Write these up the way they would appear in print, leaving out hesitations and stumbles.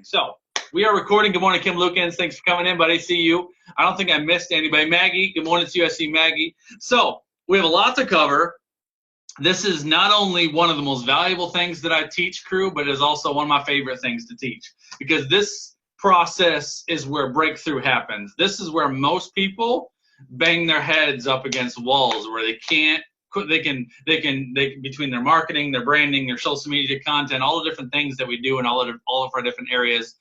So we are recording. Good morning, Kim Lukens. Thanks for coming in, buddy. See you. I don't think I missed anybody. Maggie, good morning to you. I see Maggie. So we have a lot to cover. This is not only one of the most valuable things that I teach, crew, but it is also one of my favorite things to teach, because this process is where breakthrough happens. This is where most people bang their heads up against walls, where they can between their marketing, their branding, their social media content, all the different things that we do in all of our different areas.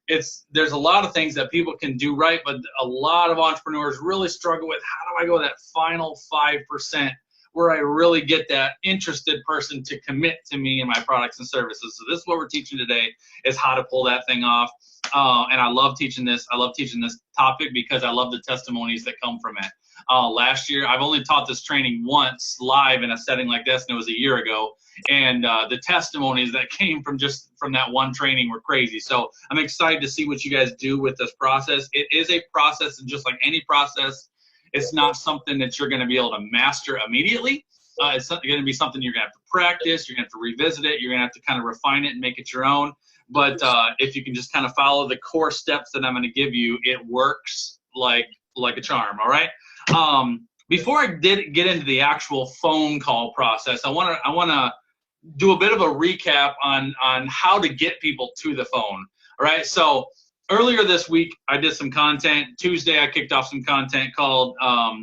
There's a lot of things that people can do right, but a lot of entrepreneurs really struggle with, how do I go that final 5% where I really get that interested person to commit to me and my products and services. So this is what we're teaching today, is how to pull that thing off. And I love teaching this. I love teaching this topic because I love the testimonies that come from it. Last year, I've only taught this training once live in a setting like this, and it was a year ago. And the testimonies that came from that one training were crazy. So I'm excited to see what you guys do with this process. It is a process, and just like any process, it's not something that you're going to be able to master immediately. It's going to be something you're going to have to practice. You're going to have to revisit it. You're going to have to kind of refine it and make it your own. But if you can just kind of follow the core steps that I'm going to give you, it works like a charm. All right. Before I get into the actual phone call process, I want to do a bit of a recap on how to get people to the phone. All right. So earlier this week, I did some content. Tuesday, I kicked off some content called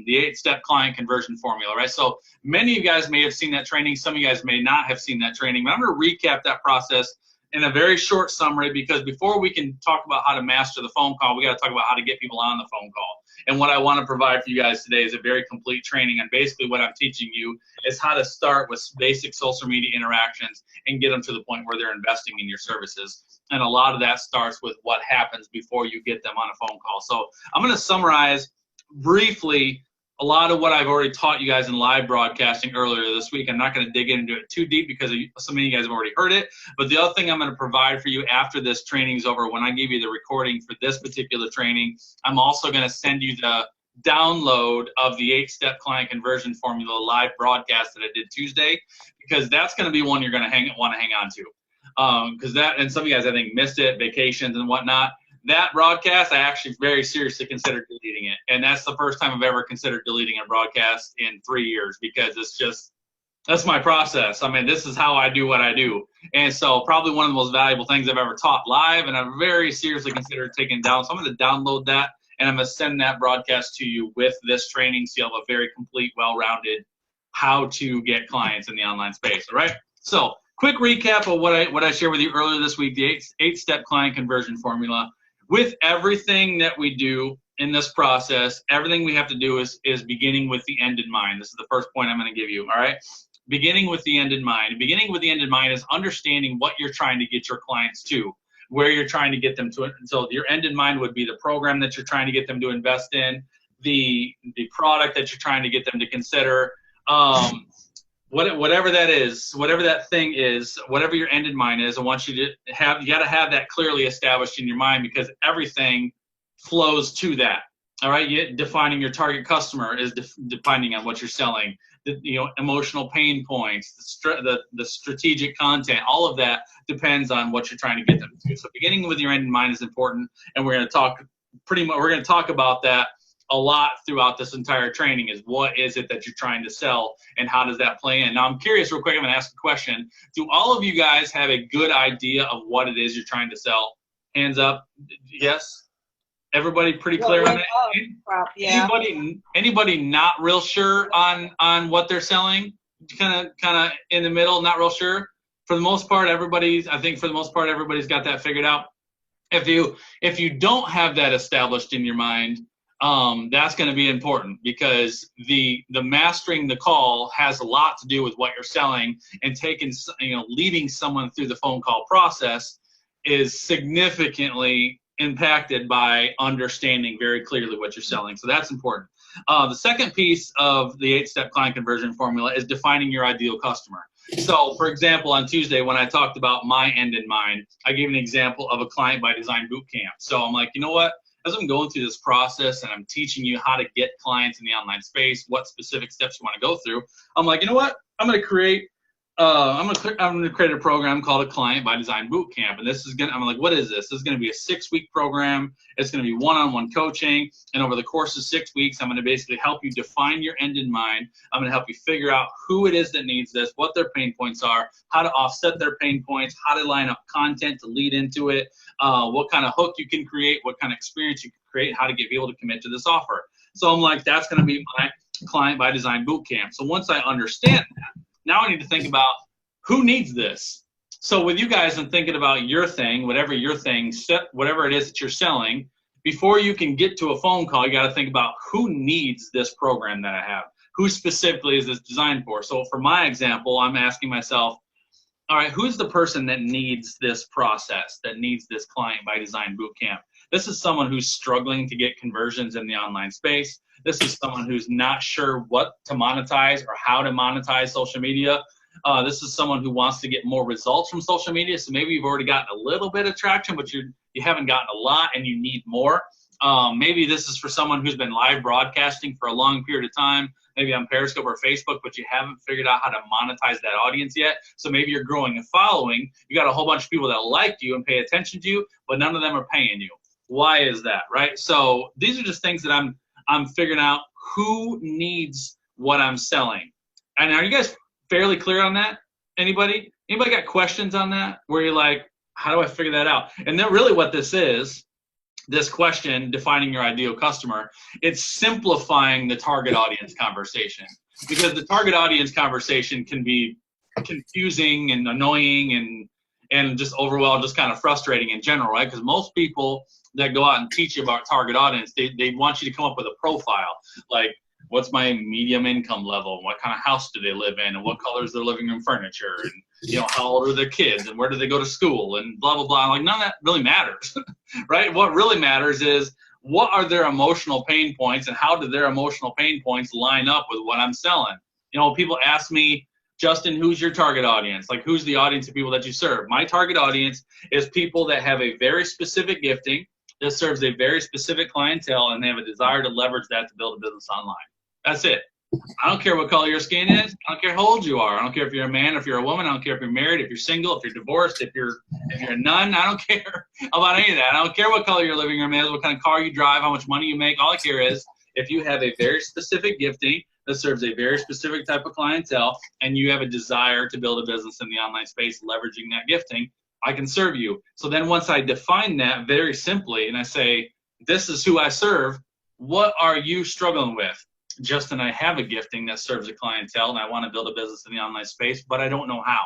the 8-Step Client Conversion Formula, right? So many of you guys may have seen that training. Some of you guys may not have seen that training. But I'm going to recap that process in a very short summary, because before we can talk about how to master the phone call, we got to talk about how to get people on the phone call. And what I want to provide for you guys today is a very complete training. And basically what I'm teaching you is how to start with basic social media interactions and get them to the point where they're investing in your services. And a lot of that starts with what happens before you get them on a phone call. So I'm going to summarize briefly a lot of what I've already taught you guys in live broadcasting earlier this week. I'm not going to dig into it too deep because some of you guys have already heard it. But the other thing I'm going to provide for you after this training is over, when I give you the recording for this particular training, I'm also going to send you the download of the 8-Step Client Conversion Formula live broadcast that I did Tuesday, because that's going to be one you're going to want to hang on to. Because and some of you guys, I think, missed it, vacations and whatnot. That broadcast, I actually very seriously considered deleting it. And that's the first time I've ever considered deleting a broadcast in 3 years, because that's my process. I mean, this is how I do what I do. And so probably one of the most valuable things I've ever taught live, and I've very seriously considered taking down. So I'm going to download that, and I'm going to send that broadcast to you with this training, so you'll have a very complete, well-rounded how to get clients in the online space. All right? So quick recap of what I shared with you earlier this week, the 8-Step Client Conversion Formula. With everything that we do in this process, everything we have to do is beginning with the end in mind. This is the first point I'm going to give you, all right? Beginning with the end in mind. Beginning with the end in mind is understanding what you're trying to get your clients to, where you're trying to get them to. So your end in mind would be the program that you're trying to get them to invest in, the product that you're trying to get them to consider, whatever that is, whatever that thing is, whatever your end in mind is, I want you to have, you got to have that clearly established in your mind, because everything flows to that. All right, defining your target customer is depending on what you're selling. Emotional pain points, the strategic content, all of that depends on what you're trying to get them to. So beginning with your end in mind is important, and we're going to talk about that a lot throughout this entire training. Is what is it that you're trying to sell, and how does that play in? Now, I'm curious real quick, I'm going to ask a question. Do all of you guys have a good idea of what it is you're trying to sell? Hands up. Yes? Everybody pretty clear on that? Yeah. Anybody not real sure on what they're selling? Kind of in the middle, not real sure? For the most part, everybody's got that figured out. If you don't have that established in your mind, that's going to be important, because the mastering the call has a lot to do with what you're selling, and leading someone through the phone call process is significantly impacted by understanding very clearly what you're selling. So that's important. The second piece of the 8-Step Client Conversion Formula is defining your ideal customer. So, for example, on Tuesday when I talked about my end in mind, I gave an example of a Client by Design bootcamp. So I'm like, you know what? As I'm going through this process and I'm teaching you how to get clients in the online space, what specific steps you want to go through, I'm like, you know what? I'm going to create I'm gonna create a program called a Client by Design Bootcamp, and this is gonna. I'm like, what is this? This is gonna be a 6-week program. It's gonna be one-on-one coaching, and over the course of 6 weeks, I'm gonna basically help you define your end in mind. I'm gonna help you figure out who it is that needs this, what their pain points are, how to offset their pain points, how to line up content to lead into it, what kind of hook you can create, what kind of experience you can create, how to get people to commit to this offer. So I'm like, that's gonna be my Client by Design Bootcamp. So once I understand that, now I need to think about who needs this. So with you guys, I'm thinking about your thing, whatever your thing, whatever it is that you're selling. Before you can get to a phone call, you got to think about who needs this program that I have. Who specifically is this designed for? So for my example, I'm asking myself, all right, who's the person that needs this process, that needs this Client by Design Bootcamp? This is someone who's struggling to get conversions in the online space. This is someone who's not sure what to monetize or how to monetize social media. This is someone who wants to get more results from social media. So maybe you've already gotten a little bit of traction, but you haven't gotten a lot and you need more. Maybe this is for someone who's been live broadcasting for a long period of time, maybe on Periscope or Facebook, but you haven't figured out how to monetize that audience yet. So maybe you're growing a following. You got a whole bunch of people that like you and pay attention to you, but none of them are paying you. Why is that, right? So these are just things that I'm figuring out who needs what I'm selling. And are you guys fairly clear on that? Anybody got questions on that? Where you're like, how do I figure that out? And then really what this is, this question, defining your ideal customer, it's simplifying the target audience conversation. Because the target audience conversation can be confusing and annoying and just overall just kind of frustrating in general, right? Because most people that go out and teach you about target audience, they want you to come up with a profile. Like, what's my medium income level? What kind of house do they live in? And what color is their living room furniture? And, you know, how old are their kids? And where do they go to school? And blah, blah, blah. Like, none of that really matters, right? What really matters is what are their emotional pain points and how do their emotional pain points line up with what I'm selling? You know, people ask me, Justin, who's your target audience? Like, who's the audience of people that you serve? My target audience is people that have a very specific gifting that serves a very specific clientele, and they have a desire to leverage that to build a business online. That's it. I don't care what color your skin is. I don't care how old you are. I don't care if you're a man, if you're a woman. I don't care if you're married, if you're single, if you're divorced, if you're a nun. I don't care about any of that. I don't care what color your living room is, what kind of car you drive, how much money you make. All I care is if you have a very specific gifting that serves a very specific type of clientele, and you have a desire to build a business in the online space leveraging that gifting, I can serve you. So then once I define that very simply and I say, this is who I serve, what are you struggling with? Justin, I have a gifting that serves a clientele and I want to build a business in the online space, but I don't know how.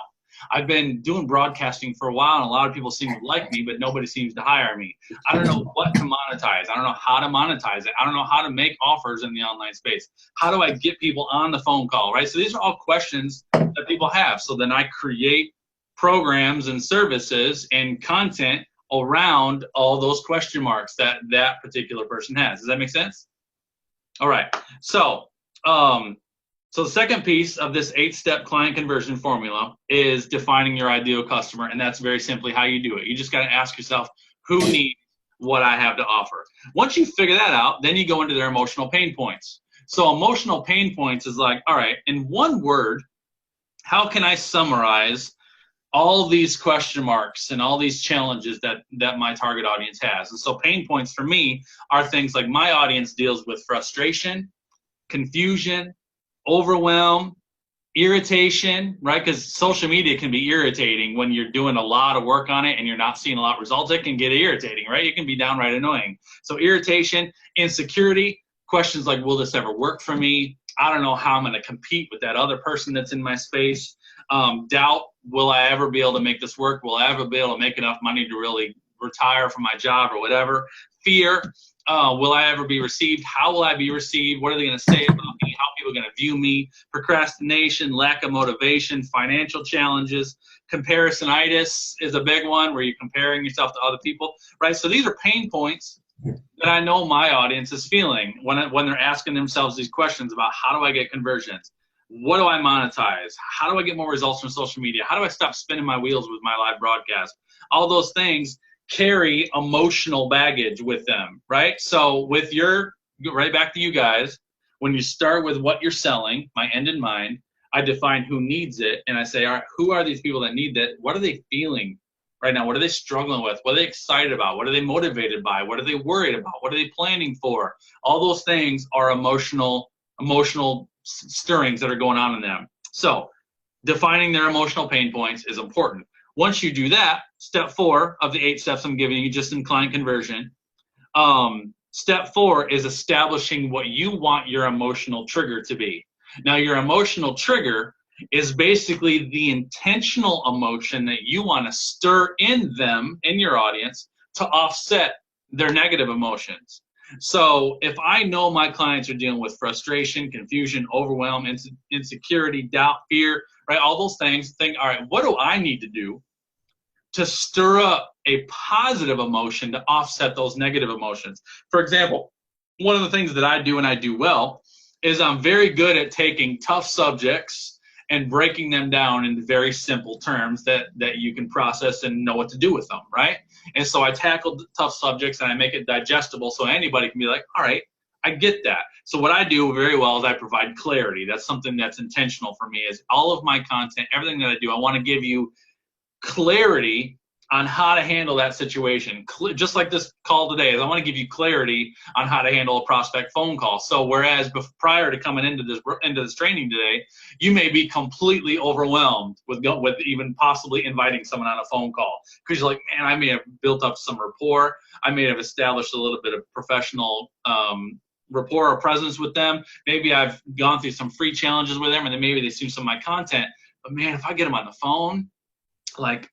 I've been doing broadcasting for a while and a lot of people seem to like me, but nobody seems to hire me. I don't know what to monetize. I don't know how to monetize it. I don't know how to make offers in the online space. How do I get people on the phone call, right? So these are all questions that people have. So then I create programs and services and content around all those question marks that that particular person has. Does that make sense? All right. So the second piece of this 8-step client conversion formula is defining your ideal customer, and that's very simply how you do it. You just got to ask yourself, who needs what I have to offer? Once you figure that out, then you go into their emotional pain points. So emotional pain points is like, all right, in one word, how can I summarize all these question marks and all these challenges that my target audience has? And so pain points for me are things like my audience deals with frustration, confusion, overwhelm, irritation, right? Because social media can be irritating when you're doing a lot of work on it and you're not seeing a lot of results. It can get irritating, right? It can be downright annoying. So irritation, insecurity, questions like, will this ever work for me? I don't know how I'm going to compete with that other person that's in my space. Doubt, will I ever be able to make this work? Will I ever be able to make enough money to really retire from my job or whatever? Fear, will I ever be received? How will I be received? What are they going to say about me? How are people going to view me? Procrastination, lack of motivation, financial challenges. Comparisonitis is a big one where you're comparing yourself to other people, right? So these are pain points that I know my audience is feeling when they're asking themselves these questions about how do I get conversions? What do I monetize? How do I get more results from social media? How do I stop spinning my wheels with my live broadcast? All those things carry emotional baggage with them, right? So right back to you guys, when you start with what you're selling, my end in mind, I define who needs it, and I say, all right, who are these people that need that? What are they feeling right now? What are they struggling with? What are they excited about? What are they motivated by? What are they worried about? What are they planning for? All those things are emotional stirrings that are going on in them. So defining their emotional pain points is important. Once you do that, step 4 of the 8 steps I'm giving you just in client conversion, step 4 is establishing what you want your emotional trigger to be. Now, your emotional trigger is basically the intentional emotion that you want to stir in them, in your audience, to offset their negative emotions. So if I know my clients are dealing with frustration, confusion, overwhelm, insecurity, doubt, fear, right, all those things, think, all right, what do I need to do to stir up a positive emotion to offset those negative emotions? For example, one of the things that I do and I do well is I'm very good at taking tough subjects and breaking them down into very simple terms that you can process and know what to do with them, right? And so I tackle tough subjects and I make it digestible so anybody can be like, all right, I get that. So what I do very well is I provide clarity. That's something that's intentional for me, is all of my content, everything that I do, I want to give you clarity on how to handle that situation. Just like this call today, is I want to give you clarity on how to handle a prospect phone call. So whereas prior to coming into this training today, you may be completely overwhelmed with even possibly inviting someone on a phone call, because you're like, man, I may have built up some rapport, I may have established a little bit of professional rapport or presence with them. Maybe I've gone through some free challenges with them, and then maybe they see some of my content. But man, if I get them on the phone, like,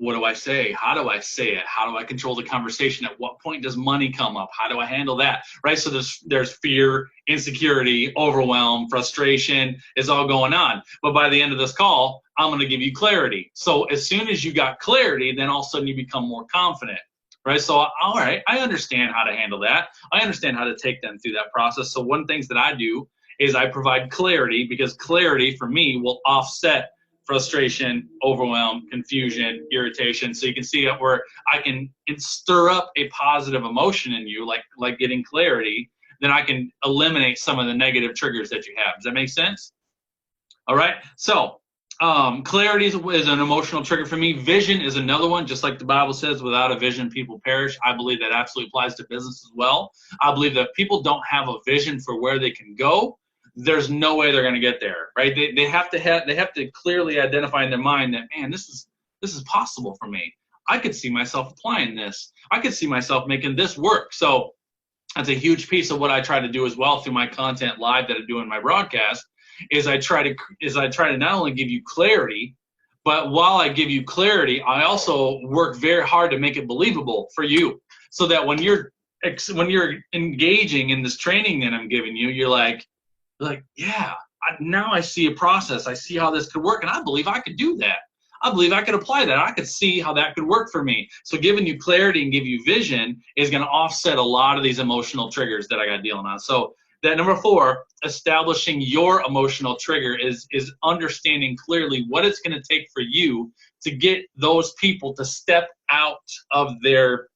what do I say? How do I say it? How do I control the conversation? At what point does money come up? How do I handle that? Right? So there's fear, insecurity, overwhelm, frustration is all going on. But by the end of this call, I'm going to give you clarity. So as soon as you got clarity, then all of a sudden you become more confident. Right? So, all right, I understand how to handle that. I understand how to take them through that process. So one of the things that I do is I provide clarity, because clarity for me will offset frustration, overwhelm, confusion, irritation. So you can see where I can stir up a positive emotion in you, like getting clarity, then I can eliminate some of the negative triggers that you have. Does that make sense? All right. So clarity is an emotional trigger for me. Vision is another one. Just like the Bible says, without a vision, people perish. I believe that absolutely applies to business as well. I believe that if people don't have a vision for where they can go, there's no way they're going to get there, right? They have to clearly identify in their mind that, man, this is possible for me. I could see myself applying this. I could see myself making this work. So that's a huge piece of what I try to do as well through my content live that I do in my broadcast. Is I try to not only give you clarity, but while I give you clarity, I also work very hard to make it believable for you, so that when you're engaging in this training that I'm giving you, you're like, yeah, now I see a process. I see how this could work, and I believe I could do that. I believe I could apply that. I could see how that could work for me. So giving you clarity and give you vision is going to offset a lot of these emotional triggers that I got dealing on. So that number 4, establishing your emotional trigger, is understanding clearly what it's going to take for you to get those people to step out of their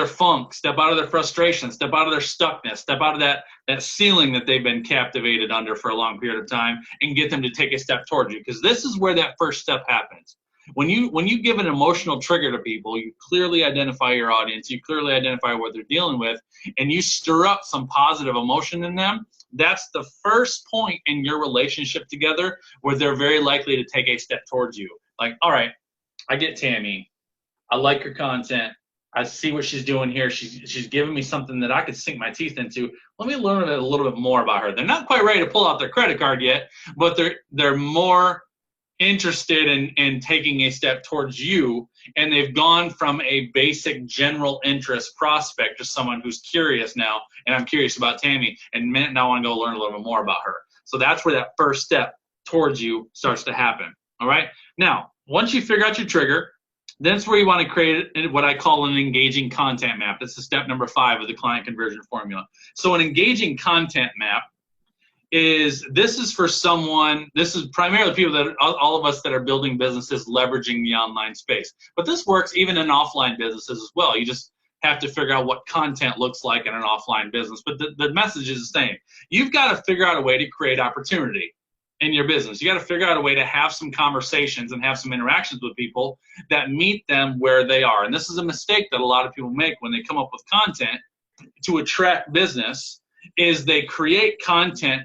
funk, step out of their frustration, step out of their stuckness, step out of that ceiling that they've been captivated under for a long period of time, and get them to take a step towards you. Because this is where that first step happens. When you give an emotional trigger to people, you clearly identify your audience, you clearly identify what they're dealing with, and you stir up some positive emotion in them. That's the first point in your relationship together where they're very likely to take a step towards you. Like, all right, I get Tammy. I like her content. I see what she's doing here. She's giving me something that I could sink my teeth into. Let me learn a little bit more about her. They're not quite ready to pull out their credit card yet, but they're more interested in taking a step towards you, and they've gone from a basic general interest prospect to someone who's curious now, and I'm curious about Tammy, and now I want to go learn a little bit more about her. So that's where that first step towards you starts to happen. All right. Now, once you figure out your trigger, that's where you want to create what I call an engaging content map. That's the step number 5 of the client conversion formula. So an engaging content map is for someone, this is primarily people that all of us that are building businesses leveraging the online space. But this works even in offline businesses as well. You just have to figure out what content looks like in an offline business. But the message is the same. You've got to figure out a way to create opportunity. in your business. You got to figure out a way to have some conversations and have some interactions with people that meet them where they are. And this is a mistake that a lot of people make when they come up with content to attract business, is they create content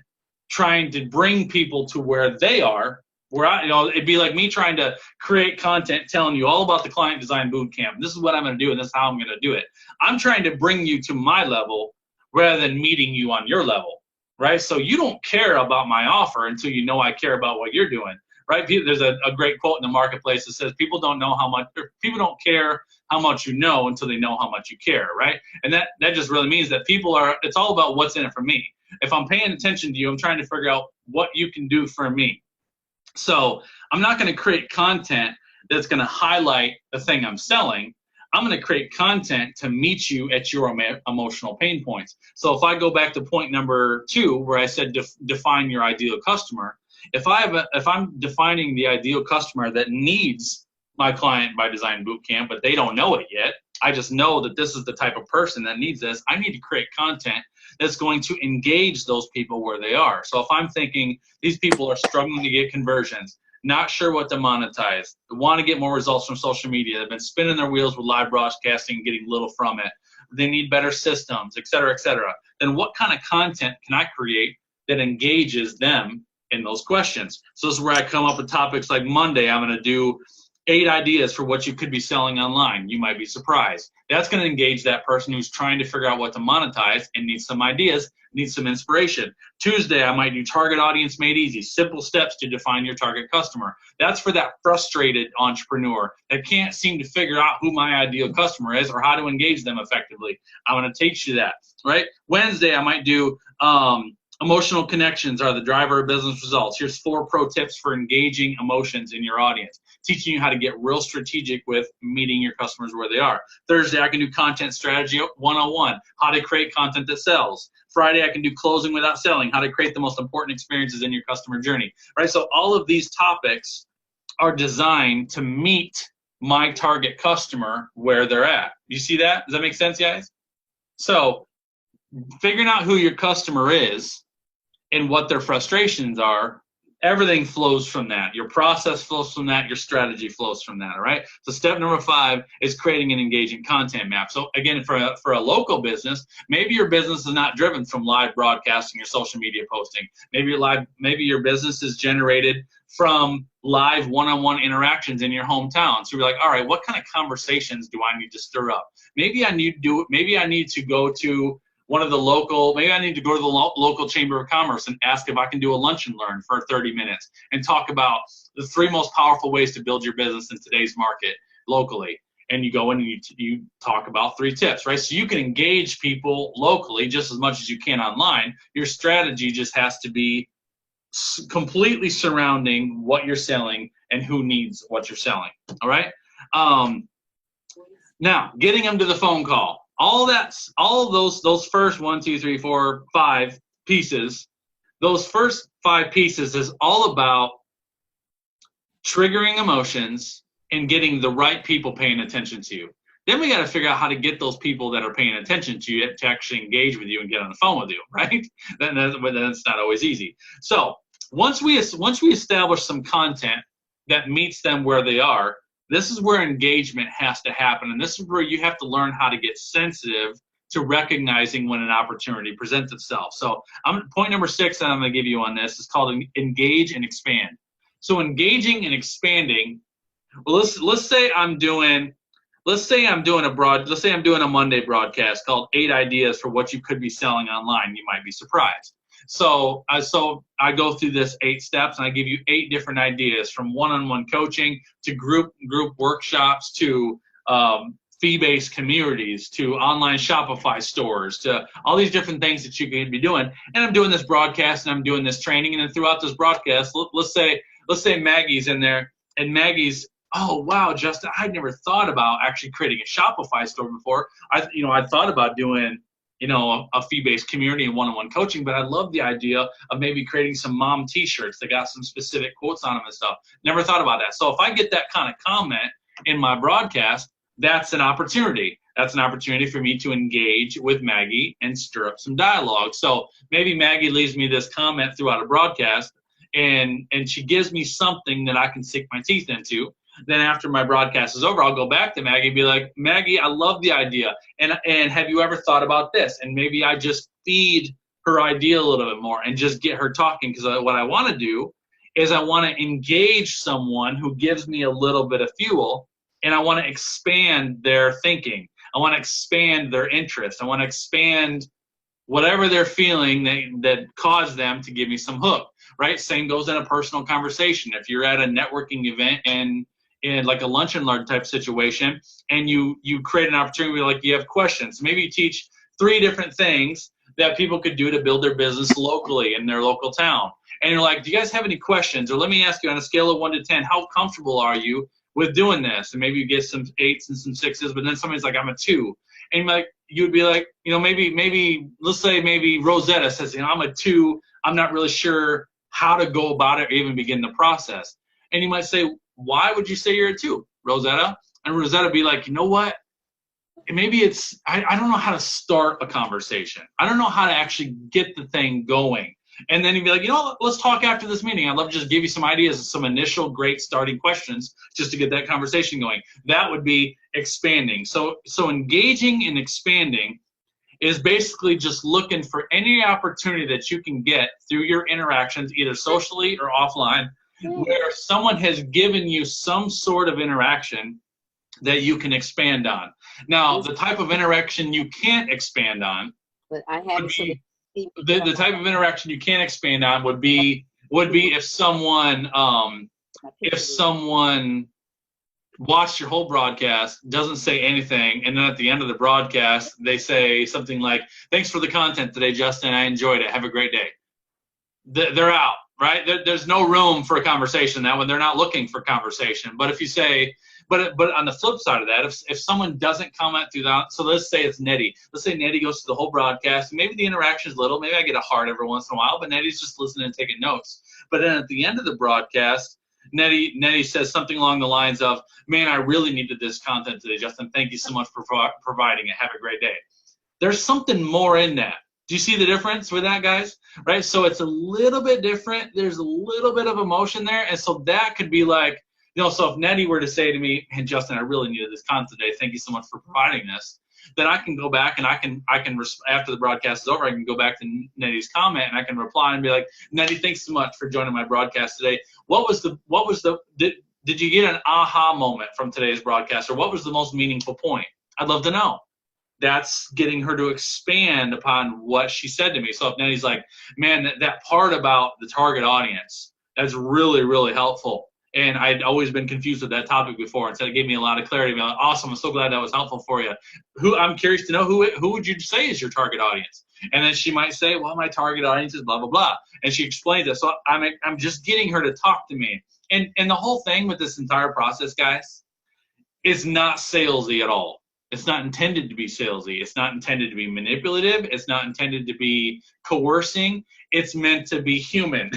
trying to bring people to where they are. It'd be like me trying to create content telling you all about the Client Design Bootcamp. This is what I'm going to do, and this is how I'm going to do it. I'm trying to bring you to my level rather than meeting you on your level, right? So you don't care about my offer until you know I care about what you're doing, right? There's a great quote in the marketplace that says people don't care how much you know until they know how much you care, right? And that just really means that it's all about what's in it for me. If I'm paying attention to you, I'm trying to figure out what you can do for me. So I'm not going to create content that's going to highlight the thing I'm selling. I'm going to create content to meet you at your emotional pain points. So if I go back to point number 2, where I said define your ideal customer, if I'm defining the ideal customer that needs my Client by Design Bootcamp, but they don't know it yet, I just know that this is the type of person that needs this, I need to create content that's going to engage those people where they are. So if I'm thinking these people are struggling to get conversions, not sure what to monetize, want to get more results from social media, they've been spinning their wheels with live broadcasting and getting little from it, they need better systems, et cetera, then what kind of content can I create that engages them in those questions? So this is where I come up with topics like Monday, I'm going to do 8 ideas for what you could be selling online. You might be surprised. That's going to engage that person who's trying to figure out what to monetize and needs some ideas, needs some inspiration. Tuesday, I might do Target Audience Made Easy, simple steps to define your target customer. That's for that frustrated entrepreneur that can't seem to figure out who my ideal customer is or how to engage them effectively. I'm going to teach you that, right? Wednesday, I might do emotional connections are the driver of business results. Here's 4 pro tips for engaging emotions in your audience, teaching you how to get real strategic with meeting your customers where they are. Thursday, I can do content strategy 101, how to create content that sells. Friday, I can do closing without selling, how to create the most important experiences in your customer journey, right? So all of these topics are designed to meet my target customer where they're at. You see that? Does that make sense, guys? So figuring out who your customer is and what their frustrations are, everything flows from that. Your process flows from that. Your strategy flows from that, all right? So step number 5 is creating an engaging content map. So again, for a local business, maybe your business is not driven from live broadcasting or social media posting. Maybe your business is generated from live one-on-one interactions in your hometown. So you're like, all right, what kind of conversations do I need to stir up? Maybe I need to go to maybe I need to go to the local Chamber of Commerce and ask if I can do a lunch and learn for 30 minutes and talk about the 3 most powerful ways to build your business in today's market locally. And you go in and you talk about 3 tips, right? So you can engage people locally just as much as you can online. Your strategy just has to be completely surrounding what you're selling and who needs what you're selling, all right? Now, getting them to the phone call. All those first 1, 2, 3, 4, 5 pieces, those first 5 pieces is all about triggering emotions and getting the right people paying attention to you. Then we got to figure out how to get those people that are paying attention to you to actually engage with you and get on the phone with you, right? But that's not always easy. So once we establish some content that meets them where they are, this is where engagement has to happen, and this is where you have to learn how to get sensitive to recognizing when an opportunity presents itself. So point number 6 that I'm going to give you on this is called engage and expand. So engaging and expanding. Well, let's say I'm doing a Monday broadcast called 8 ideas for what you could be selling online. You might be surprised. So I go through this 8 steps, and I give you 8 different ideas, from one-on-one coaching to group workshops to fee-based communities to online Shopify stores to all these different things that you can be doing. And I'm doing this broadcast and I'm doing this training, and then throughout this broadcast, let's say Maggie's in there, and Maggie's, oh wow, Justin, I'd never thought about actually creating a Shopify store before. I thought about doing a fee-based community and one-on-one coaching, but I love the idea of maybe creating some mom t-shirts that got some specific quotes on them and stuff. Never thought about that. So if I get that kind of comment in my broadcast, that's an opportunity. That's an opportunity for me to engage with Maggie and stir up some dialogue. So maybe Maggie leaves me this comment throughout a broadcast, and she gives me something that I can sink my teeth into. Then after my broadcast is over, I'll go back to Maggie and be like, Maggie, I love the idea. And have you ever thought about this? And maybe I just feed her idea a little bit more and just get her talking, because what I want to do is I want to engage someone who gives me a little bit of fuel, and I want to expand their thinking. I want to expand their interest. I want to expand whatever they're feeling that caused them to give me some hook, right? Same goes in a personal conversation. If you're at a networking event and in like a lunch and learn type situation, and you create an opportunity, like you have questions. Maybe you teach 3 different things that people could do to build their business locally in their local town. And you're like, do you guys have any questions? Or let me ask you, on a scale of 1 to 10, how comfortable are you with doing this? And maybe you get some 8s and some 6s, but then somebody's like, I'm a 2. And like, you'd be like, maybe let's say maybe Rosetta says, I'm a 2. I'm not really sure how to go about it or even begin the process. And you might say, why would you say you're a 2, Rosetta? And Rosetta be like, you know what? Maybe it's, I don't know how to start a conversation. I don't know how to actually get the thing going. And then you'd be like, let's talk after this meeting. I'd love to just give you some ideas, some initial great starting questions just to get that conversation going. That would be expanding. So engaging and expanding is basically just looking for any opportunity that you can get through your interactions, either socially or offline, where someone has given you some sort of interaction that you can expand on. Now, the type of interaction you can't expand on would be, the type of interaction you can't expand on would be if someone watched your whole broadcast, doesn't say anything, and then at the end of the broadcast they say something like, thanks for the content today, Justin, I enjoyed it, have a great day. They're out, right? There's no room for a conversation that when they're not looking for conversation. But if you say, but on the flip side of that, if someone doesn't comment through that, so let's say it's Nettie. Let's say Nettie goes to the whole broadcast, and maybe the interaction is little, maybe I get a heart every once in a while, but Nettie's just listening and taking notes. But then at the end of the broadcast, Nettie says something along the lines of, man, I really needed this content today, Justin. Thank you so much for providing it. Have a great day. There's something more in that. Do you see the difference with that, guys? Right? So it's a little bit different. There's a little bit of emotion there. And so that could be like, so if Nettie were to say to me, hey, Justin, I really needed this content today. Thank you so much for providing this. Then I can go back and I can after the broadcast is over, I can go back to Nettie's comment and I can reply and be like, Nettie, thanks so much for joining my broadcast today. Did you get an aha moment from today's broadcast, or what was the most meaningful point? I'd love to know. That's getting her to expand upon what she said to me. So if Nettie's like, man, that part about the target audience, that's really, really helpful. And I'd always been confused with that topic before, and so it gave me a lot of clarity. I'm like, awesome, I'm so glad that was helpful for you. I'm curious to know who would you say is your target audience? And then she might say, well, my target audience is blah, blah, blah. And she explains it. So I'm just getting her to talk to me. And the whole thing with this entire process, guys, is not salesy at all. It's not intended to be salesy. It's not intended to be manipulative. It's not intended to be coercing. It's meant to be human,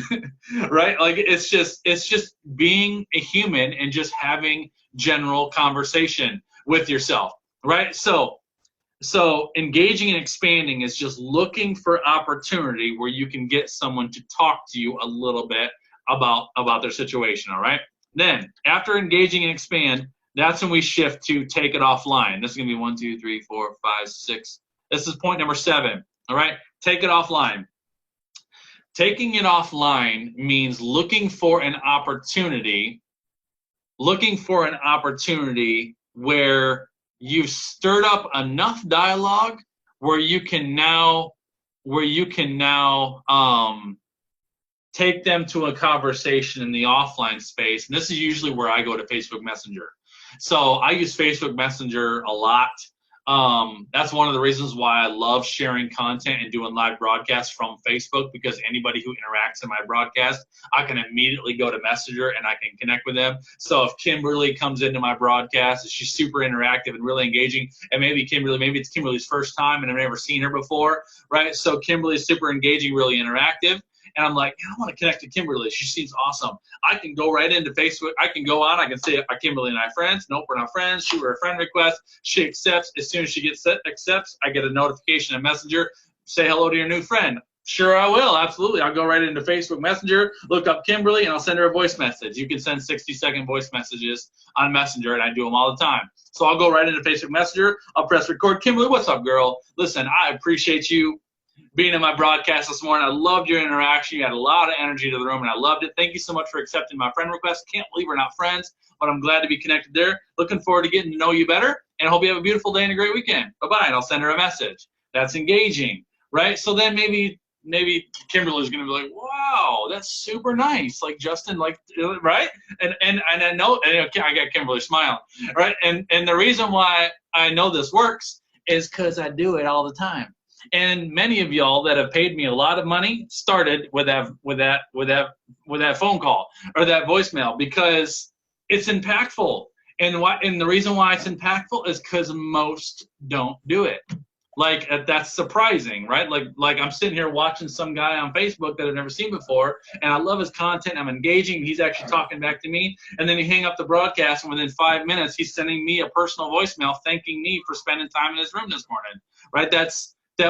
right? Like it's just being a human and just having general conversation with yourself, right? So engaging and expanding is just looking for opportunity where you can get someone to talk to you a little bit about their situation, all right? Then after engaging and expand, that's when we shift to take it offline. This is going to be 1, 2, 3, 4, 5, 6. This is point number 7. All right? Take it offline. Taking it offline means looking for an opportunity where you've stirred up enough dialogue where you can now take them to a conversation in the offline space. And this is usually where I go to Facebook Messenger. So I use Facebook Messenger a lot. That's one of the reasons why I love sharing content and doing live broadcasts from Facebook, because anybody who interacts in my broadcast, I can immediately go to Messenger and I can connect with them. So if Kimberly comes into my broadcast, she's super interactive and really engaging, and maybe it's Kimberly's first time and I've never seen her before, right? So Kimberly's super engaging, really interactive. And I'm like, I want to connect to Kimberly. She seems awesome. I can go right into Facebook. I can go on. I can say, are Kimberly and I friends? Nope, we're not friends. Shoot her a friend request. She accepts. As soon as she accepts, I get a notification in Messenger. Say hello to your new friend. Sure, I will. Absolutely. I'll go right into Facebook Messenger, look up Kimberly, and I'll send her a voice message. You can send 60-second voice messages on Messenger, and I do them all the time. So I'll go right into Facebook Messenger. I'll press record. Kimberly, what's up, girl? Listen, I appreciate you being in my broadcast this morning. I loved your interaction. You had a lot of energy to the room, and I loved it. Thank you so much for accepting my friend request. Can't believe we're not friends, but I'm glad to be connected there. Looking forward to getting to know you better, and I hope you have a beautiful day and a great weekend. Bye-bye, and I'll send her a message. That's engaging, right? So then maybe Kimberly's going to be like, wow, that's super nice. Like Justin, like, right? And I know, and I got Kimberly smiling, right? And the reason why I know this works is because I do it all the time. And many of y'all that have paid me a lot of money started with that phone call or that voicemail, because it's impactful. And the reason why it's impactful is because most don't do it. Like, that's surprising, right? Like I'm sitting here watching some guy on Facebook that I've never seen before, and I love his content. I'm engaging. He's actually talking back to me. And then you hang up the broadcast, and within 5 minutes, he's sending me a personal voicemail thanking me for spending time in his room this morning, right?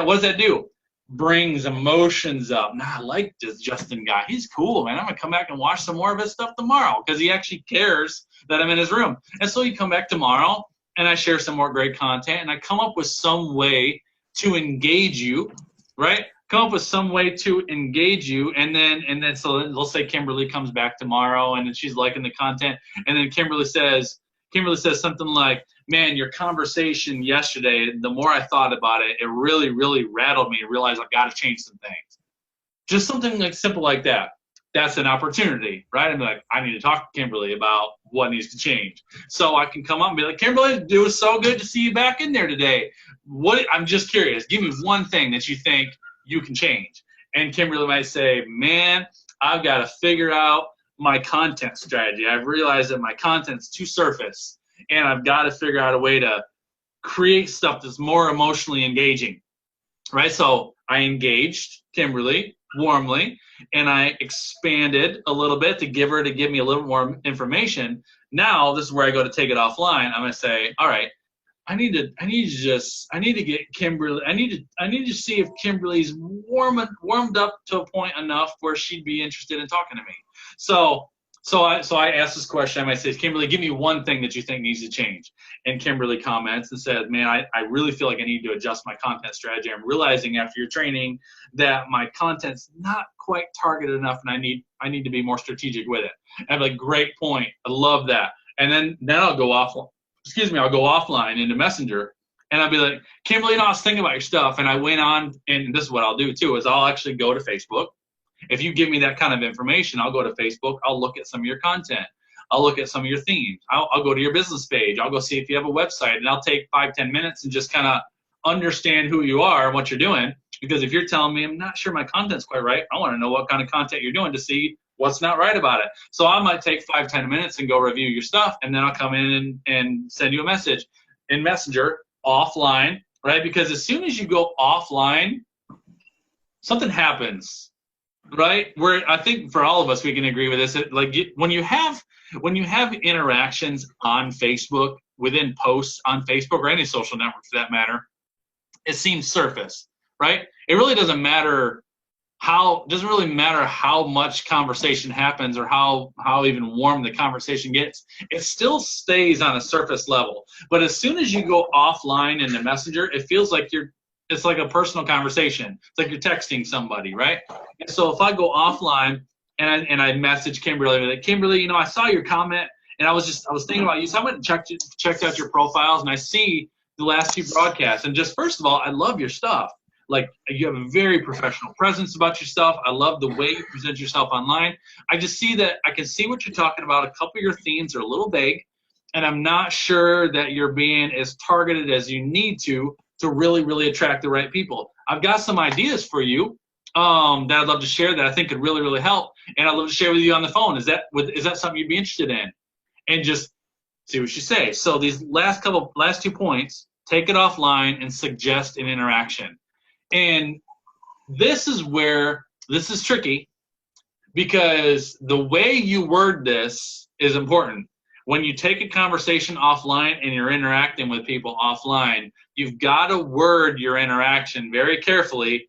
What does that do? Brings emotions up. Nah, I like this Justin guy. He's cool, man. I'm going to come back and watch some more of his stuff tomorrow because he actually cares that I'm in his room. And so you come back tomorrow, and I share some more great content, and I come up with some way to engage you, right? Come up with some way to engage you, and then so let's say Kimberly comes back tomorrow, and then she's liking the content, and then Kimberly says something like, man, your conversation yesterday, the more I thought about it, it really, really rattled me. I realized I've got to change some things. Just something like simple like that. That's an opportunity, right? I'm like, I need to talk to Kimberly about what needs to change. So I can come up and be like, Kimberly, it was so good to see you back in there today. I'm just curious. Give me one thing that you think you can change. And Kimberly might say, man, I've got to figure out my content strategy. I've realized that my content's too surface, and I've got to figure out a way to create stuff that's more emotionally engaging, right? So I engaged Kimberly warmly, and I expanded a little bit to give me a little more information. Now this is where I go to take it offline. I'm going to say, all right, I need to get Kimberly. I need to see if Kimberly's warmed up to a point enough where she'd be interested in talking to me. So I asked this question. I might say, Kimberly, give me one thing that you think needs to change. And Kimberly comments and says, man, I really feel like I need to adjust my content strategy. I'm realizing after your training that my content's not quite targeted enough, and I need to be more strategic with it. I'm like, great point. I love that. And then I'll go offline into Messenger, and I'll be like, Kimberly, I was thinking about your stuff. And I went on, and this is what I'll do too, is I'll actually go to Facebook. If you give me that kind of information, I'll go to Facebook. I'll look at some of your content. I'll look at some of your themes. I'll go to your business page. I'll go see if you have a website, and I'll take 5-10 minutes and just kind of understand who you are and what you're doing. Because if you're telling me I'm not sure my content's quite right, I want to know what kind of content you're doing to see what's not right about it. So I might take 5-10 minutes and go review your stuff, and then I'll come in and send you a message in Messenger offline, right? Because as soon as you go offline, something happens. Right, where I think for all of us we can agree with this. When you have interactions on Facebook, within posts on Facebook or any social network for that matter, it seems surface, right? It really doesn't matter how much conversation happens or how even warm the conversation gets. It still stays on a surface level. But as soon as you go offline in the Messenger, it feels like it's like a personal conversation. It's like you're texting somebody, right? And so if I go offline and I message Kimberly, like, Kimberly, I saw your comment, and I was thinking about you. So I went and checked out your profiles, and I see the last few broadcasts. And just first of all, I love your stuff. Like, you have a very professional presence about your stuff. I love the way you present yourself online. I just see that I can see what you're talking about. A couple of your themes are a little vague, and I'm not sure that you're being as targeted as you need to really, really attract the right people. I've got some ideas for you that I'd love to share that I think could really, really help, and I'd love to share with you on the phone. Is that something you'd be interested in? And just see what you say. So these last 2 points, take it offline and suggest an interaction. And this is where this is tricky, because the way you word this is important. When you take a conversation offline and you're interacting with people offline, you've got to word your interaction very carefully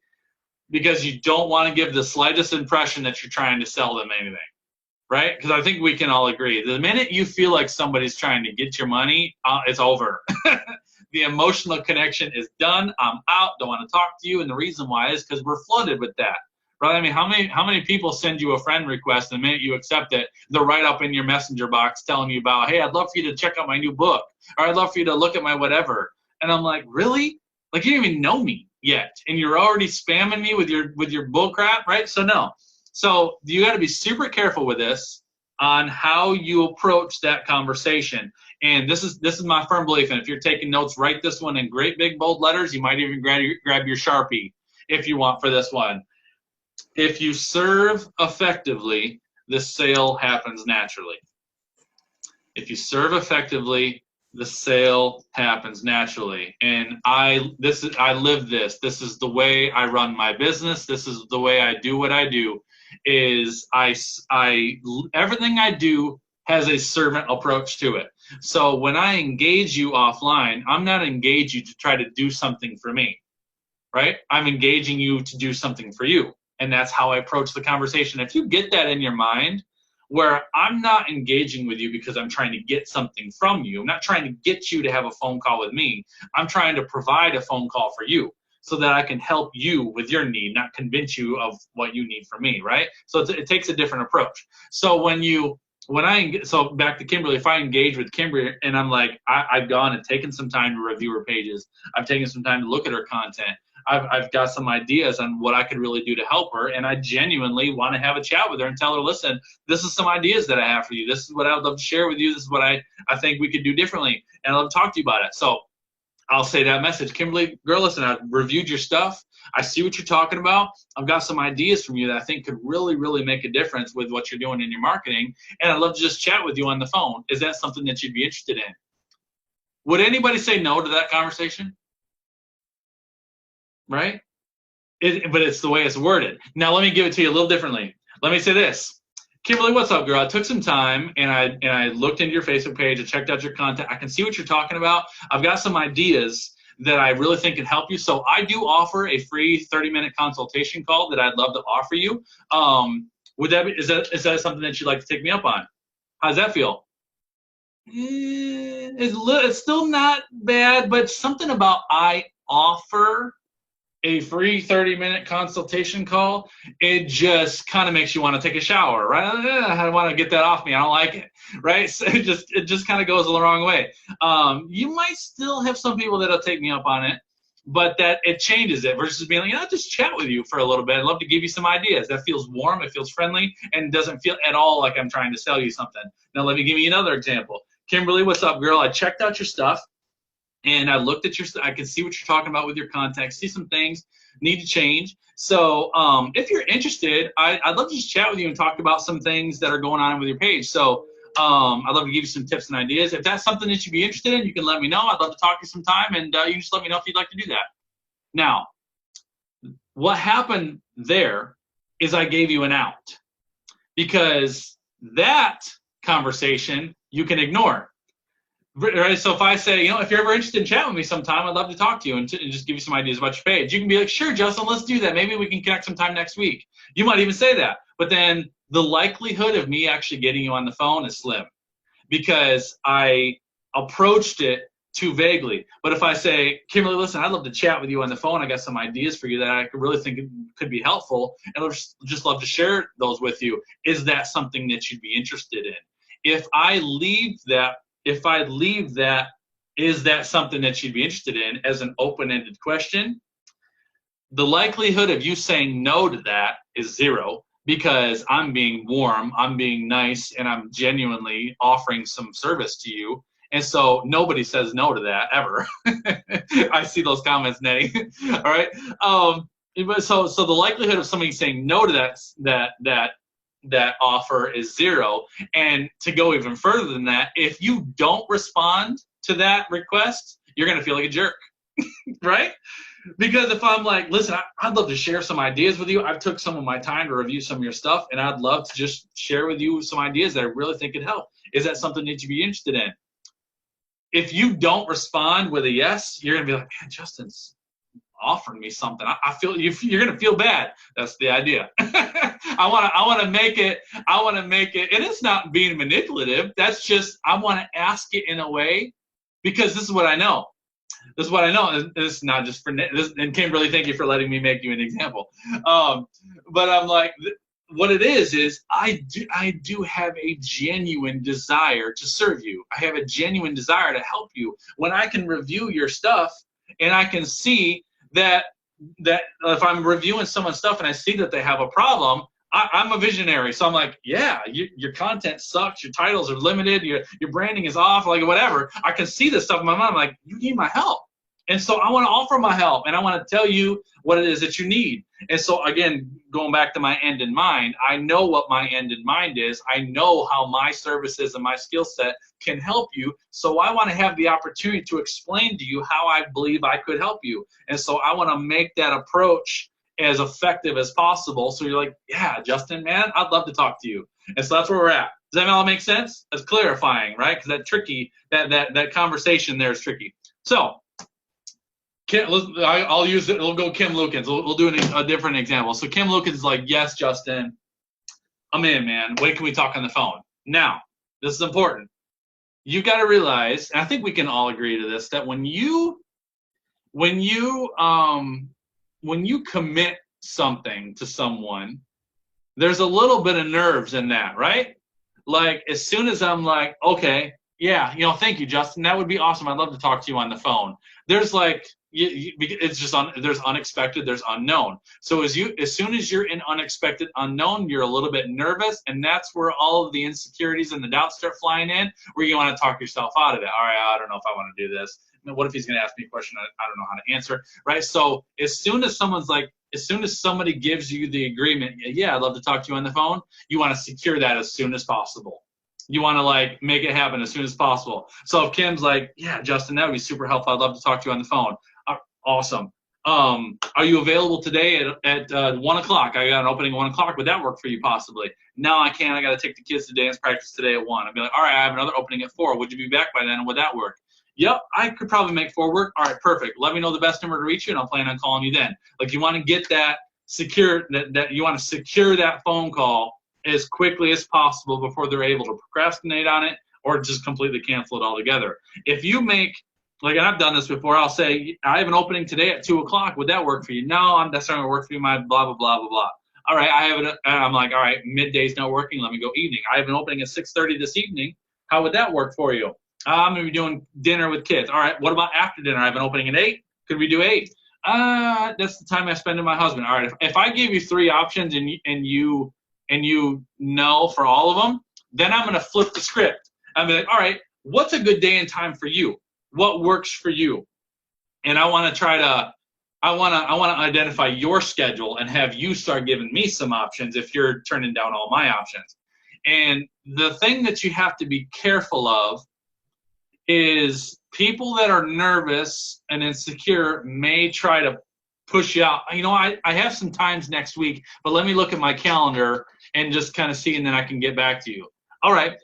because you don't want to give the slightest impression that you're trying to sell them anything, right? Because I think we can all agree, the minute you feel like somebody's trying to get your money, it's over. The emotional connection is done. I'm out. Don't want to talk to you. And the reason why is because we're flooded with that, right? I mean, how many people send you a friend request, and the minute you accept it, they're right up in your messenger box telling you about, hey, I'd love for you to check out my new book, or I'd love for you to look at my whatever. And I'm like, really? Like, you don't even know me yet, and you're already spamming me with your bull crap, right? So no. So you got to be super careful with this on how you approach that conversation. And this is my firm belief. And if you're taking notes, write this one in great big bold letters. You might even grab your Sharpie if you want for this one. If you serve effectively, the sale happens naturally. If you serve effectively, the sale happens naturally. And I live this. This is the way I run my business. This is the way I do what I do. Is everything I do has a servant approach to it. So when I engage you offline, I'm not engaging you to try to do something for me, right? I'm engaging you to do something for you. And that's how I approach the conversation. If you get that in your mind, where I'm not engaging with you because I'm trying to get something from you, I'm not trying to get you to have a phone call with me, I'm trying to provide a phone call for you so that I can help you with your need, not convince you of what you need from me, right? So it takes a different approach. So so back to Kimberly, if I engage with Kimberly and I'm like, I've gone and taken some time to review her pages, I've taken some time to look at her content, I've got some ideas on what I could really do to help her, and I genuinely want to have a chat with her and tell her, listen, this is some ideas that I have for you. This is what I would love to share with you. This is what I think we could do differently, and I'd love to talk to you about it. So I'll say that message, Kimberly, girl, listen, I've reviewed your stuff. I see what you're talking about. I've got some ideas from you that I think could really, really make a difference with what you're doing in your marketing, and I'd love to just chat with you on the phone. Is that something that you'd be interested in? Would anybody say no to that conversation? Right? But it's the way it's worded. Now, let me give it to you a little differently. Let me say this. Kimberly, what's up, girl? I took some time, and I looked into your Facebook page. I checked out your content. I can see what you're talking about. I've got some ideas that I really think can help you. So I do offer a free 30-minute consultation call that I'd love to offer you. Is that something that you'd like to take me up on? How does that feel? It's still not bad, but something about I offer a free 30-minute consultation call, it just kind of makes you want to take a shower, right? I want to get that off me. I don't like it, right? So it just kind of goes the wrong way. You might still have some people that'll take me up on it, but that it changes it versus being like, I'll just chat with you for a little bit. I'd love to give you some ideas. That feels warm, it feels friendly, and doesn't feel at all like I'm trying to sell you something. Now let me give you another example. Kimberly, what's up, girl? I checked out your stuff. And I looked at I can see what you're talking about with your content, see some things need to change. So if you're interested, I'd love to just chat with you and talk about some things that are going on with your page. So I'd love to give you some tips and ideas. If that's something that you'd be interested in, you can let me know. I'd love to talk to you sometime, and you can just let me know if you'd like to do that. Now, what happened there is I gave you an out, because that conversation you can ignore. Right, so if I say, if you're ever interested in chatting with me sometime, I'd love to talk to you and just give you some ideas about your page. You can be like, sure, Justin, let's do that. Maybe we can connect sometime next week. You might even say that. But then the likelihood of me actually getting you on the phone is slim, because I approached it too vaguely. But if I say, Kimberly, listen, I'd love to chat with you on the phone. I got some ideas for you that I could really think could be helpful, and I'd just love to share those with you. Is that something that you'd be interested in? If I leave that, is that something that you'd be interested in, as an open-ended question, the likelihood of you saying no to that is 0, because I'm being warm, I'm being nice, and I'm genuinely offering some service to you. And so nobody says no to that ever. I see those comments, Nettie. All right. So the likelihood of somebody saying no to that offer is 0. And to go even further than that, if you don't respond to that request, you're going to feel like a jerk, right? Because if I'm like, listen, I'd love to share some ideas with you. I've took some of my time to review some of your stuff, and I'd love to just share with you some ideas that I really think could help. Is that something that you'd be interested in? If you don't respond with a yes, you're going to be like, man, Justin's offering me something. I feel you're gonna feel bad. That's the idea. I want to make it, and it's not being manipulative. That's just, I want to ask it in a way, because this is what I know. This is what I know. This is not just for this. And Kimberly, thank you for letting me make you an example. But I'm like, what it is I do have a genuine desire to serve you. I have a genuine desire to help you. When I can review your stuff and I can see that if I'm reviewing someone's stuff and I see that they have a problem, I'm a visionary. So I'm like, yeah, your content sucks. Your titles are limited. Your branding is off, like whatever. I can see this stuff in my mind. I'm like, you need my help. And so I want to offer my help, and I want to tell you what it is that you need. And so, again, going back to my end in mind, I know what my end in mind is. I know how my services and my skill set can help you. So I want to have the opportunity to explain to you how I believe I could help you. And so I want to make that approach as effective as possible. So you're like, yeah, Justin, man, I'd love to talk to you. And so that's where we're at. Does that all make sense? That's clarifying, right? Because that conversation there is tricky. So I'll use it. We'll go Kim Lukens. We'll do a different example. So Kim Lukens is like, yes, Justin, I'm in, man. When can we talk on the phone? Now, this is important. You got to realize, and I think we can all agree to this, that when you commit something to someone, there's a little bit of nerves in that, right? Like, as soon as I'm like, okay, yeah, thank you, Justin. That would be awesome. I'd love to talk to you on the phone. There's like, it's just there's unexpected, there's unknown. So as soon as you're in unexpected unknown, you're a little bit nervous, and that's where all of the insecurities and the doubts start flying in, where you want to talk yourself out of it. All right, I don't know if I want to do this. What if he's going to ask me a question I don't know how to answer, right? So as soon as somebody gives you the agreement, yeah, I'd love to talk to you on the phone, you want to secure that as soon as possible. You want to like make it happen as soon as possible. So if Kim's like, yeah, Justin, that would be super helpful. I'd love to talk to you on the phone. Awesome. Are you available today at 1 o'clock? I got an opening at 1 o'clock. Would that work for you possibly? No, I can't. I got to take the kids to dance practice today at 1. I'd be like, all right, I have another opening at 4. Would you be back by then? Would that work? Yep, I could probably make 4 work. All right, perfect. Let me know the best number to reach you, and I'll plan on calling you then. Like, you want to get that secure, that you want to secure that phone call as quickly as possible before they're able to procrastinate on it or just completely cancel it altogether. If you make, like, and I've done this before, I'll say, I have an opening today at 2 o'clock. Would that work for you? No, that's not going to work for you. My blah, blah, blah, blah, blah. All right, I'm like, all right, midday's not working. Let me go evening. I have an opening at 6:30 this evening. How would that work for you? I'm going to be doing dinner with kids. All right, what about after dinner? I have an opening at 8. Could we do 8? That's the time I spend with my husband. All right, if I gave you 3 options and you know for all of them, then I'm going to flip the script. I'm going to be like, all right, what's a good day and time for you? What works for you? And I want to identify your schedule and have you start giving me some options if you're turning down all my options. And the thing that you have to be careful of is people that are nervous and insecure may try to push you out. I have some times next week, but let me look at my calendar and just kind of see, and then I can get back to you. All right,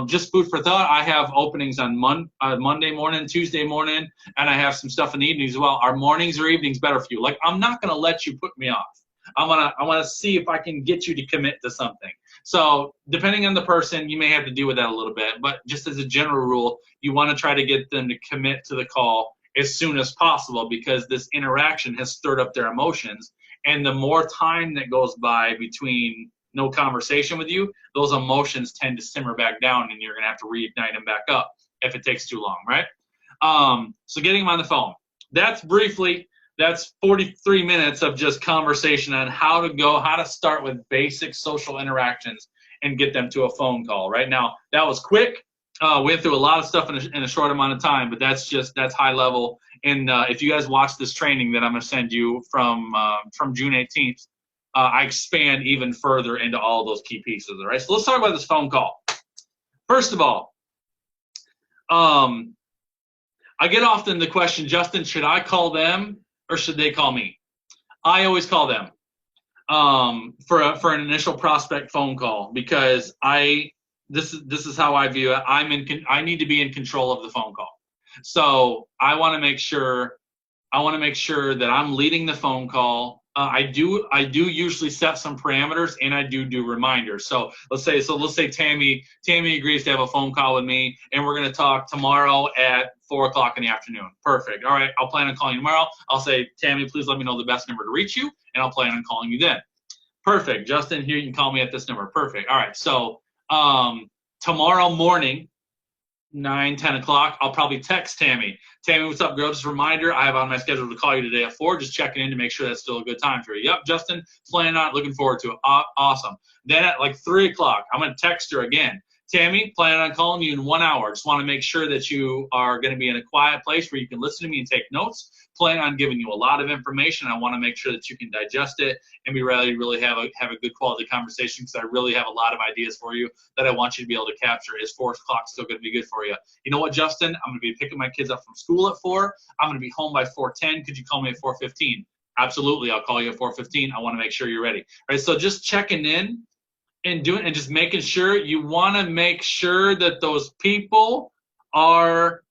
just food for thought. I have openings on Monday morning, Tuesday morning, and I have some stuff in the evenings as well. Are mornings or evenings better for you? Like, I'm not going to let you put me off. I want to see if I can get you to commit to something. So depending on the person, you may have to deal with that a little bit. But just as a general rule, you want to try to get them to commit to the call as soon as possible, because this interaction has stirred up their emotions. And the more time that goes by between no conversation with you, those emotions tend to simmer back down, and you're going to have to reignite them back up if it takes too long, right? So getting them on the phone. That's 43 minutes of just conversation on how to start with basic social interactions and get them to a phone call. Right now, that was quick. Went through a lot of stuff in a short amount of time, but that's high level. And if you guys watch this training that I'm going to send you from June 18th, I expand even further into all those key pieces. All right, so let's talk about this phone call. First of all, I get often the question, Justin, should I call them or should they call me? I always call them for an initial prospect phone call, because this is how I view it. I need to be in control of the phone call. So I want to make sure I want to make sure that I'm leading the phone call. I do usually set some parameters, and I do reminders. So let's say Tammy agrees to have a phone call with me, and we're going to talk tomorrow at 4 o'clock in the afternoon. Perfect. All right, I'll plan on calling you tomorrow. I'll say, Tammy, please let me know the best number to reach you, and I'll plan on calling you then. Perfect. Justin, here, you can call me at this number. Perfect. All right. So tomorrow morning, 9-10 o'clock, I'll probably text Tammy. Tammy, what's up, girl? Just a reminder, I have on my schedule to call you today at 4. Just checking in to make sure that's still a good time for you. Yep, Justin, planning on it, looking forward to it. Awesome. Then at like 3 o'clock, I'm going to text her again. Tammy, planning on calling you in 1 hour. Just want to make sure that you are going to be in a quiet place where you can listen to me and take notes. Plan on giving you a lot of information. I want to make sure that you can digest it and be ready to really have a good quality conversation, because I really have a lot of ideas for you that I want you to be able to capture. Is 4 o'clock still going to be good for you? You know what, Justin? I'm going to be picking my kids up from school at 4. I'm going to be home by 4:10. Could you call me at 4:15? Absolutely, I'll call you at 4:15. I want to make sure you're ready. All right, so just checking in and doing and just making sure. You want to make sure that those people are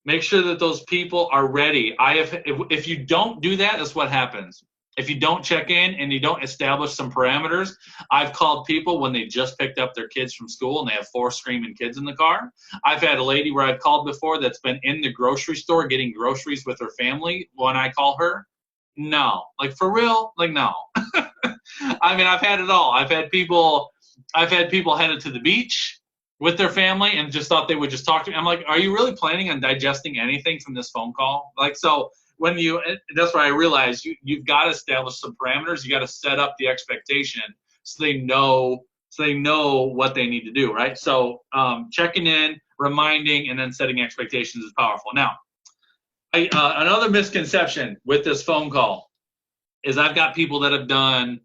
ready. If you don't do that, that's what happens. If you don't check in and you don't establish some parameters, I've called people when they just picked up their kids from school and they have 4 screaming kids in the car. I've had a lady where I've called before that's been in the grocery store getting groceries with her family. When I call her, no, like for real, like no. I mean, I've had it all. I've had people headed to the beach with their family and just thought they would just talk to me. I'm like, are you really planning on digesting anything from this phone call? Like, so that's where I realized you've got to establish some parameters. You got to set up the expectation so they know what they need to do, right? So checking in, reminding, and then setting expectations is powerful. Now, another misconception with this phone call is I've got people that have done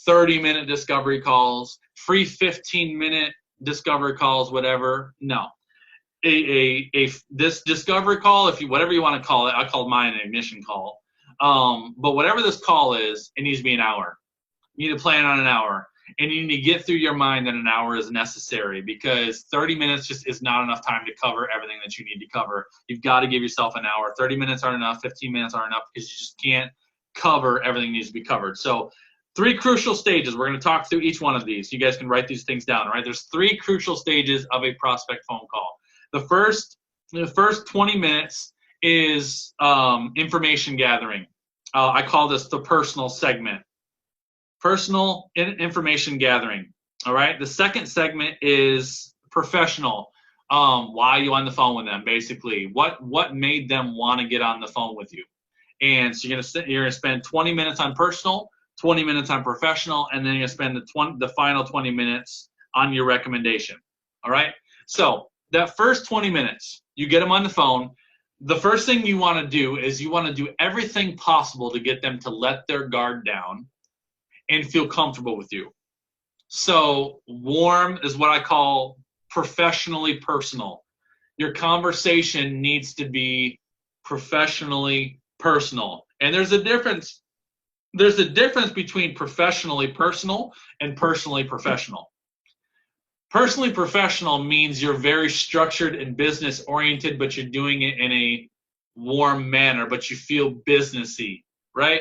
30-minute discovery calls, free 15-minute discovery calls, whatever. No. This discovery call, whatever you want to call it, I called mine an ignition call. But whatever this call is, it needs to be an hour. You need to plan on an hour. And you need to get through your mind that an hour is necessary, because 30 minutes just is not enough time to cover everything that you need to cover. You've got to give yourself an hour. 30 minutes aren't enough. 15 minutes aren't enough, because you just can't cover everything that needs to be covered. So 3 crucial stages. We're going to talk through each one of these. You guys can write these things down, all right? There's 3 crucial stages of a prospect phone call. The first 20 minutes is information gathering. I call this the personal segment. Personal information gathering, all right? The second segment is professional. Why are you on the phone with them, basically? What made them want to get on the phone with you? And so you're gonna spend 20 minutes on personal, 20 minutes on professional, and then you're going to spend the final 20 minutes on your recommendation. All right? So that first 20 minutes, you get them on the phone. The first thing you want to do is you want to do everything possible to get them to let their guard down and feel comfortable with you. So warm is what I call professionally personal. Your conversation needs to be professionally personal. And there's a difference between professionally personal and personally professional. Personally professional means you're very structured and business oriented, but you're doing it in a warm manner, but you feel businessy, right?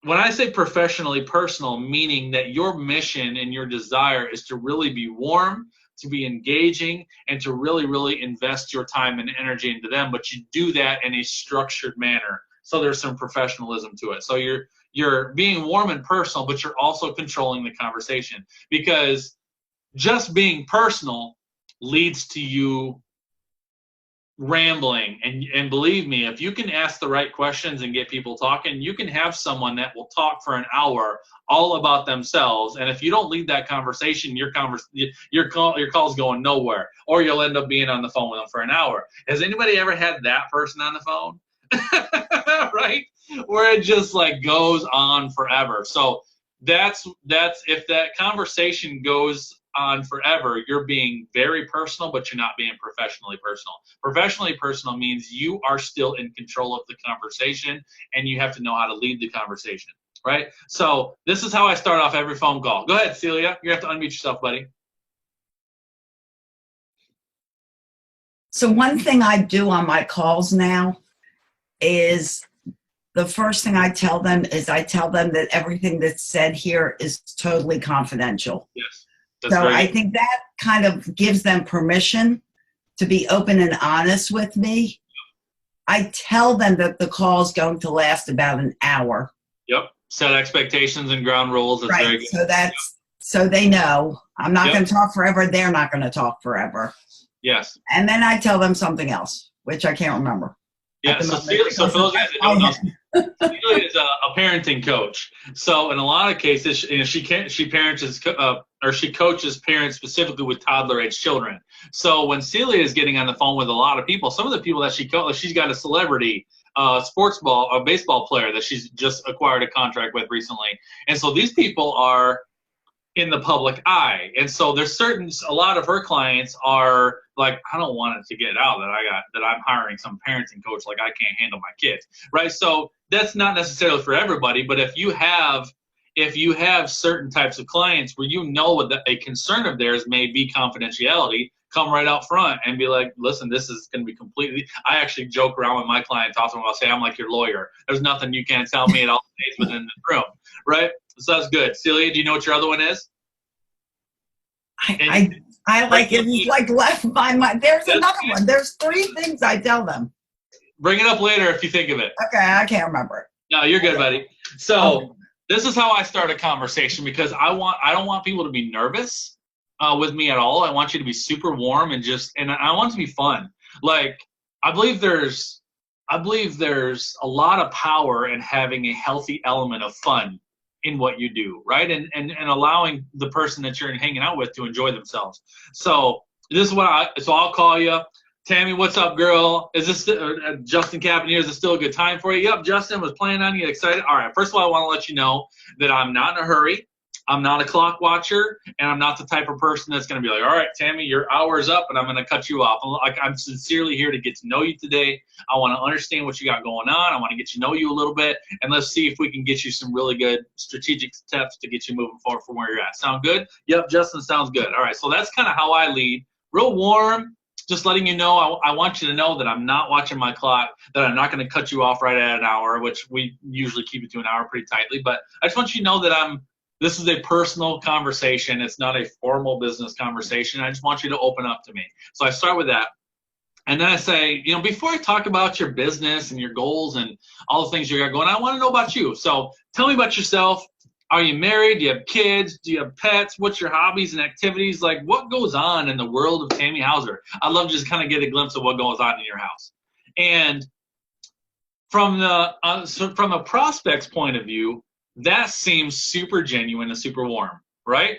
When I say professionally personal, meaning that your mission and your desire is to really be warm, to be engaging, and to really, really invest your time and energy into them, but you do that in a structured manner. So there's some professionalism to it. So you're being warm and personal, but you're also controlling the conversation, because just being personal leads to you rambling. And believe me, if you can ask the right questions and get people talking, you can have someone that will talk for an hour all about themselves. And if you don't lead that conversation, your call's going nowhere, or you'll end up being on the phone with them for an hour. Has anybody ever had that person on the phone? Right? Where it just like goes on forever. So that's if that conversation goes on forever, you're being very personal, but you're not being professionally personal. Professionally personal means you are still in control of the conversation, and you have to know how to lead the conversation, right? So this is how I start off every phone call. Go ahead, Celia. You have to unmute yourself, buddy. So one thing I do on my calls now is the first thing I tell them is I tell them that everything that's said here is totally confidential. Yes. That's So very I good. think that kind of gives them permission to be open and honest with me. I tell them that the call is going to last about an hour. Yep. Set expectations and ground rules. That's very Right. good. So that's so they know I'm not Yep. going to talk forever. They're not going to talk forever. Yes. And then I tell them something else, which I can't remember. Yeah. So for those guys that don't know, Celia is a parenting coach. So in a lot of cases, she coaches parents specifically with toddler age children. So when Celia is getting on the phone with a lot of people, some of the people that she's got a celebrity baseball player that she's just acquired a contract with recently, and so these people are in the public eye. And so a lot of her clients are like, I don't want it to get out that I'm hiring some parenting coach, like I can't handle my kids, right? So that's not necessarily for everybody, but if you have certain types of clients where you know that a concern of theirs may be confidentiality, come right out front and be like, listen, this is going to be completely, I actually joke around with my client, talk to them, I'll say, I'm like your lawyer. There's nothing you can't tell me at all stays within the room, right? So that's good. Celia, do you know what your other one is? I like it. It's like left my mind. There's another one. There's 3 things I tell them. Bring it up later if you think of it. Okay, I can't remember it. No, you're good, buddy. So this is how I start a conversation, because I don't want people to be nervous with me at all. I want you to be super warm and I want it to be fun. Like I believe there's a lot of power in having a healthy element of fun in what you do, right? And allowing the person that you're hanging out with to enjoy themselves. So this is so I'll call you. Tammy, what's up, girl? Is this Justin Cappon here? Is this still a good time for you? Yep, Justin was planning on you. Excited? All right, first of all, I want to let you know that I'm not in a hurry. I'm not a clock watcher, and I'm not the type of person that's going to be like, all right, Tammy, your hour's up, and I'm going to cut you off. I'm sincerely here to get to know you today. I want to understand what you got going on. I want to get to know you a little bit, and let's see if we can get you some really good strategic steps to get you moving forward from where you're at. Sound good? Yep, Justin, sounds good. All right, so that's kind of how I lead. Real warm, just letting you know, I want you to know that I'm not watching my clock, that I'm not going to cut you off right at an hour, which we usually keep it to an hour pretty tightly, but I just want you to know that this is a personal conversation. It's not a formal business conversation. I just want you to open up to me. So I start with that. And then I say, before I talk about your business and your goals and all the things you got going, I want to know about you. So tell me about yourself. Are you married? Do you have kids? Do you have pets? What's your hobbies and activities? Like, what goes on in the world of Tammy Hauser? I'd love to just kind of get a glimpse of what goes on in your house. And from a prospect's point of view, that seems super genuine and super warm, right?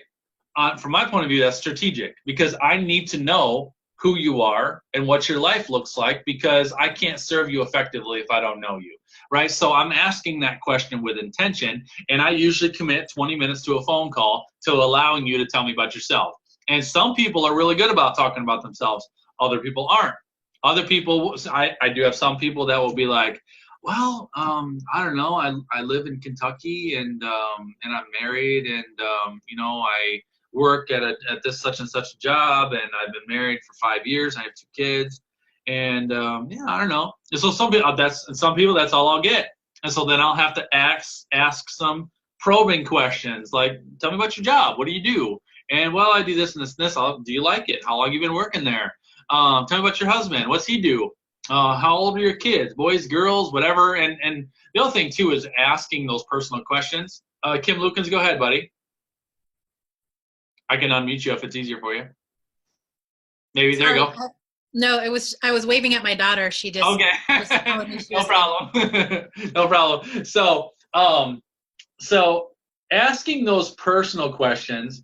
From my point of view, that's strategic, because I need to know who you are and what your life looks like, because I can't serve you effectively if I don't know you, right? So I'm asking that question with intention, and I usually commit 20 minutes to a phone call to allowing you to tell me about yourself. And some people are really good about talking about themselves. Other people aren't. Other people, I do have some people that will be like, well, I don't know. I live in Kentucky, and I'm married, and I work at this such and such job, and I've been married for 5 years. I have 2 kids, and I don't know. And so some people that's all I'll get, and so then I'll have to ask some probing questions, like, tell me about your job. What do you do? And well, I do this and this and this. Do you like it? How long have you been working there? Tell me about your husband. What's he do? How old are your kids? Boys, girls, whatever. And the other thing, too, is asking those personal questions. Kim Lukens, go ahead, buddy. I can unmute you if it's easier for you. Maybe. There you go. No, I was waving at my daughter. She just. Okay. No problem. No problem. So asking those personal questions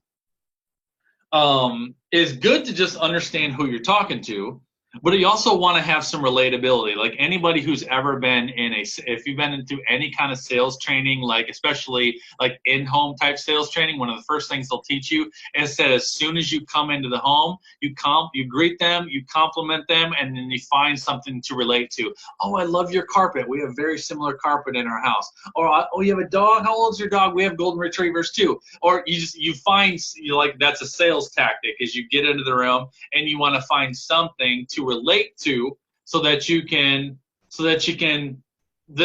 is good to just understand who you're talking to. But you also want to have some relatability. Like anybody who's ever been if you've been into any kind of sales training, like especially like in-home type sales training, one of the first things they'll teach you is that as soon as you come into the home, you greet them, you compliment them, and then you find something to relate to. Oh, I love your carpet. We have very similar carpet in our house. Or, oh, you have a dog? How old is your dog? We have golden retrievers too. Or you find that's a sales tactic, is you get into the room and you want to find something to relate to so that you can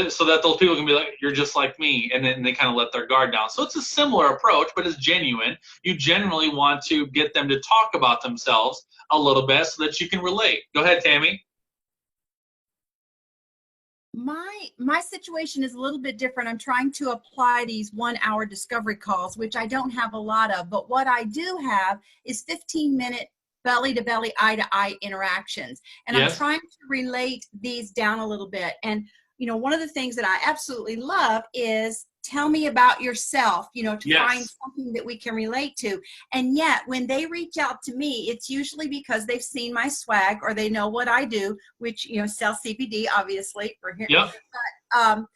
so that those people can be like, you're just like me, and then they kind of let their guard down. So it's a similar approach, but it's genuine. You generally want to get them to talk about themselves a little bit so that you can relate. Go ahead, Tammy. My situation is a little bit different. I'm trying to apply these 1-hour discovery calls, which I don't have a lot of, but what I do have is 15-minute belly-to-belly, eye-to-eye interactions. And Yes. I'm trying to relate these down a little bit. And, you know, one of the things that I absolutely love is tell me about yourself, you know, to Yes. find something that we can relate to. And yet when they reach out to me, it's usually because they've seen my swag or they know what I do, which, you know, sell CBD, obviously. For here. Yep.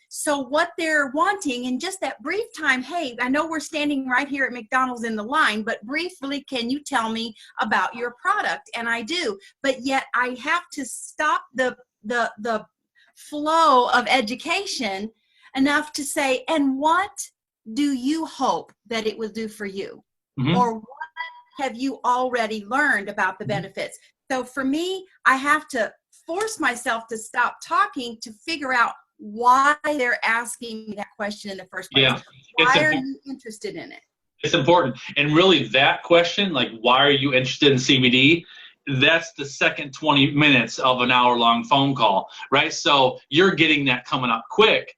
So what they're wanting in just that brief time, hey, I know we're standing right here at McDonald's in the line, but briefly, can you tell me about your product? And I do, but yet I have to stop the flow of education enough to say, and what do you hope that it will do for you? Mm-hmm. Or what have you already learned about the benefits? So for me, I have to force myself to stop talking to figure out why they're asking me that question in the first place. Yeah. Why are you interested in it? It's important. And really that question, like, why are you interested in CBD? That's the second 20 minutes of an hour-long phone call, right? So you're getting that coming up quick.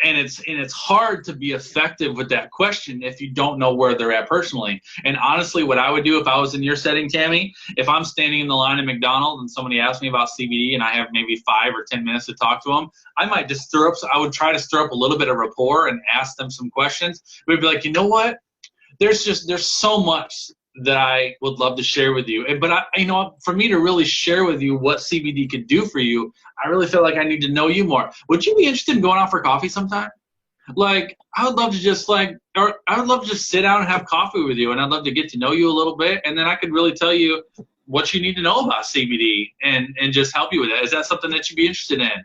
And it's hard to be effective with that question if you don't know where they're at personally. And honestly, what I would do if I was in your setting, Tammy, if I'm standing in the line at McDonald's and somebody asks me about CBD and I have maybe 5 or 10 minutes to talk to them, I might just I would try to stir up a little bit of rapport and ask them some questions. We'd be like, you know what? There's so much that I would love to share with you. But for me to really share with you what CBD could do for you, I really feel like I need to know you more. Would you be interested in going out for coffee sometime? Like, I would love to just sit down and have coffee with you, and I'd love to get to know you a little bit, and then I could really tell you what you need to know about CBD and just help you with it. Is that something that you'd be interested in?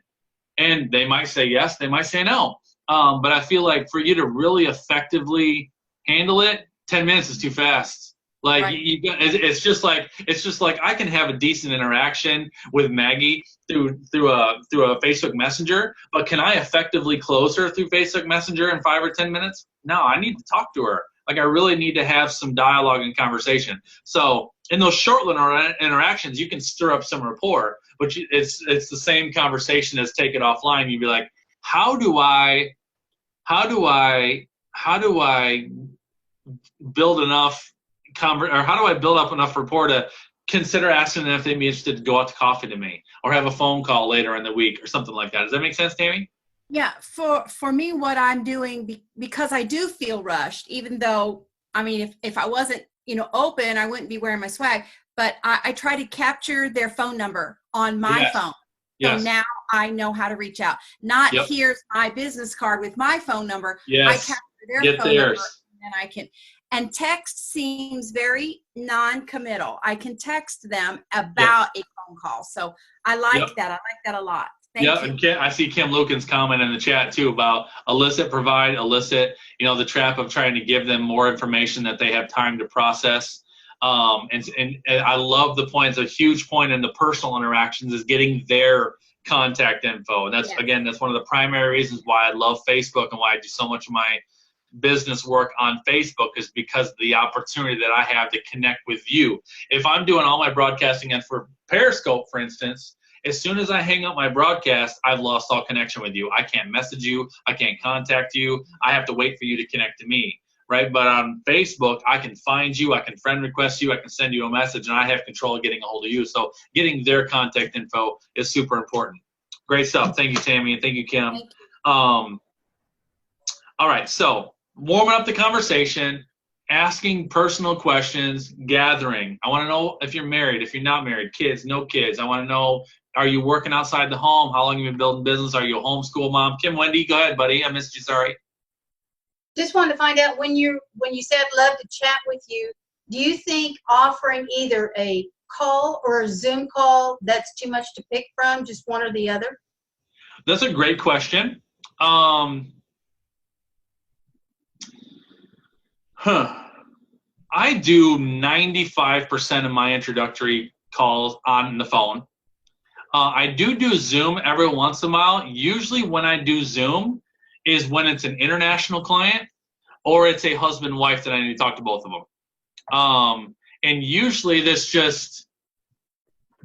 And they might say yes, they might say no. But I feel like for you to really effectively handle it, 10 minutes is too fast. Like, right. It's just like I can have a decent interaction with Maggie through a Facebook Messenger, but can I effectively close her through Facebook Messenger in 5 or 10 minutes? No, I need to talk to her. Like, I really need to have some dialogue and conversation. So in those short little interactions, you can stir up some rapport, but it's the same conversation as take it offline. You'd be like, how do I build enough how do I build up enough rapport to consider asking them if they'd be interested to go out to coffee to me or have a phone call later in the week or something like that? Does that make sense, Tammy? Yeah, for me, what I'm doing, because I do feel rushed, even though, I mean, if I wasn't, open, I wouldn't be wearing my swag, but I try to capture their phone number on my phone. So now I know how to reach out. Not here's my business card with my phone number. I capture their phone number and I can. And text seems very non-committal. I can text them about a phone call. So I like that. I like that a lot. Thank you. And I see Kim Lucan's comment in the chat too about elicit, the trap of trying to give them more information that they have time to process. And I love the point. It's a huge point in the personal interactions is getting their contact info. And that's one of the primary reasons why I love Facebook and why I do so much of my business work on Facebook is because of the opportunity that I have to connect with you. If I'm doing all my broadcasting and for Periscope, for instance, as soon as I hang up my broadcast, I've lost all connection with you. I can't message you. I can't contact you. I have to wait for you to connect to me, right? But on Facebook, I can find you. I can friend request you. I can send you a message, and I have control of getting a hold of you. So getting their contact info is super important. Great stuff. Thank you, Tammy, and thank you, Kim. Thank you. All right, so warming up the conversation, asking personal questions, gathering. I want to know if you're married, if you're not married, kids, no kids. I want to know, are you working outside the home? How long have you been building business? Are you a homeschool mom? Kim, Wendy, go ahead, buddy. I missed you, sorry. Just wanted to find out when you said love to chat with you, do you think offering either a call or a Zoom call, that's too much to pick from, just one or the other? That's a great question. I do 95% of my introductory calls on the phone. I do Zoom every once in a while. Usually when I do Zoom is when it's an international client or it's a husband and wife that I need to talk to both of them. And usually this just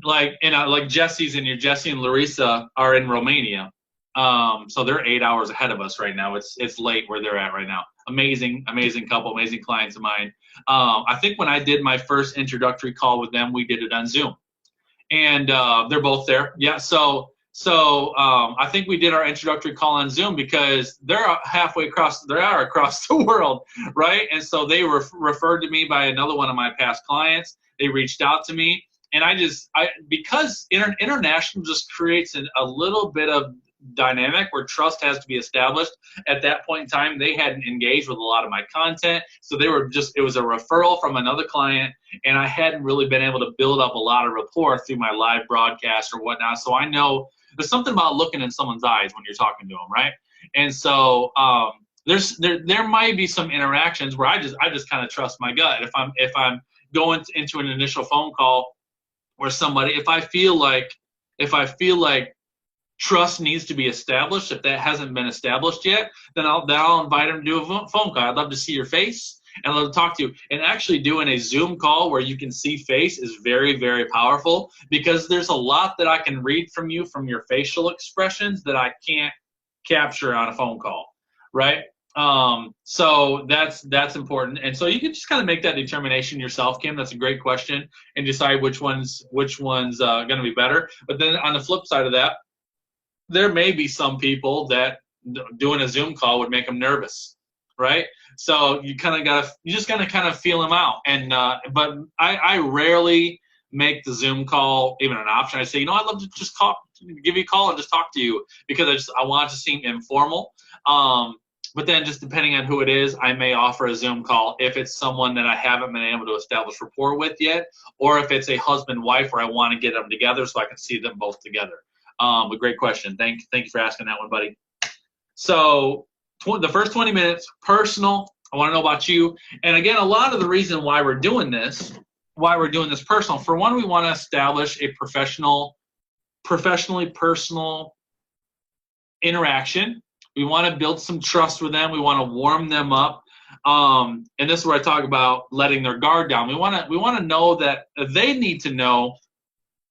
like, like Jesse's in here. Jesse and Larissa are in Romania. So they're 8 hours ahead of us right now. It's late where they're at right now. Amazing couple, amazing clients of mine. I think when I did my first introductory call with them, we did it on Zoom. And they're both there. Yeah. So I think we did our introductory call on Zoom because they're halfway across. They are across the world, right? And so they were referred to me by another one of my past clients. They reached out to me, and because international just creates a little bit of dynamic where trust has to be established. At that point in time, they hadn't engaged with a lot of my content, so it was a referral from another client, and I hadn't really been able to build up a lot of rapport through my live broadcast or whatnot. So I know there's something about looking in someone's eyes when you're talking to them, right? And so there might be some interactions where I just kind of trust my gut. If I'm going into an initial phone call where somebody, if I feel like trust needs to be established, if that hasn't been established yet, then I'll invite them to do a phone call. I'd love to see your face and I'd love to talk to you. And actually doing a Zoom call where you can see face is very, very powerful because there's a lot that I can read from you from your facial expressions that I can't capture on a phone call, right? So that's important. And so you can just kind of make that determination yourself, Kim. That's a great question, and decide which one's going to be better. But then on the flip side of that, there may be some people that doing a Zoom call would make them nervous, right? So you just gotta kind of feel them out. And but I rarely make the Zoom call even an option. I say, I'd love to just give you a call and just talk to you because I want it to seem informal. But then just depending on who it is, I may offer a Zoom call if it's someone that I haven't been able to establish rapport with yet, or if it's a husband-wife where I want to get them together so I can see them both together. A great question. Thank you for asking that one, buddy. So the first 20 minutes, personal. I want to know about you. And again, a lot of the reason why we're doing this personal. For one, we want to establish a professionally personal interaction. We want to build some trust with them. We want to warm them up. And this is where I talk about letting their guard down. We want to know that they need to know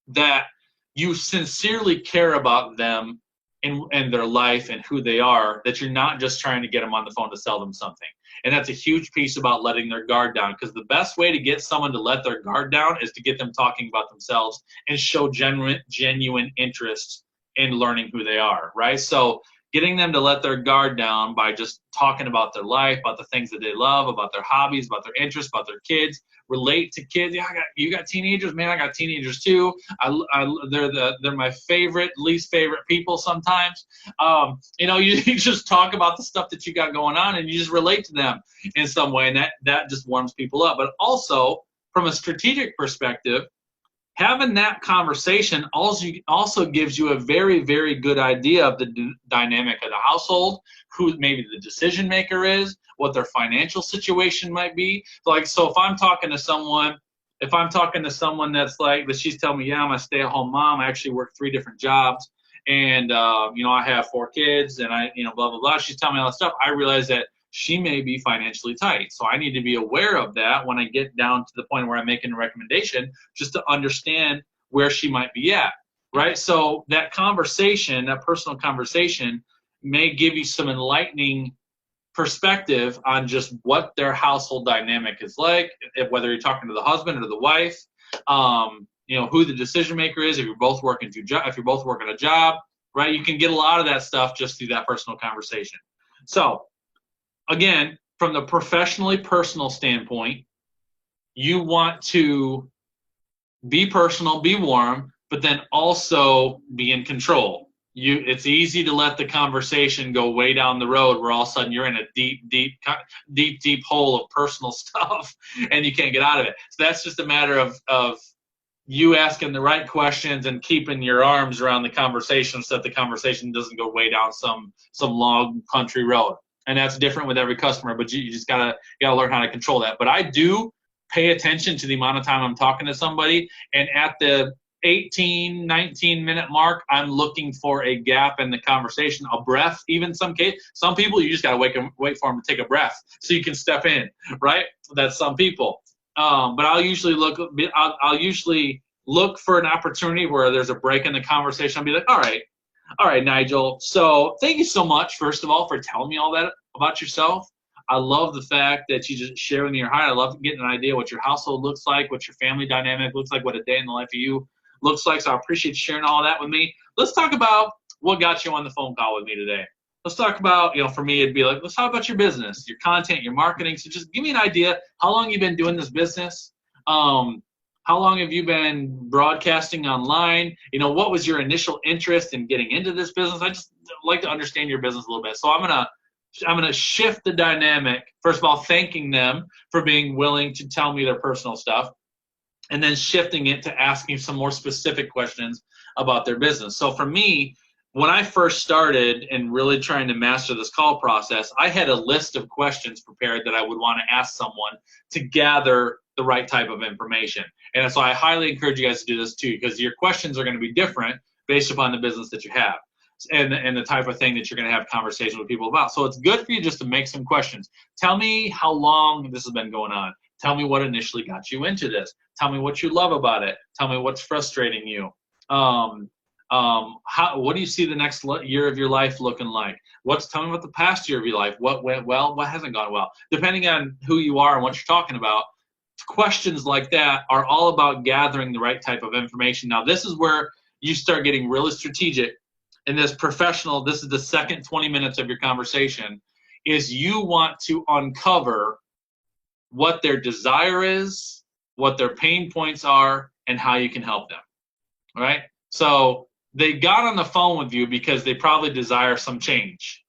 that you sincerely care about them and their life and who they are, that you're not just trying to get them on the phone to sell them something. And that's a huge piece about letting their guard down, because the best way to get someone to let their guard down is to get them talking about themselves and show genuine interest in learning who they are, right? So getting them to let their guard down by just talking about their life, about the things that they love, about their hobbies, about their interests, about their kids, relate to kids. Yeah, you got teenagers, man. I got teenagers too. They're my least favorite people sometimes. You just talk about the stuff that you got going on, and you just relate to them in some way, and that just warms people up. But also from a strategic perspective, having that conversation also gives you a very, very good idea of the dynamic of the household, who maybe the decision maker is, what their financial situation might be. So if I'm talking to someone that's like, that she's telling me, yeah, I'm a stay-at-home mom. I actually work 3 different jobs, and I have 4 kids, and I blah blah blah. She's telling me all that stuff. I realize that she may be financially tight. So I need to be aware of that when I get down to the point where I'm making a recommendation, just to understand where she might be at, right? So that conversation, that personal conversation, may give you some enlightening perspective on just what their household dynamic is like, whether you're talking to the husband or the wife, who the decision maker is, if you're both working a job, right? You can get a lot of that stuff just through that personal conversation. So again, from the professionally personal standpoint, you want to be personal, be warm, but then also be in control. It's easy to let the conversation go way down the road where all of a sudden you're in a deep hole of personal stuff and you can't get out of it. So that's just a matter of you asking the right questions and keeping your arms around the conversation so that the conversation doesn't go way down some long country road. And that's different with every customer, but you just gotta learn how to control that. But I do pay attention to the amount of time I'm talking to somebody, and at the 18, 19-minute mark, I'm looking for a gap in the conversation, a breath. Even some people, you just gotta wait for them to take a breath so you can step in, right? That's some people. But I'll usually look for an opportunity where there's a break in the conversation. I'll be like, all right, Nigel. So thank you so much, first of all, for telling me all that about yourself. I love the fact that you just share with me your heart. I love getting an idea what your household looks like, what your family dynamic looks like, what a day in the life of you looks like. So I appreciate you sharing all that with me. Let's talk about what got you on the phone call with me today. Let's talk about, for me, it'd be like, let's talk about your business, your content, your marketing. So just give me an idea. How long you've been doing this business? How long have you been broadcasting online? What was your initial interest in getting into this business? I just like to understand your business a little bit. So I'm gonna shift the dynamic. First of all, thanking them for being willing to tell me their personal stuff, and then shifting it to asking some more specific questions about their business. So for me, when I first started and really trying to master this call process, I had a list of questions prepared that I would want to ask someone to gather the right type of information. And so I highly encourage you guys to do this too, because your questions are going to be different based upon the business that you have and the type of thing that you're going to have conversations with people about. So it's good for you just to make some questions. Tell me how long this has been going on. Tell me what initially got you into this. Tell me what you love about it. Tell me what's frustrating you. What do you see the next year of your life looking like? Tell me about the past year of your life. What went well? What hasn't gone well? Depending on who you are and what you're talking about, questions like that are all about gathering the right type of information. Now, this is where you start getting really strategic. In this professional, this is the second 20 minutes of your conversation, is you want to uncover what their desire is, what their pain points are, and how you can help them. All right? So they got on the phone with you because they probably desire some change.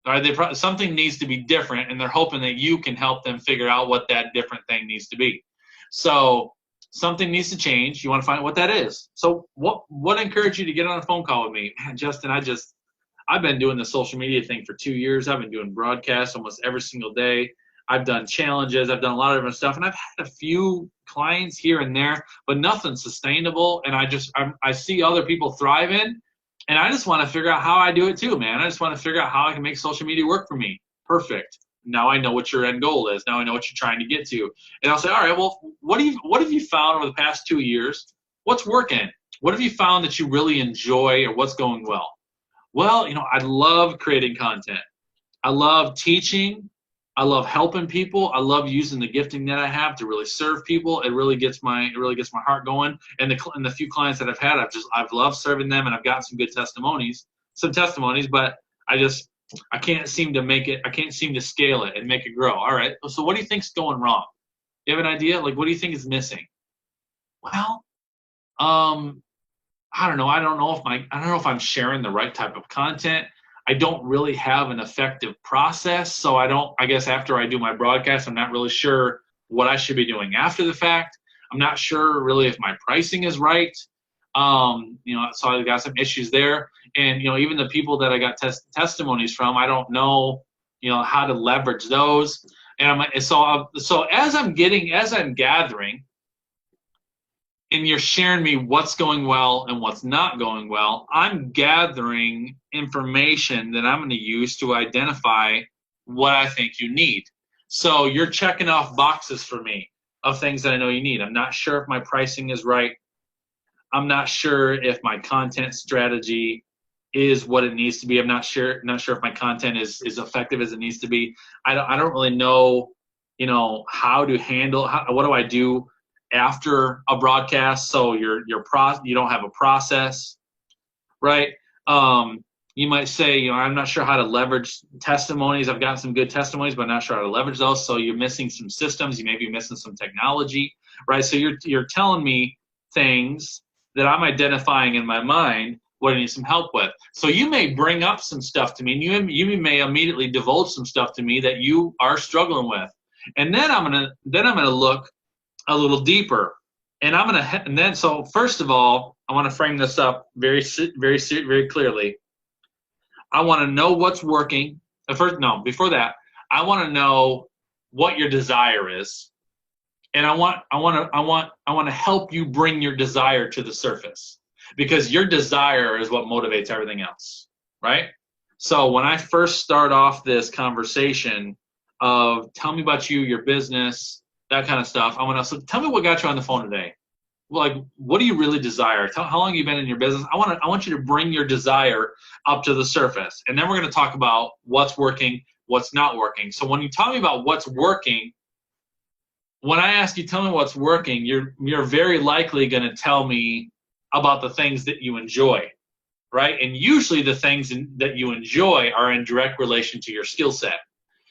All right? Something needs to be different, and they're hoping that you can help them figure out what that different thing needs to be. So something needs to change. You want to find out what that is. So what encouraged you to get on a phone call with me? Man, Justin, I've been doing the social media thing for 2 years. I've been doing broadcasts almost every single day. I've done challenges. I've done a lot of different stuff, and I've had a few clients here and there, but nothing sustainable. And I see other people thriving, and I just want to figure out how I do it too, man. I just want to figure out how I can make social media work for me. Perfect. Now I know what your end goal is. Now I know what you're trying to get to. And I'll say, all right, well, what have you found over the past 2 years? What's working? What have you found that you really enjoy, or what's going well? Well, I love creating content. I love teaching. I love helping people. I love using the gifting that I have to really serve people. It really gets my heart going. And the few clients that I've had, I've loved serving them, and I've gotten some testimonies, but I can't seem to make it. I can't seem to scale it and make it grow. All right. So what do you think's going wrong? You have an idea? Like, what do you think is missing? Well, I don't know. I don't know if I'm sharing the right type of content. I don't really have an effective process. So I guess after I do my broadcast, I'm not really sure what I should be doing after the fact. I'm not sure really if my pricing is right. So I got some issues there. And, even the people that I got testimonies from, I don't know, how to leverage those. And so as I'm gathering, and you're sharing me what's going well and what's not going well, I'm gathering information that I'm going to use to identify what I think you need. So you're checking off boxes for me of things that I know you need. I'm not sure if my pricing is right. I'm not sure if my content strategy is what it needs to be. I'm not sure if my content is effective as it needs to be. I don't really know, how to handle, what do I do after a broadcast? So you don't have a process, right? You might say, I'm not sure how to leverage testimonies. I've gotten some good testimonies, but I'm not sure how to leverage those. So you're missing some systems. You may be missing some technology, right? So you're telling me things that I'm identifying in my mind what I need some help with. So you may bring up some stuff to me, and you may immediately divulge some stuff to me that you are struggling with. And then I'm gonna look a little deeper, and so first of all, I want to frame this up very clearly. I want to know what's working. Before that, I want to know what your desire is. And I want to help you bring your desire to the surface, because your desire is what motivates everything else, right? So when I first start off this conversation of tell me about you, your business, that kind of stuff, so tell me what got you on the phone today. Like, what do you really desire? How long have you been in your business? I want you to bring your desire up to the surface. And then we're going to talk about what's working, what's not working. So when you tell me about what's working, when I ask you, tell me what's working, you're very likely going to tell me about the things that you enjoy, right? And usually the things that you enjoy are in direct relation to your skill set.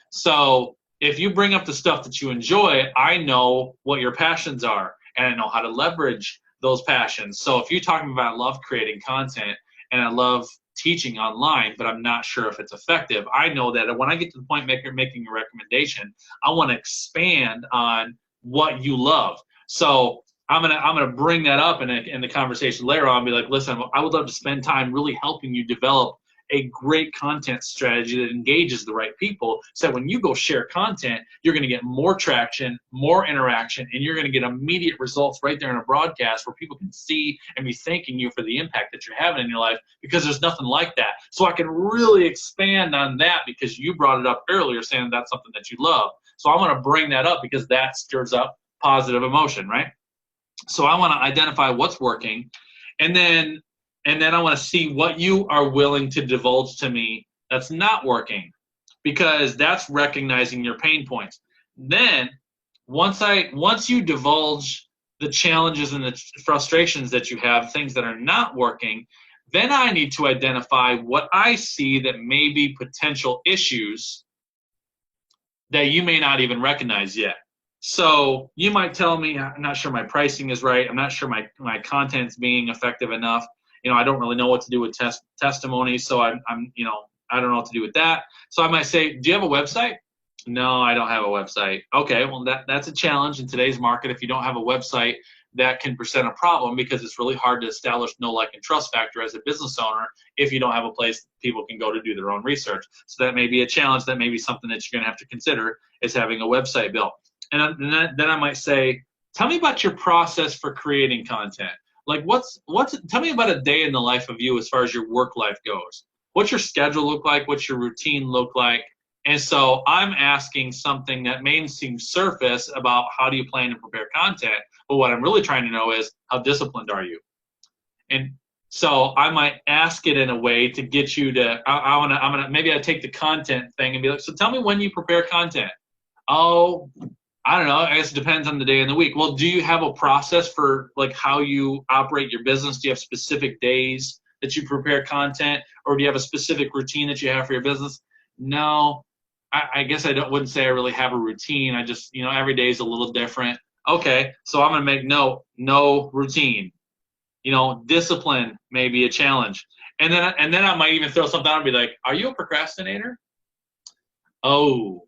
So if you bring up the stuff that you enjoy, I know what your passions are, and I know how to leverage those passions. So if you're talking about, I love creating content and I love teaching online, but I'm not sure if it's effective, I know that when I get to the point making a recommendation, I want to expand on what you love. So I'm gonna bring that up in the conversation later on. Be like, listen, I would love to spend time really helping you develop a great content strategy that engages the right people, so when you go share content, you're going to get more traction, more interaction, and you're going to get immediate results right there in a broadcast where people can see and be thanking you for the impact that you're having in your life, because there's nothing like that. So I can really expand on that because you brought it up earlier, saying that's something that you love. So I want to bring that up because that stirs up positive emotion, right? So I want to identify what's working, and then I want to see what you are willing to divulge to me that's not working, because that's recognizing your pain points. Then once you divulge the challenges and the frustrations that you have, things that are not working, then I need to identify what I see that may be potential issues that you may not even recognize yet. So you might tell me, I'm not sure my pricing is right. I'm not sure my content's being effective enough. I don't really know what to do with testimonies, so I don't know what to do with that. So I might say, do you have a website? No, I don't have a website. Okay, well, that's a challenge in today's market. If you don't have a website, that can present a problem, because it's really hard to establish know, like, and trust factor as a business owner if you don't have a place people can go to do their own research. So that may be a challenge. That may be something that you're going to have to consider, is having a website built. And then I might say, tell me about your process for creating content. Like, tell me about a day in the life of you as far as your work life goes. What's your schedule look like? What's your routine look like? And so I'm asking something that may seem surface about how do you plan to prepare content, but what I'm really trying to know is, how disciplined are you? And so I might ask it in a way to get you to, maybe I take the content thing and be like, so tell me when you prepare content. Oh, I don't know. I guess it depends on the day and the week. Well, do you have a process for, like, how you operate your business? Do you have specific days that you prepare content, or do you have a specific routine that you have for your business? No, I guess wouldn't say I really have a routine. I just, every day is a little different. Okay, so I'm going to make no routine. Discipline may be a challenge. And then I might even throw something out and be like, are you a procrastinator? Oh.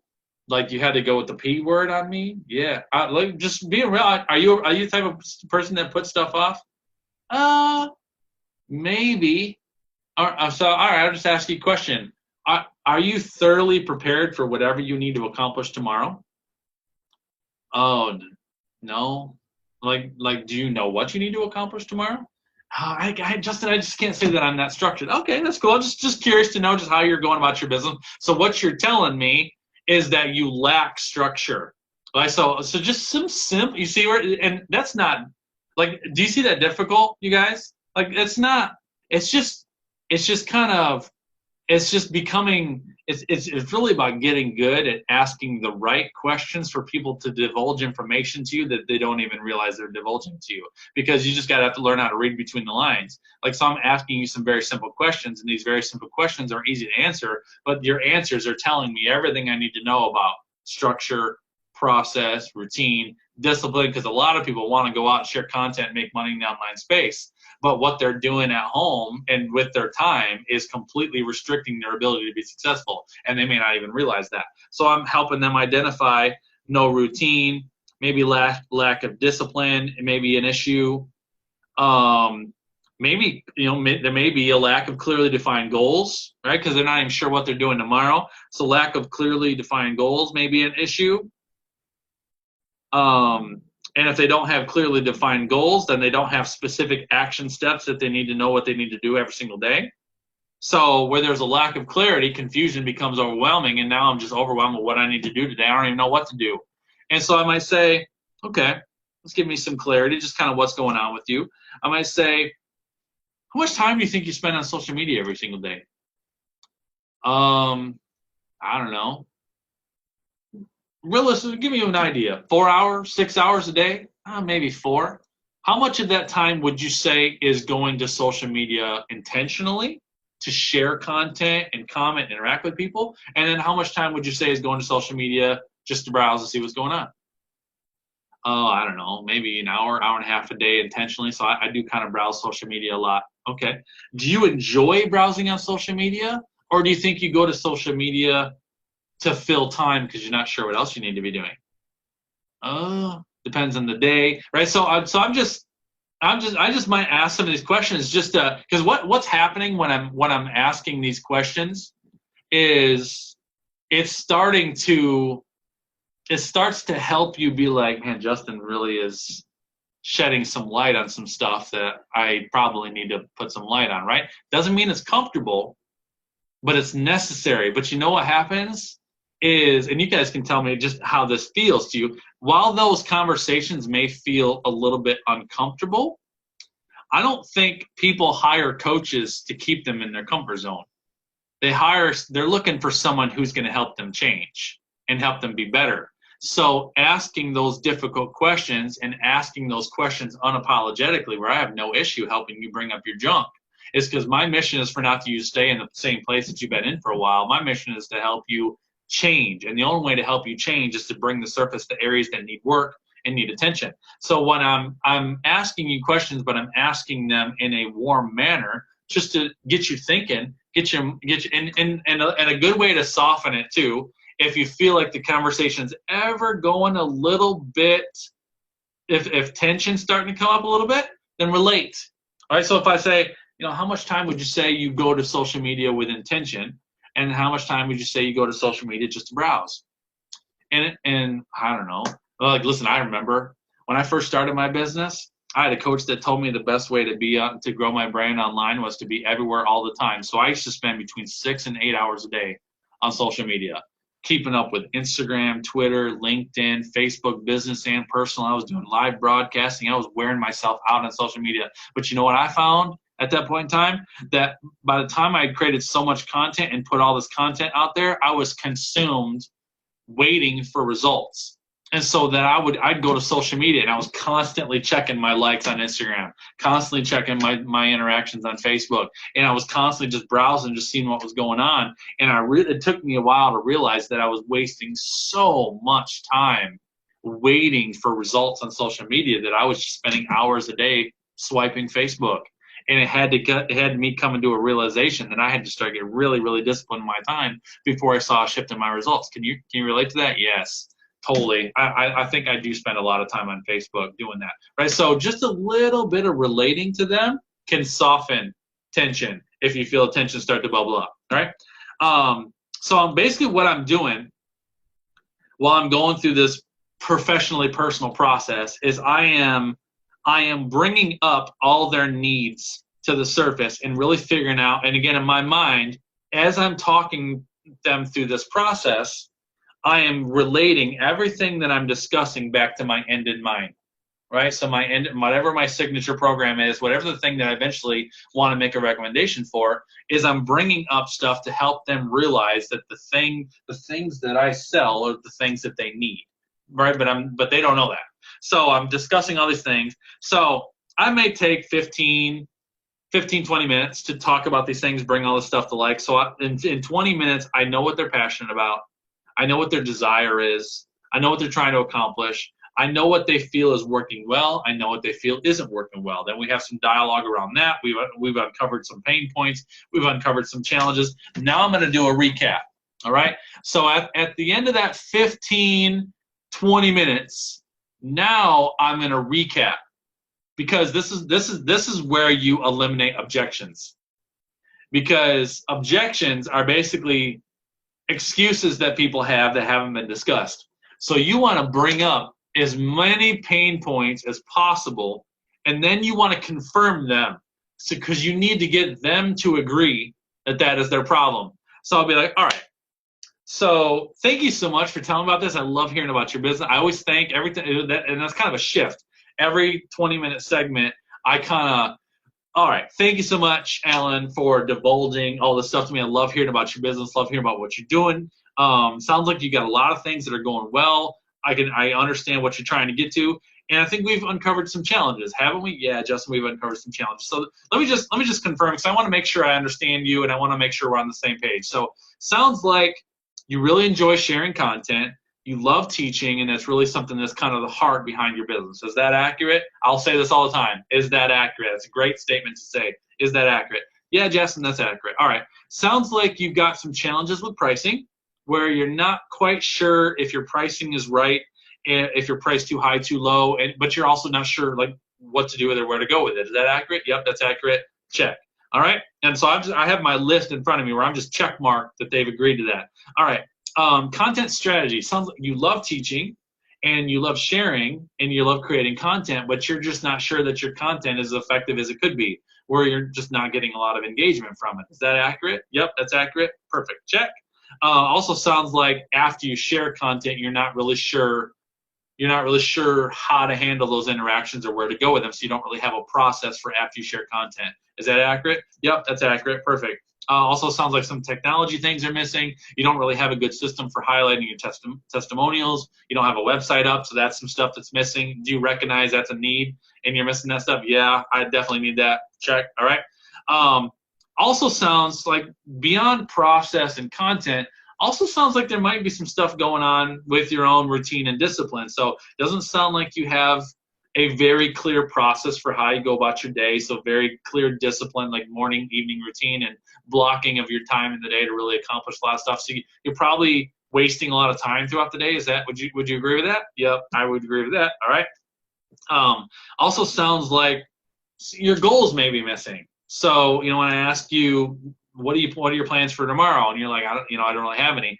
Like, you had to go with the P word on me? Yeah. Like, just being real. Are you the type of person that puts stuff off? Maybe. So, all right, I'll just ask you a question. Are you thoroughly prepared for whatever you need to accomplish tomorrow? Oh, no. Like, do you know what you need to accomplish tomorrow? Justin, I just can't say that I'm that structured. Okay, that's cool. I'm just curious to know just how you're going about your business. So what you're telling me is that you lack structure. Like, so just some simple, you see where, and that's not, like, do you see that difficult, you guys? Like, it's not, it's just becoming, it's really about getting good at asking the right questions for people to divulge information to you that they don't even realize they're divulging to you, because you just got to have to learn how to read between the lines. Like, so I'm asking you some very simple questions, and these very simple questions are easy to answer, but your answers are telling me everything I need to know about structure, process, routine, discipline, because a lot of people want to go out and share content and make money in the online space. But what they're doing at home and with their time is completely restricting their ability to be successful, and they may not even realize that. So I'm helping them identify no routine, maybe lack of discipline, it may be an issue. Maybe, there may be a lack of clearly defined goals, right? Because they're not even sure what they're doing tomorrow. So lack of clearly defined goals may be an issue. And if they don't have clearly defined goals, then they don't have specific action steps that they need to know what they need to do every single day. So where there's a lack of clarity, confusion becomes overwhelming, and now I'm just overwhelmed with what I need to do today. I don't even know what to do. And so I might say, okay, let's give me some clarity, just kind of what's going on with you. I might say, how much time do you think you spend on social media every single day? I don't know. Realistically, give me an idea. 4 hours, 6 hours a day? Maybe 4. How much of that time would you say is going to social media intentionally to share content and comment, interact with people? And then how much time would you say is going to social media just to browse and see what's going on? I don't know, maybe an hour, hour and a half a day intentionally. So I do kind of browse social media a lot. Okay. Do you enjoy browsing on social media? Or do you think you go to social media to fill time because you're not sure what else you need to be doing? Depends on the day, right? So I just might ask some of these questions just because what's happening when I'm asking these questions is it starts to help you be like, man, Justin really is shedding some light on some stuff that I probably need to put some light on, right? Doesn't mean it's comfortable, but it's necessary. But you know what happens is, and you guys can tell me just how this feels to you, while those conversations may feel a little bit uncomfortable, I don't think people hire coaches to keep them in their comfort zone. They're looking for someone who's going to help them change and help them be better. So asking those difficult questions and asking those questions unapologetically, where I have no issue helping you bring up your junk, is because my mission is for not you to stay in the same place that you've been in for a while. My mission is to help you change. And the only way to help you change is to bring the surface to areas that need work and need attention. So when I'm asking you questions, but I'm asking them in a warm manner, just to get you thinking, get you and a good way to soften it too. If you feel like the conversation's ever going a little bit, if tension's starting to come up a little bit, then relate. All right. So if I say, how much time would you say you go to social media with intention, and how much time would you say you go to social media just to browse? And I don't know. Like, listen, I remember when I first started my business, I had a coach that told me the best way to grow my brand online was to be everywhere all the time. So I used to spend between 6 and 8 hours a day on social media, keeping up with Instagram, Twitter, LinkedIn, Facebook, business and personal. I was doing live broadcasting. I was wearing myself out on social media. But you know what I found at that point in time? That by the time I had created so much content and put all this content out there, I was consumed waiting for results. And so that I'd go to social media and I was constantly checking my likes on Instagram, constantly checking my interactions on Facebook, and I was constantly just browsing, just seeing what was going on. And it took me a while to realize that I was wasting so much time waiting for results on social media that I was just spending hours a day swiping Facebook. And it had me coming to a realization that I had to start getting really, really disciplined in my time before I saw a shift in my results. Can you relate to that? Yes. Totally. I think I do spend a lot of time on Facebook doing that, right? So just a little bit of relating to them can soften tension if you feel tension start to bubble up, right? So basically what I'm doing while I'm going through this professionally personal process is I am bringing up all their needs to the surface and really figuring out, and again, in my mind, as I'm talking them through this process, I am relating everything that I'm discussing back to my end in mind, right? So whatever my signature program is, whatever the thing that I eventually want to make a recommendation for, is I'm bringing up stuff to help them realize that the things that I sell are the things that they need, right? But they don't know that. So I'm discussing all these things. So I may take 15, 20 minutes to talk about these things, bring all this stuff to light. So in 20 minutes, I know what they're passionate about. I know what their desire is. I know what they're trying to accomplish. I know what they feel is working well. I know what they feel isn't working well. Then we have some dialogue around that. We've uncovered some pain points. We've uncovered some challenges. Now I'm going to do a recap. All right. So at the end of that 15, 20 minutes, now I'm going to recap, because this is where you eliminate objections, because objections are basically excuses that people have that haven't been discussed. So you want to bring up as many pain points as possible, and then you want to confirm them, because you need to get them to agree that that is their problem. So I'll be like, all right, so thank you so much for telling me about this. I love hearing about your business. I always thank everything, and that's kind of a shift. Every 20-minute segment, I kind of, all right, thank you so much, Alan, for divulging all this stuff to me. I love hearing about your business, love hearing about what you're doing. Sounds like you got a lot of things that are going well. I understand what you're trying to get to. And I think we've uncovered some challenges, haven't we? Yeah, Justin, we've uncovered some challenges. So let me just confirm, because I want to make sure I understand you, and I want to make sure we're on the same page. So sounds like you really enjoy sharing content, you love teaching, and that's really something that's kind of the heart behind your business. Is that accurate? I'll say this all the time. Is that accurate? It's a great statement to say. Is that accurate? Yeah, Justin, that's accurate. All right. Sounds like you've got some challenges with pricing, where you're not quite sure if your pricing is right, if you're priced too high, too low, but you're also not sure like what to do with it, where to go with it. Is that accurate? Yep, that's accurate. Check. All right. And so I have my list in front of me where I'm just check marked that they've agreed to that. All right. Content strategy. Sounds like you love teaching, and you love sharing, and you love creating content, but you're just not sure that your content is as effective as it could be, where you're just not getting a lot of engagement from it. Is that accurate? Yep, that's accurate. Perfect. Check. Also sounds like after you share content, you're not really sure how to handle those interactions or where to go with them, so you don't really have a process for after you share content. Is that accurate? Yep, that's accurate. Perfect. Also sounds like some technology things are missing. You don't really have a good system for highlighting your testimonials. You don't have a website up, so that's some stuff that's missing. Do you recognize that's a need and you're missing that stuff? Yeah, I definitely need that. Check. All right. Also sounds like beyond process and content, also sounds like there might be some stuff going on with your own routine and discipline. So it doesn't sound like you have a very clear process for how you go about your day. So very clear discipline, like morning, evening routine, and blocking of your time in the day to really accomplish a lot of stuff. So you're probably wasting a lot of time throughout the day. Is that, would you agree with that? Yep, I would agree with that. All right. Also sounds like your goals may be missing. So, when I ask you, what are your plans for tomorrow? And you're like, I don't really have any.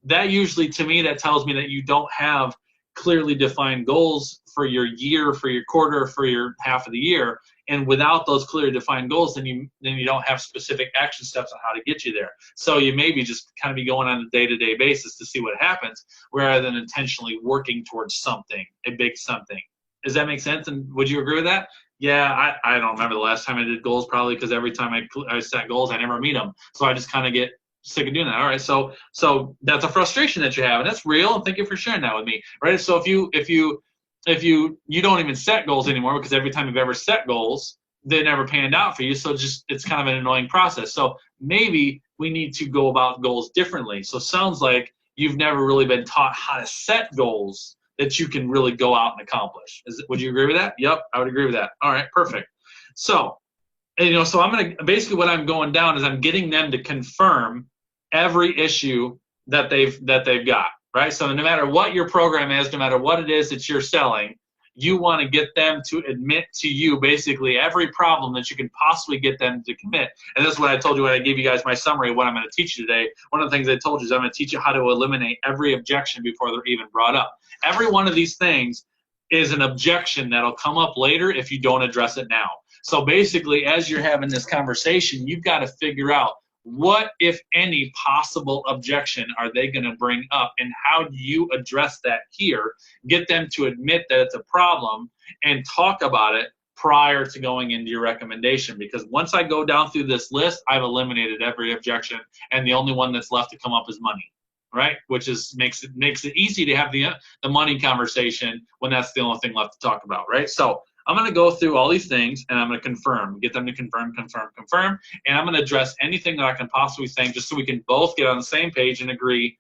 That usually, to me, that tells me that you don't have clearly defined goals for your year, for your quarter, for your half of the year. And without those clearly defined goals, then you don't have specific action steps on how to get you there. So you maybe just kind of be going on a day-to-day basis to see what happens, rather than intentionally working towards something, a big something. Does that make sense? And would you agree with that? Yeah, I don't remember the last time I did goals, probably because every time I set goals, I never meet them. So I just kind of get sick of doing that. All right, so that's a frustration that you have, and that's real. And thank you for sharing that with me. Right. So if you don't even set goals anymore, because every time you've ever set goals, they never panned out for you. So it's kind of an annoying process. So maybe we need to go about goals differently. So it sounds like you've never really been taught how to set goals that you can really go out and accomplish. Would you agree with that? Yep, I would agree with that. All right, perfect. So, so I'm going to, basically what I'm going down is I'm getting them to confirm every issue that they've got, right? So no matter what your program is, no matter what it is that you're selling, you want to get them to admit to you basically every problem that you can possibly get them to commit. And this is what I told you when I gave you guys my summary of what I'm going to teach you today. One of the things I told you is I'm going to teach you how to eliminate every objection before they're even brought up. Every one of these things is an objection that'll come up later if you don't address it now. So basically, as you're having this conversation, you've got to figure out what, if any, possible objection are they going to bring up, and how do you address that here? Get them to admit that it's a problem and talk about it prior to going into your recommendation. Because once I go down through this list, I've eliminated every objection, and the only one that's left to come up is money, right? Which makes it easy to have the money conversation when that's the only thing left to talk about, right? So I'm going to go through all these things, and I'm going to confirm, get them to confirm, and I'm going to address anything that I can possibly think, just so we can both get on the same page and agree,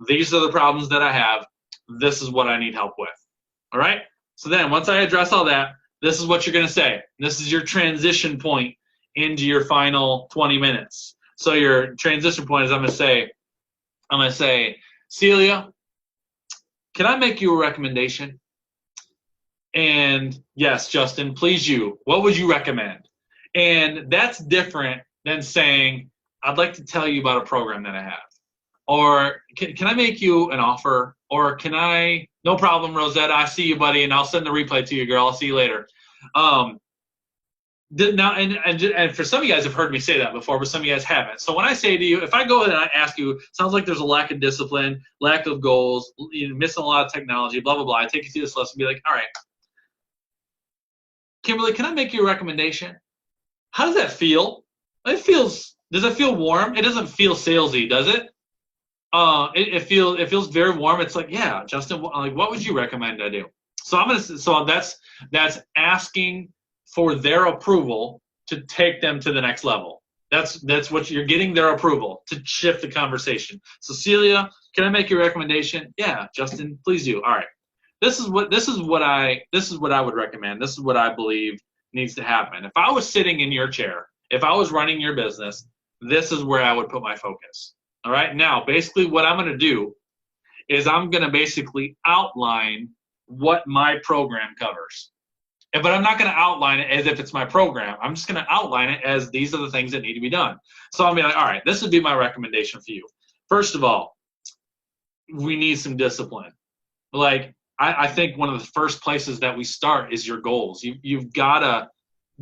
these are the problems that I have, this is what I need help with, all right? So then once I address all that, this is what you're going to say. This is your transition point into your final 20 minutes. So your transition point is I'm going to say, Celia, can I make you a recommendation? And yes, Justin, please you. What would you recommend? And that's different than saying, I'd like to tell you about a program that I have. Or can I make you an offer? Or can I, no problem, Rosetta, I see you, buddy, and I'll send the replay to you, girl. I'll see you later. Now, and for some of you guys have heard me say that before, but some of you guys haven't. So when I say to you, if I go ahead and I ask you, sounds like there's a lack of discipline, lack of goals, you're missing a lot of technology, blah, blah, blah. I take you through this lesson and be like, all right, Kimberly, can I make you a recommendation? How does that feel? Does it feel warm? It doesn't feel salesy, does it? It feels very warm. It's like, yeah, Justin, like, what would you recommend I do? So that's asking for their approval to take them to the next level. That's what you're getting, their approval to shift the conversation. Cecilia, can I make your recommendation? Yeah, Justin, please do. All right. This is what I would recommend. This is what I believe needs to happen. If I was sitting in your chair, if I was running your business, this is where I would put my focus. All right. Now, basically what I'm going to do is I'm going to basically outline what my program covers. But I'm not going to outline it as if it's my program. I'm just going to outline it as these are the things that need to be done. So I'll be like, all right, this would be my recommendation for you. First of all, we need some discipline. Like, I think one of the first places that we start is your goals. You've got to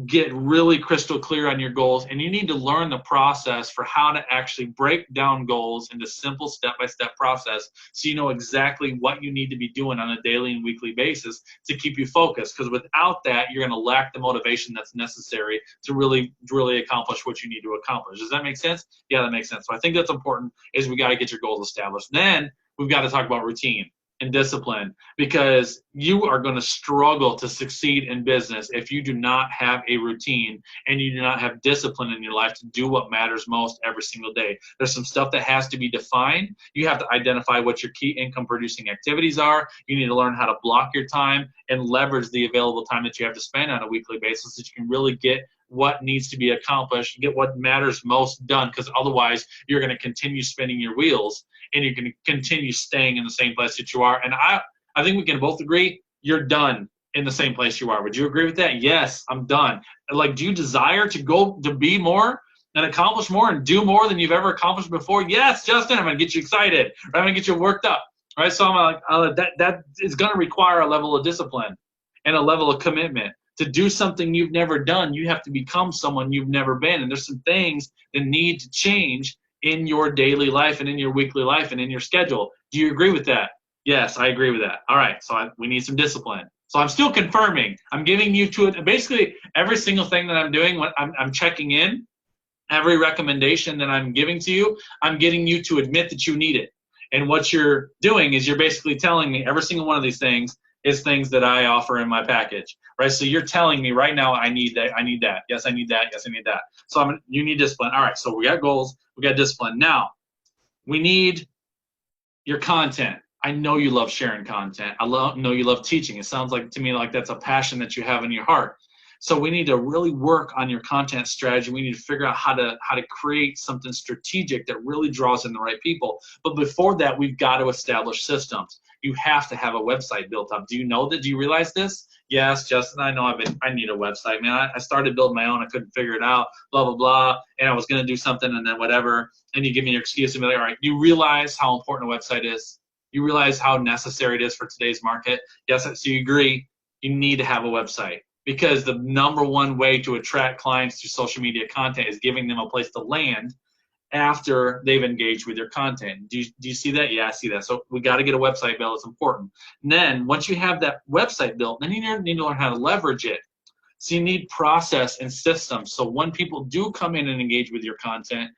get really crystal clear on your goals, and you need to learn the process for how to actually break down goals into simple step-by-step process so you know exactly what you need to be doing on a daily and weekly basis to keep you focused, because without that you're going to lack the motivation that's necessary to really accomplish what you need to accomplish. Does that make sense? Yeah, that makes sense. So I think that's important, is we got to get your goals established. Then we've got to talk about routine and discipline, because you are going to struggle to succeed in business if you do not have a routine and you do not have discipline in your life to do what matters most every single day. There's some stuff that has to be defined. You have to identify what your key income producing activities are. You need to learn how to block your time and leverage the available time that you have to spend on a weekly basis so that you can really get what needs to be accomplished, get what matters most done, because otherwise you're going to continue spinning your wheels and you're going to continue staying in the same place that you are. And I think we can both agree you're done in the same place you are. Would you agree with that? Yes, I'm done. Like, do you desire to go to be more and accomplish more and do more than you've ever accomplished before? Yes, Justin, I'm going to get you excited. I'm going to get you worked up. Right? So I'm like, that is going to require a level of discipline and a level of commitment. To do something you've never done, you have to become someone you've never been. And there's some things that need to change in your daily life and in your weekly life and in your schedule. Do you agree with that? Yes, I agree with that. All right, so we need some discipline. So I'm still confirming. I'm giving you to it. Basically, every single thing that I'm doing, when I'm checking in, every recommendation that I'm giving to you, I'm getting you to admit that you need it. And what you're doing is you're basically telling me every single one of these things is things that I offer in my package, right? So you're telling me right now, I need that, I need that. Yes, I need that. Yes, I need that. So you need discipline. All right, so we got goals, we got discipline. Now, we need your content. I know you love sharing content. Know you love teaching. It sounds like to me like that's a passion that you have in your heart. So we need to really work on your content strategy. We need to figure out how to create something strategic that really draws in the right people. But before that, we've got to establish systems. You have to have a website built up. Do you know that? Do you realize this? Yes, Justin, I know I need a website, man. I started building my own. I couldn't figure it out, blah, blah, blah. And I was going to do something and then whatever. And you give me your excuse and be like, all right, you realize how important a website is? You realize how necessary it is for today's market? Yes, so you agree you need to have a website. Because the number one way to attract clients through social media content is giving them a place to land after they've engaged with your content. Do you see that? Yeah, I see that. So we got to get a website built. It's important. And then once you have that website built, then you need to learn how to leverage it. So you need process and systems. So when people do come in and engage with your content,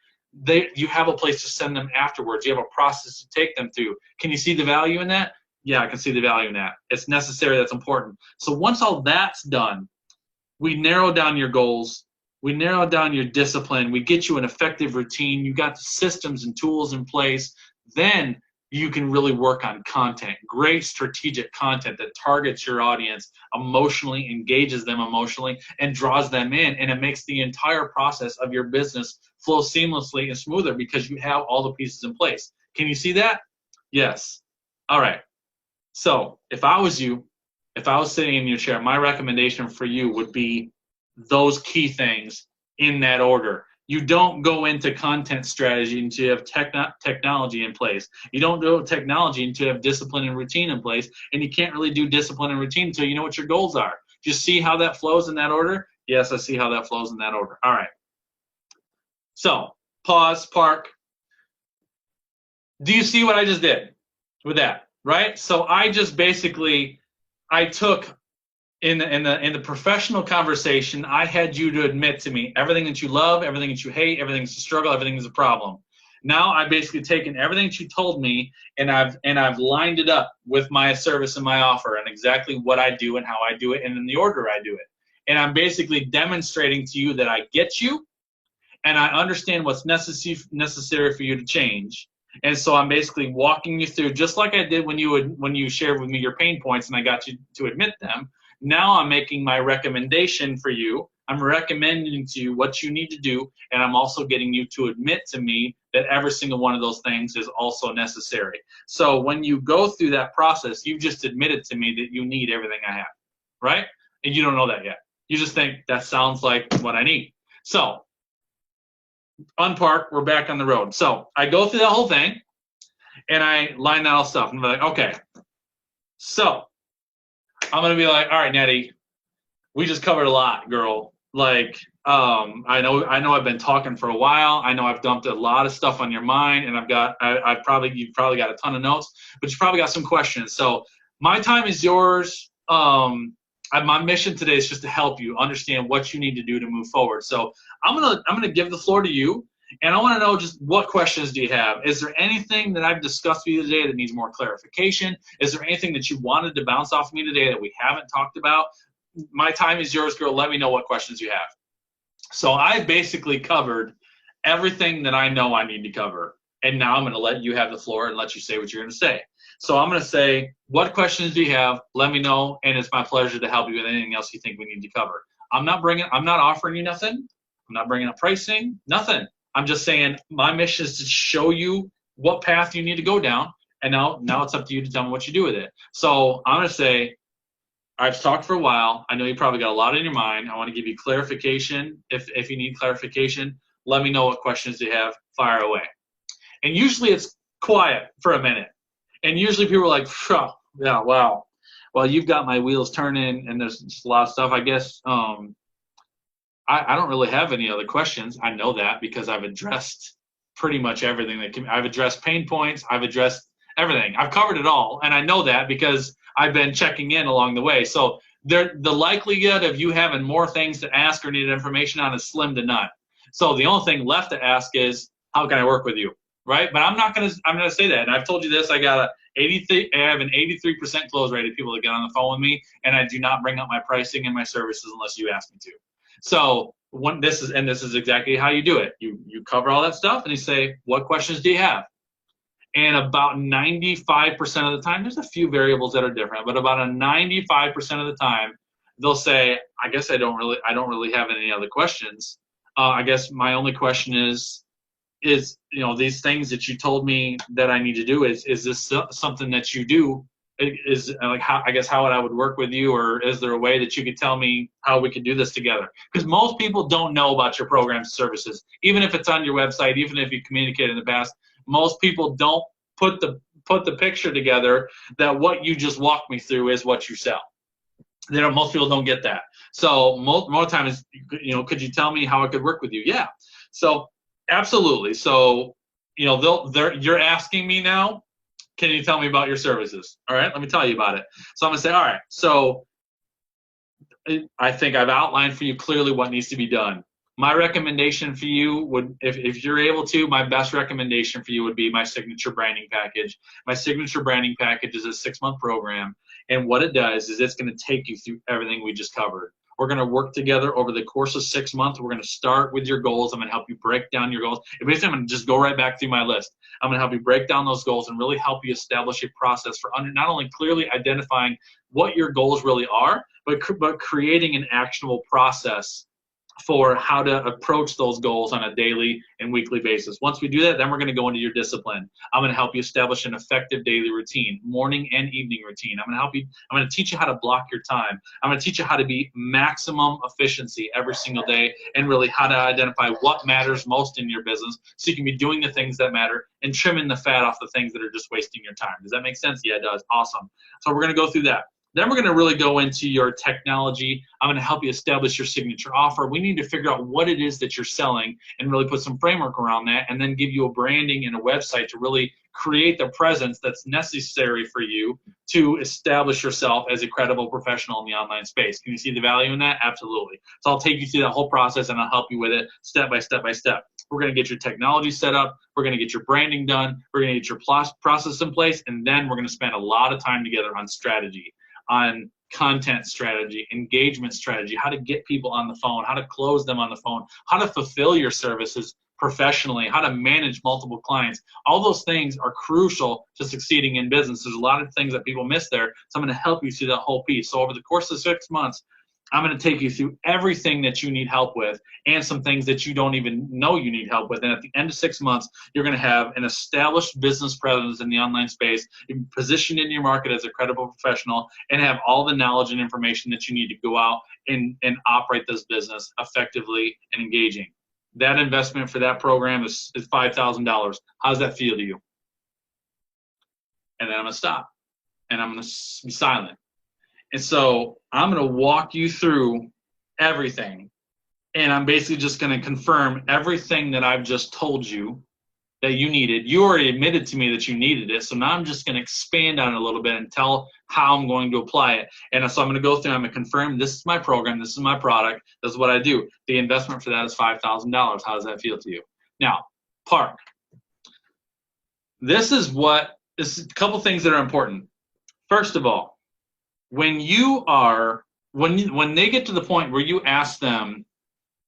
you have a place to send them afterwards. You have a process to take them through. Can you see the value in that? Yeah, I can see the value in that. It's necessary. That's important. So once all that's done, we narrow down your goals. We narrow down your discipline. We get you an effective routine. You got the systems and tools in place. Then you can really work on content, great strategic content that targets your audience, emotionally engages them emotionally, and draws them in. And it makes the entire process of your business flow seamlessly and smoother because you have all the pieces in place. Can you see that? Yes. All right. So if I was you, if I was sitting in your chair, my recommendation for you would be those key things in that order. You don't go into content strategy until you have technology in place. You don't do technology until you have discipline and routine in place, and you can't really do discipline and routine until you know what your goals are. Do you see how that flows in that order? Yes, I see how that flows in that order. All right. So, pause, park. Do you see what I just did with that, right? So I just basically, I took in the professional conversation, I had you to admit to me everything that you love, everything that you hate, everything that's a struggle, everything is a problem. Now I've basically taken everything that you told me and I've lined it up with my service and my offer and exactly what I do and how I do it and in the order I do it. And I'm basically demonstrating to you that I get you and I understand what's necessary for you to change. And so I'm basically walking you through, just like I did when you shared with me your pain points and I got you to admit them. Now I'm making my recommendation for you. I'm recommending to you what you need to do, and I'm also getting you to admit to me that every single one of those things is also necessary. So when you go through that process, you've just admitted to me that you need everything I have, right? And you don't know that yet. You just think that sounds like what I need. So unpark, we're back on the road. So I go through that whole thing, and I line that all stuff. And I'm like, okay, so I'm going to be like, all right, Nettie, we just covered a lot, girl. Like, I know I've been talking for a while. I know I've dumped a lot of stuff on your mind, and you've probably got a ton of notes, but you probably got some questions. So my time is yours. My mission today is just to help you understand what you need to do to move forward. So I'm gonna give the floor to you, and I want to know just what questions do you have? Is there anything that I've discussed with you today that needs more clarification? Is there anything that you wanted to bounce off of me today that we haven't talked about? My time is yours, girl. Let me know what questions you have. So I basically covered everything that I know I need to cover, and now I'm going to let you have the floor and let you say what you're going to say. So I'm going to say, what questions do you have? Let me know, and it's my pleasure to help you with anything else you think we need to cover. I'm not offering you nothing. I'm not bringing up pricing, nothing. I'm just saying my mission is to show you what path you need to go down, and now it's up to you to tell me what you do with it. So I'm going to say, I've talked for a while. I know you probably got a lot in your mind. I want to give you clarification. If you need clarification, let me know what questions you have. Fire away. And usually it's quiet for a minute. And usually people are like, yeah, wow. Well, you've got my wheels turning, and there's just a lot of stuff. I guess I don't really have any other questions. I know that because I've addressed pretty much everything I've addressed pain points. I've addressed everything. I've covered it all, and I know that because I've been checking in along the way. So the likelihood of you having more things to ask or need information on is slim to none. So the only thing left to ask is, how can I work with you, right? But I'm gonna say that, and I've told you this. I have an 83% close rate of people that get on the phone with me, and I do not bring up my pricing and my services unless you ask me to. So this is exactly how you do it. You cover all that stuff, and you say, what questions do you have? And about 95% of the time, there's a few variables that are different, but about a 95% of the time, they'll say, I guess I don't really have any other questions. I guess my only question is these things that you told me that I need to do, is this something that you do? Is like how I would work with you, or is there a way that you could tell me how we could do this together? Because most people don't know about your programs and services, even if it's on your website, even if you communicated in the past. Most people don't put the picture together that what you just walked me through is what you sell. Most people don't get that. So more times, could you tell me how I could work with you? Yeah. So absolutely. So you're asking me now, can you tell me about your services? All right, let me tell you about it. So I'm gonna say, all right, so I think I've outlined for you clearly what needs to be done. My recommendation for you would, if you're able to, my best recommendation for you would be my signature branding package. My signature branding package is a 6-month program, and what it does is it's going to take you through everything we just covered. We're going to work together over the course of 6 months. We're going to start with your goals. I'm going to help you break down your goals. And basically, I'm going to just go right back through my list. I'm going to help you break down those goals and really help you establish a process for not only clearly identifying what your goals really are, but creating an actionable process for how to approach those goals on a daily and weekly basis. Once we do that, then we're going to go into your discipline. I'm going to help you establish an effective daily routine, morning and evening routine. I'm going to teach you how to block your time. I'm going to teach you how to be maximum efficiency every single day, and really how to identify what matters most in your business so you can be doing the things that matter and trimming the fat off the things that are just wasting your time. Does that make sense? Yeah, it does. Awesome. So we're going to go through that. Then we're going to really go into your technology. I'm going to help you establish your signature offer. We need to figure out what it is that you're selling and really put some framework around that, and then give you a branding and a website to really create the presence that's necessary for you to establish yourself as a credible professional in the online space. Can you see the value in that? Absolutely. So I'll take you through that whole process, and I'll help you with it step by step by step. We're going to get your technology set up. We're going to get your branding done. We're going to get your process in place, and then we're going to spend a lot of time together on strategy, on content strategy, engagement strategy, how to get people on the phone, how to close them on the phone, how to fulfill your services professionally, how to manage multiple clients. All those things are crucial to succeeding in business. There's a lot of things that people miss there, so I'm going to help you through that whole piece. So over the course of 6 months, I'm going to take you through everything that you need help with and some things that you don't even know you need help with. And at the end of 6 months, you're going to have an established business presence in the online space, positioned in your market as a credible professional, and have all the knowledge and information that you need to go out and operate this business effectively and engaging. That investment for that program is $5,000. How does that feel to you? And then I'm going to stop, and I'm going to be silent. And so I'm going to walk you through everything, and I'm basically just going to confirm everything that I've just told you that you needed. You already admitted to me that you needed it, so now I'm just going to expand on it a little bit and tell how I'm going to apply it. And so I'm going to go through, I'm going to confirm this is my program, this is my product, this is what I do. The investment for that is $5,000. How does that feel to you? Now, Park, this is a couple things that are important. First of all, when they get to the point where you ask them,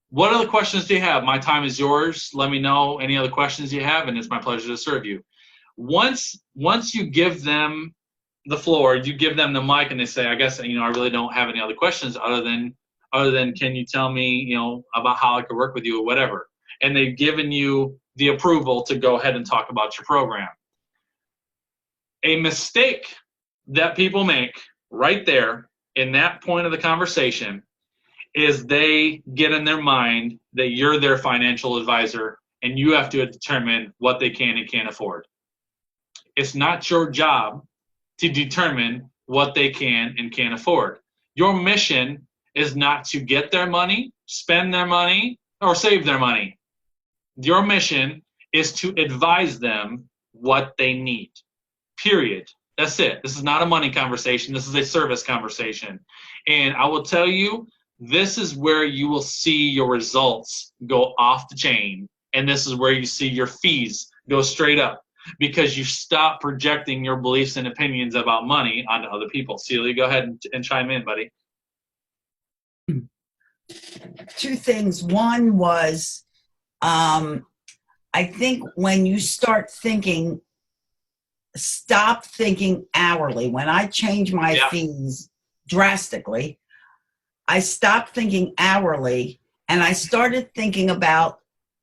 what other questions do you have? My time is yours. Let me know any other questions you have, and it's my pleasure to serve you. Once you give them the floor, you give them the mic, and they say, I guess, I really don't have any other questions other than can you tell me, about how I could work with you or whatever. And they've given you the approval to go ahead and talk about your program. A mistake that people make right there in that point of the conversation is they get in their mind that you're their financial advisor and you have to determine what they can and can't afford. It's not your job to determine what they can and can't afford. Your mission is not to get their money, spend their money, or save their money. Your mission is to advise them what they need, period. That's it. This is not a money conversation. This is a service conversation. And I will tell you, this is where you will see your results go off the chain. And this is where you see your fees go straight up, because you stop projecting your beliefs and opinions about money onto other people. Celia, go ahead and chime in, buddy. Two things. One was, I think when you start thinking, stop thinking hourly. When I changed my fees drastically, I stopped thinking hourly, and I started thinking about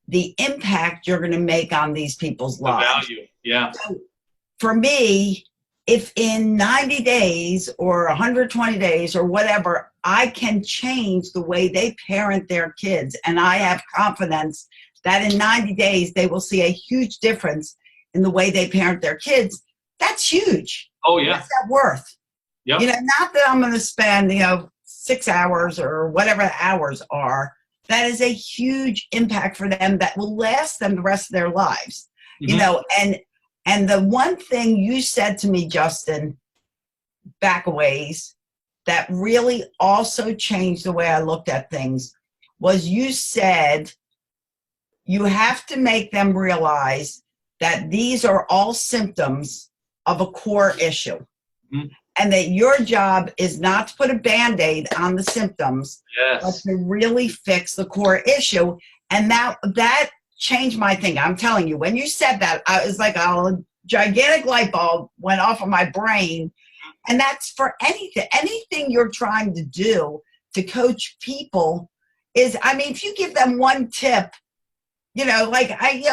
the impact you're going to make on these people's lives. Value. Yeah. So for me, if in 90 days or 120 days or whatever, I can change the way they parent their kids, and I have confidence that in 90 days they will see a huge difference in the way they parent their kids, that's huge. Oh, yeah. What's that worth? Yep. Not that I'm going to spend, 6 hours or whatever the hours are. That is a huge impact for them that will last them the rest of their lives. Mm-hmm. And the one thing you said to me, Justin, back a ways, that really also changed the way I looked at things was you said you have to make them realize that these are all symptoms of a core issue. Mm-hmm. And that your job is not to put a Band-Aid on the symptoms, but to really fix the core issue. And that changed my thinking. I'm telling you, when you said that, I was like a gigantic light bulb went off of my brain. And that's for anything you're trying to do to coach people. is, I mean, if you give them one tip, you know, like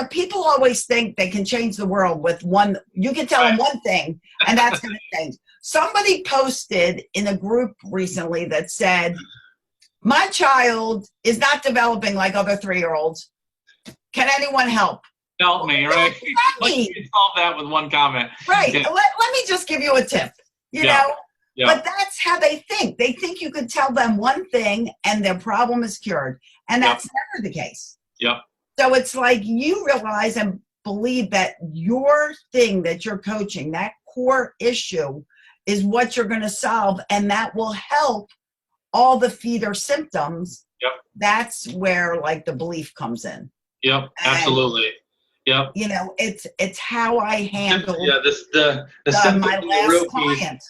people always think they can change the world with one. You can tell them one thing, and that's going to change. Somebody posted in a group recently that said, "My child is not developing like other 3-year-olds. Can anyone help?" Help me, right? Like you can solve that with one comment. Right. Yeah. Let me just give you a tip. You know. Yeah. But that's how they think. They think you could tell them one thing and their problem is cured, and that's never the case. Yep. So it's like you realize and believe that your thing that you're coaching, that core issue, is what you're going to solve, and that will help all the feeder symptoms. Yep. That's where like the belief comes in. Yep. Absolutely. Yep. You know, it's how I handle the my last client.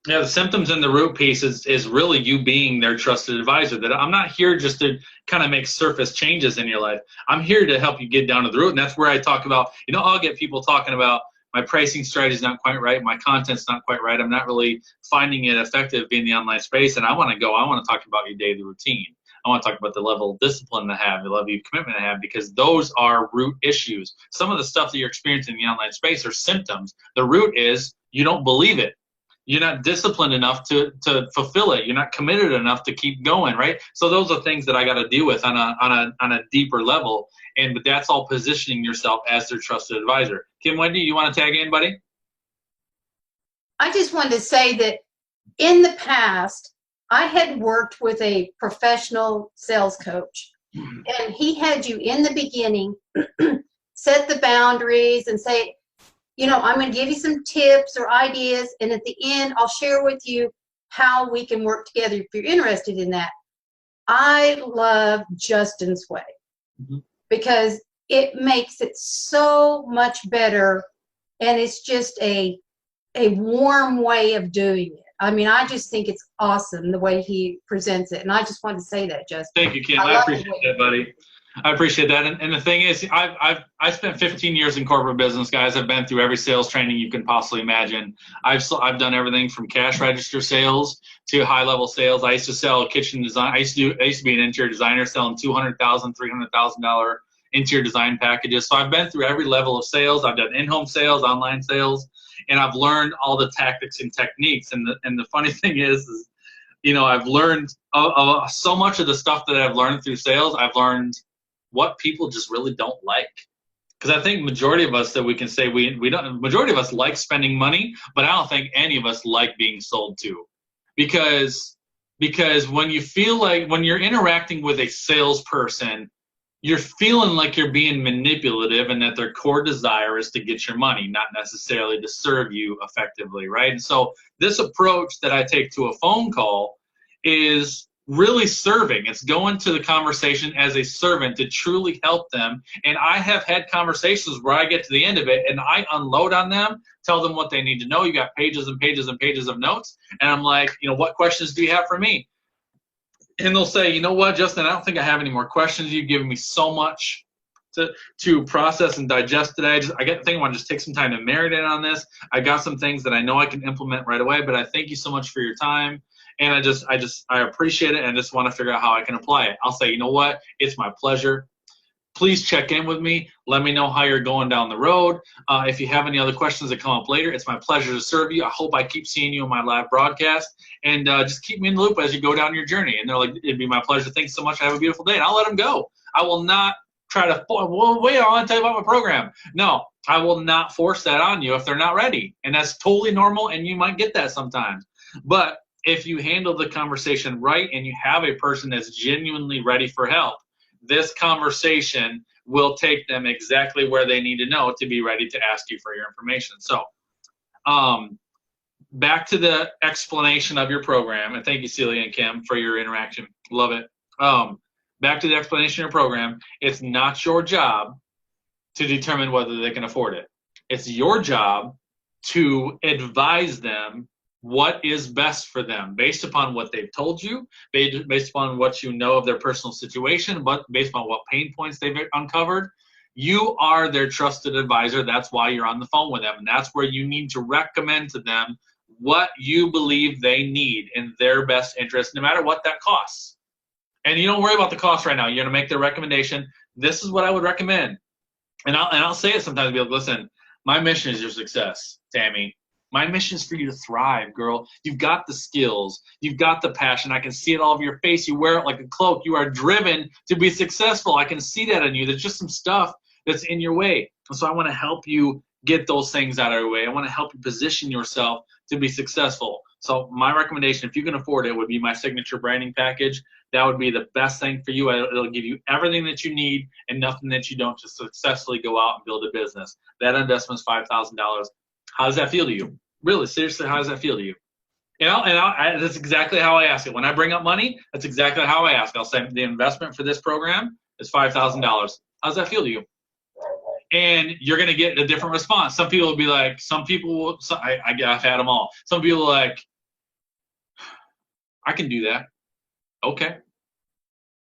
Yeah, the symptoms and the root piece is really you being their trusted advisor. That I'm not here just to kind of make surface changes in your life. I'm here to help you get down to the root. And that's where I talk about, you know, I'll get people talking about my pricing strategy is not quite right. My content's not quite right. I'm not really finding it effective in the online space. And I want to talk about your daily routine. I want to talk about the level of discipline to have, the level of commitment to have, because those are root issues. Some of the stuff that you're experiencing in the online space are symptoms. The root is you don't believe it. You're not disciplined enough to fulfill it. You're not committed enough to keep going, right? So those are things that I got to deal with on a deeper level. But that's all positioning yourself as their trusted advisor. Kim, Wendy, you want to tag in, buddy? I just wanted to say that in the past, I had worked with a professional sales coach, and he had you in the beginning set the boundaries and say, you know, I'm going to give you some tips or ideas, and at the end, I'll share with you how we can work together if you're interested in that. I love Justin's way because it makes it so much better, and it's just a warm way of doing it. I mean, I just think it's awesome the way he presents it, and I just wanted to say that, Justin. Thank you, Kim. I appreciate that, buddy. I appreciate that. And the thing is, I spent 15 years in corporate business, guys. I've been through every sales training you can possibly imagine. I've done everything from cash register sales to high level sales. I used to sell kitchen design. I used to be an interior designer selling $200,000, $300,000 interior design packages. So I've been through every level of sales. I've done in-home sales, online sales, and I've learned all the tactics and techniques. And the funny thing is, you know, I've learned so much of the stuff that I've learned through sales. I've learned what people just really don't like. Because I think majority of us that we can say we don't, majority of us like spending money, but I don't think any of us like being sold to. Because when you feel like, when you're interacting with a salesperson, you're feeling like you're being manipulative and that their core desire is to get your money, not necessarily to serve you effectively, right? And so this approach that I take to a phone call is really serving. It's going to the conversation as a servant to truly help them. And I have had conversations where I get to the end of it and I unload on them, tell them what they need to know. You got pages and pages and pages of notes. And I'm like, you know, what questions do you have for me? And they'll say, you know what, Justin, I don't think I have any more questions. You've given me so much to process and digest today. I get the thing, I want to just take some time to marinate on this. I got some things that I know I can implement right away, but I thank you so much for your time. And I appreciate it, and I just want to figure out how I can apply it. I'll say, you know what? It's my pleasure. Please check in with me. Let me know how you're going down the road. If you have any other questions that come up later, it's my pleasure to serve you. I hope I keep seeing you in my live broadcast. And just keep me in the loop as you go down your journey. And they're like, it'd be my pleasure. Thanks so much. Have a beautiful day. And I'll let them go. I will not try to, well, wait, I want to tell you about my program. No, I will not force that on you if they're not ready. And that's totally normal, and you might get that sometimes. But if you handle the conversation right and you have a person that's genuinely ready for help, this conversation will take them exactly where they need to know to be ready to ask you for your information. So back to the explanation of your program, and thank you, Celia and Kim, for your interaction. Love it. Back to the explanation of your program. It's not your job to determine whether they can afford it. It's your job to advise them what is best for them based upon what they've told you, based upon what you know of their personal situation, but based upon what pain points they've uncovered. You are their trusted advisor. That's why you're on the phone with them. And that's where you need to recommend to them what you believe they need in their best interest, no matter what that costs. And you don't worry about the cost right now. You're going to make their recommendation. This is what I would recommend. And I'll say it sometimes, be like, listen, my mission is your success, Tammy. My mission is for you to thrive, girl. You've got the skills. You've got the passion. I can see it all over your face. You wear it like a cloak. You are driven to be successful. I can see that in you. There's just some stuff that's in your way. And so I want to help you get those things out of your way. I want to help you position yourself to be successful. So my recommendation, if you can afford it, would be my signature branding package. That would be the best thing for you. It'll give you everything that you need and nothing that you don't to successfully go out and build a business. That investment is $5,000. How does that feel to you? Really, seriously, how does that feel to you? That's exactly how I ask it. When I bring up money, that's exactly how I ask. I'll say the investment for this program is $5,000. How does that feel to you? And you're going to get a different response. Some people will be like, I've had them all. Some people are like, I can do that. Okay.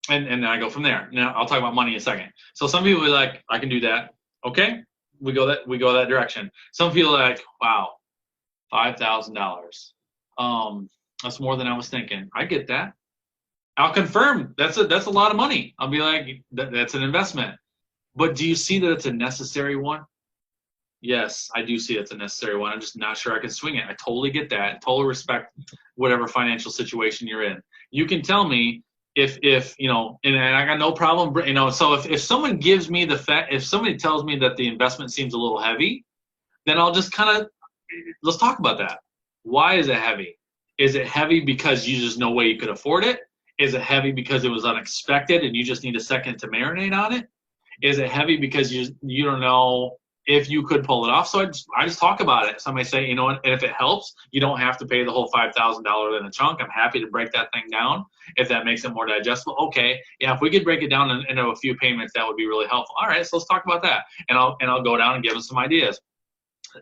And then I go from there. Now I'll talk about money in a second. So some people will be like, I can do that. Okay. We go that direction. Some people are like, wow, $5,000. That's more than I was thinking. I get that. I'll confirm that's a lot of money. I'll be like, that's an investment. But do you see that it's a necessary one? Yes, I do see it's a necessary one. I'm just not sure I can swing it. I totally get that. Totally respect whatever financial situation you're in. You can tell me if and I got no problem, so if someone gives me if somebody tells me that the investment seems a little heavy, then I'll just let's talk about that. Why is it heavy? Is it heavy because you just no way you could afford it? Is it heavy because it was unexpected and you just need a second to marinate on it? Is it heavy because you don't know if you could pull it off? So I just talk about it. Somebody say, and if it helps, you don't have to pay the whole $5,000 in a chunk. I'm happy to break that thing down if that makes it more digestible. Okay, yeah, if we could break it down into a few payments, that would be really helpful. All right, so let's talk about that. And I'll go down and give them some ideas.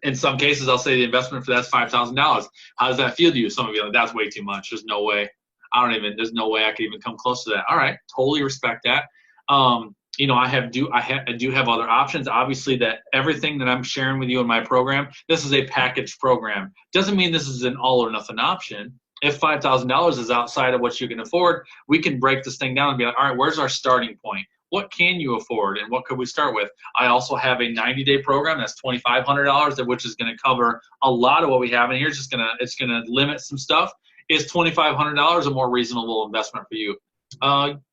In some cases, I'll say the investment for that's $5,000. How does that feel to you? Some of you are like, that's way too much. There's no way. There's no way I could even come close to that. All right, totally respect that. I do have other options. Obviously, that everything that I'm sharing with you in my program, this is a package program. Doesn't mean this is an all or nothing option. If $5,000 is outside of what you can afford, we can break this thing down and be like, all right, where's our starting point? What can you afford and what could we start with? I also have a 90-day program that's $2,500, which is going to cover a lot of what we have. And here it's going to limit some stuff. Is $2,500 a more reasonable investment for you?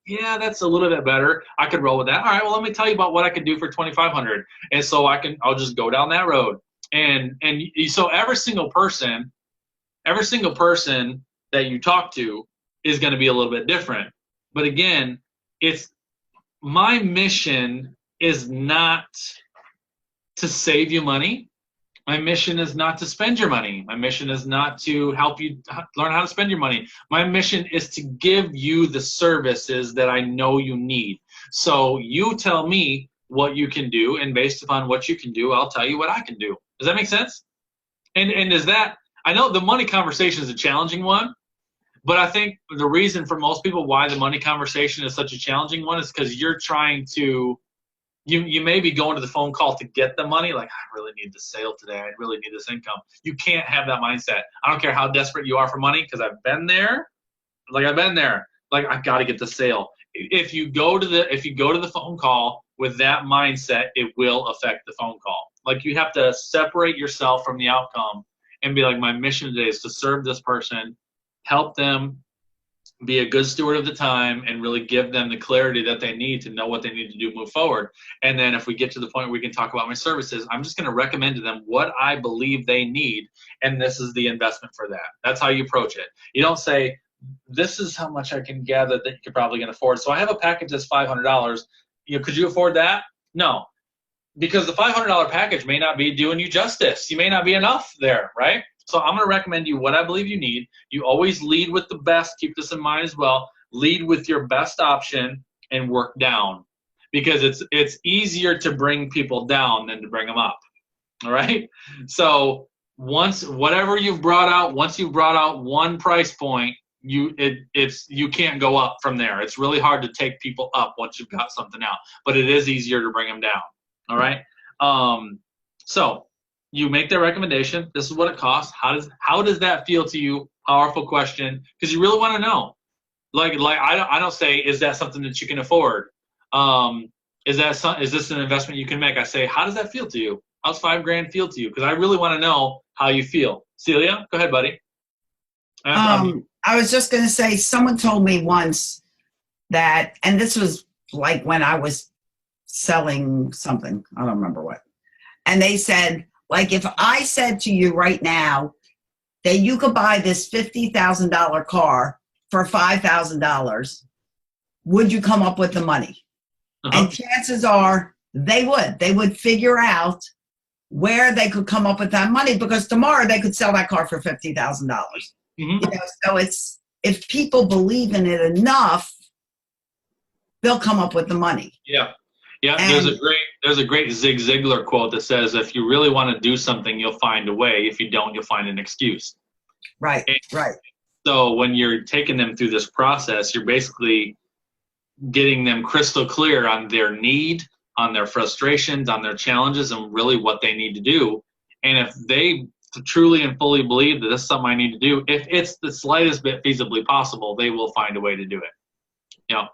Yeah, that's a little bit better. I could roll with that. All right, well, let me tell you about what I could do for $2,500. And so I'll just go down that road. And so every single person that you talk to is going to be a little bit different. But again, my mission is not to save you money. My mission is not to spend your money. My mission is not to help you learn how to spend your money. My mission is to give you the services that I know you need. So you tell me what you can do, and based upon what you can do, I'll tell you what I can do. Does that make sense? And is that, I know the money conversation is a challenging one, but I think the reason for most people why the money conversation is such a challenging one is because you're trying to, you may be going to the phone call to get the money, like, I really need the sale today. I really need this income. You can't have that mindset. I don't care how desperate you are for money, because I've been there. Like, I've got to get the sale. If you go to the phone call with that mindset, it will affect the phone call. Like, you have to separate yourself from the outcome and be like, my mission today is to serve this person, help them, be a good steward of the time, and really give them the clarity that they need to know what they need to do, move forward. And then if we get to the point where we can talk about my services, I'm just going to recommend to them what I believe they need, and this is the investment for that. That's how you approach it. You don't say, this is how much I can gather that you're probably going to afford. So I have a package that's $500. Could you afford that? No, because the $500 package may not be doing you justice. You may not be enough there, right? So I'm going to recommend you what I believe you need. You always lead with the best. Keep this in mind as well. Lead with your best option and work down, because it's easier to bring people down than to bring them up. All right? So once you've brought out one price point, you can't go up from there. It's really hard to take people up once you've got something out, but it is easier to bring them down. All right? So you make that recommendation. This is what it costs. How does that feel to you? Powerful question, because you really want to know. Like I don't say, is that something that you can afford? Is this an investment you can make? I say, how does that feel to you? How's $5,000 feel to you? Because I really want to know how you feel. Celia, go ahead, buddy. I was just going to say, someone told me once that, and this was like when I was selling something, I don't remember what. And they said, like, if I said to you right now that you could buy this $50,000 car for $5,000, would you come up with the money? And chances are they would figure out where they could come up with that money, because tomorrow they could sell that car for $50,000. You know, so it's, if people believe in it enough, they'll come up with the money. Yeah. And there's a great Zig Ziglar quote that says, if you really want to do something, you'll find a way. If you don't, you'll find an excuse. Right. So when you're taking them through this process, you're basically getting them crystal clear on their need, on their frustrations, on their challenges, and really what they need to do. And if they truly and fully believe that this is something I need to do, if it's the slightest bit feasibly possible, they will find a way to do it. You know.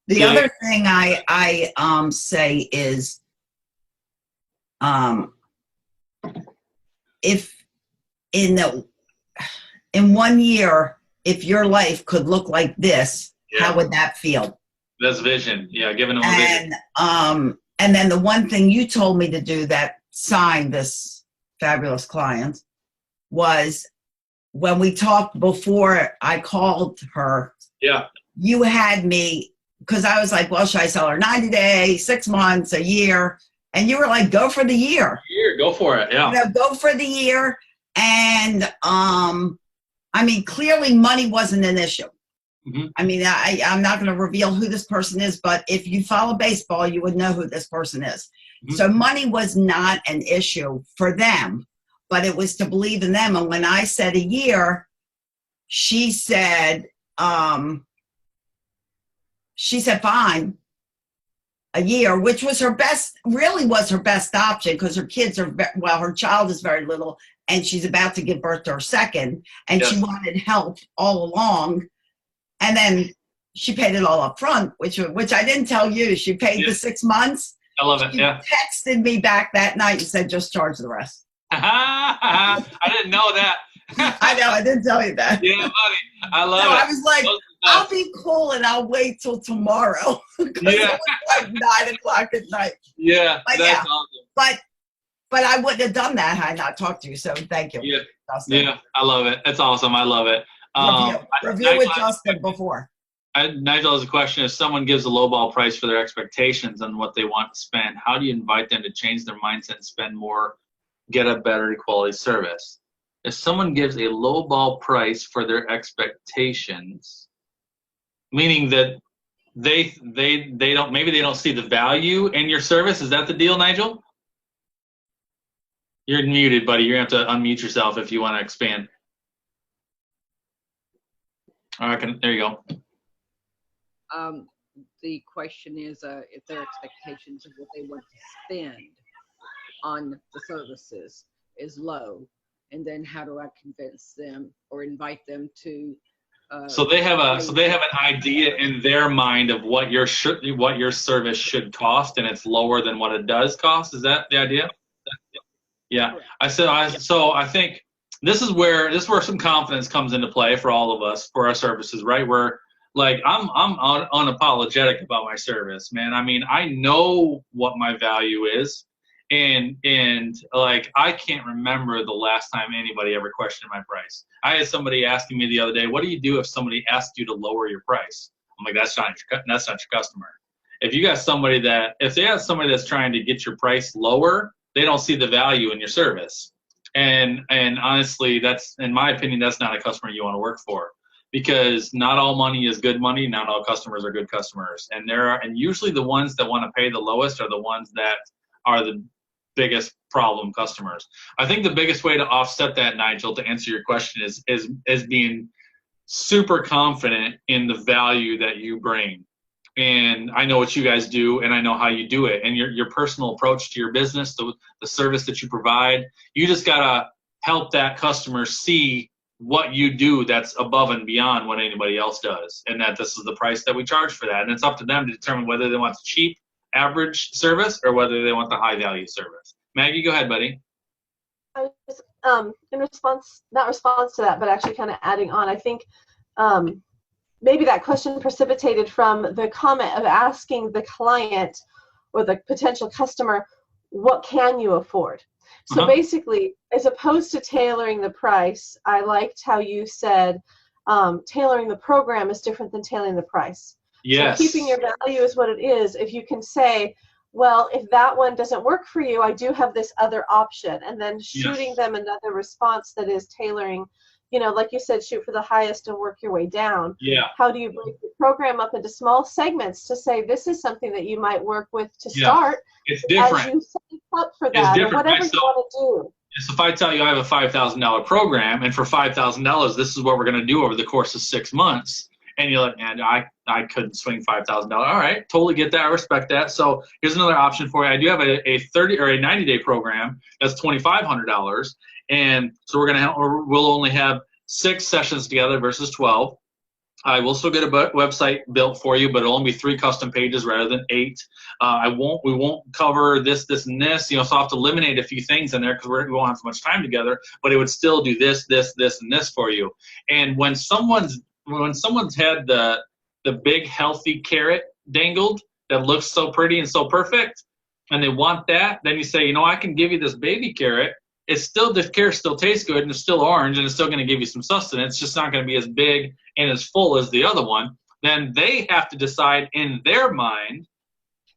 The other thing I say is, if in 1 year, if your life could look like this, how would that feel? That's vision. Yeah, giving them a vision. And then the one thing you told me to do that signed this fabulous client was, when we talked before I called her, you had me, because I was like, well, should I sell her 90 days, 6 months, a year? And you were like, go for the year. Go for it. Yeah. You know, go for the year. And I mean, clearly money wasn't an issue. I mean, I'm not going to reveal who this person is, but if you follow baseball, you would know who this person is. So money was not an issue for them, but it was to believe in them. And when I said a year, she said fine, a year, which was her best, really was her best option, because her kids are, well, her child is very little, and she's about to give birth to her second, and she wanted help all along. And then she paid it all up front, which I didn't tell you. She paid the 6 months. I love it. She texted me back that night and said, just charge the rest. I didn't know that. I know, I didn't tell you that. Yeah, buddy. I love it. I was like, I'll be cool and I'll wait till tomorrow. It was like 9 o'clock at night. Yeah, but that's awesome. But I wouldn't have done that had I not talked to you. So thank you. Yeah, I love it. That's awesome. I love it. Review with Justin before. Nigel has a question. If someone gives a lowball price for their expectations on what they want to spend, how do you invite them to change their mindset and spend more, get a better quality service? If someone gives a lowball price for their expectations, meaning that they don't see the value in your service, is that the deal, Nigel? You're muted, buddy. You're gonna have to unmute yourself if you want to expand. All right, there you go. The question is if their expectations of what they want to spend on the services is low, and then how do I convince them or invite them to? So they have an idea in their mind of what your service should cost, and it's lower than what it does cost. Is that the idea? Yeah. I think this is where some confidence comes into play for all of us, for our services, right? Where, like, I'm unapologetic about my service, man. I mean, I know what my value is, and like, I can't remember the last time anybody ever questioned my price. I had somebody asking me the other day, what do you do if somebody asked you to lower your price? I'm like, that's not your customer. If they have somebody that's trying to get your price lower, they don't see the value in your service. And honestly, that's, in my opinion, that's not a customer you want to work for, because not all money is good money. Not all customers are good customers. And usually the ones that want to pay the lowest are the ones that are the biggest problem customers. I think the biggest way to offset that, Nigel, to answer your question, is being super confident in the value that you bring. And I know what you guys do, and I know how you do it, and your personal approach to your business, the service that you provide. You just gotta help that customer see what you do that's above and beyond what anybody else does, and that this is the price that we charge for that. And it's up to them to determine whether they want the cheap, average service or whether they want the high value service. Maggie, go ahead, buddy. I was, in response, not response to that, but actually kind of adding on, I think maybe that question precipitated from the comment of asking the client or the potential customer, what can you afford? So basically, as opposed to tailoring the price, I liked how you said tailoring the program is different than tailoring the price. Yes. So keeping your value is what it is. If you can say, well, if that one doesn't work for you, I do have this other option. And then shooting them another response that is tailoring, you know, like you said, shoot for the highest and work your way down. Yeah. How do you break the program up into small segments to say this is something that you might work with to start? It's different. As you set up for that, or whatever right? you want to do. So if I tell you I have a $5,000 program, and for $5,000, this is what we're going to do over the course of 6 months, and you're like, man, I couldn't swing $5,000. All right, totally get that. I respect that. So here's another option for you. I do have a 30 or a 90-day program that's $2,500, and so we'll only have 6 sessions together versus 12. I will still get a website built for you, but it'll only be 3 custom pages rather than 8. We won't cover this, and this. You know, so I'll have to eliminate a few things in there because we won't have so much time together. But it would still do this, and this for you. And when someone's had the big healthy carrot dangled that looks so pretty and so perfect, and they want that, then you say, you know, I can give you this baby carrot. The carrot still tastes good and it's still orange and it's still going to give you some sustenance. It's just not going to be as big and as full as the other one. Then they have to decide in their mind,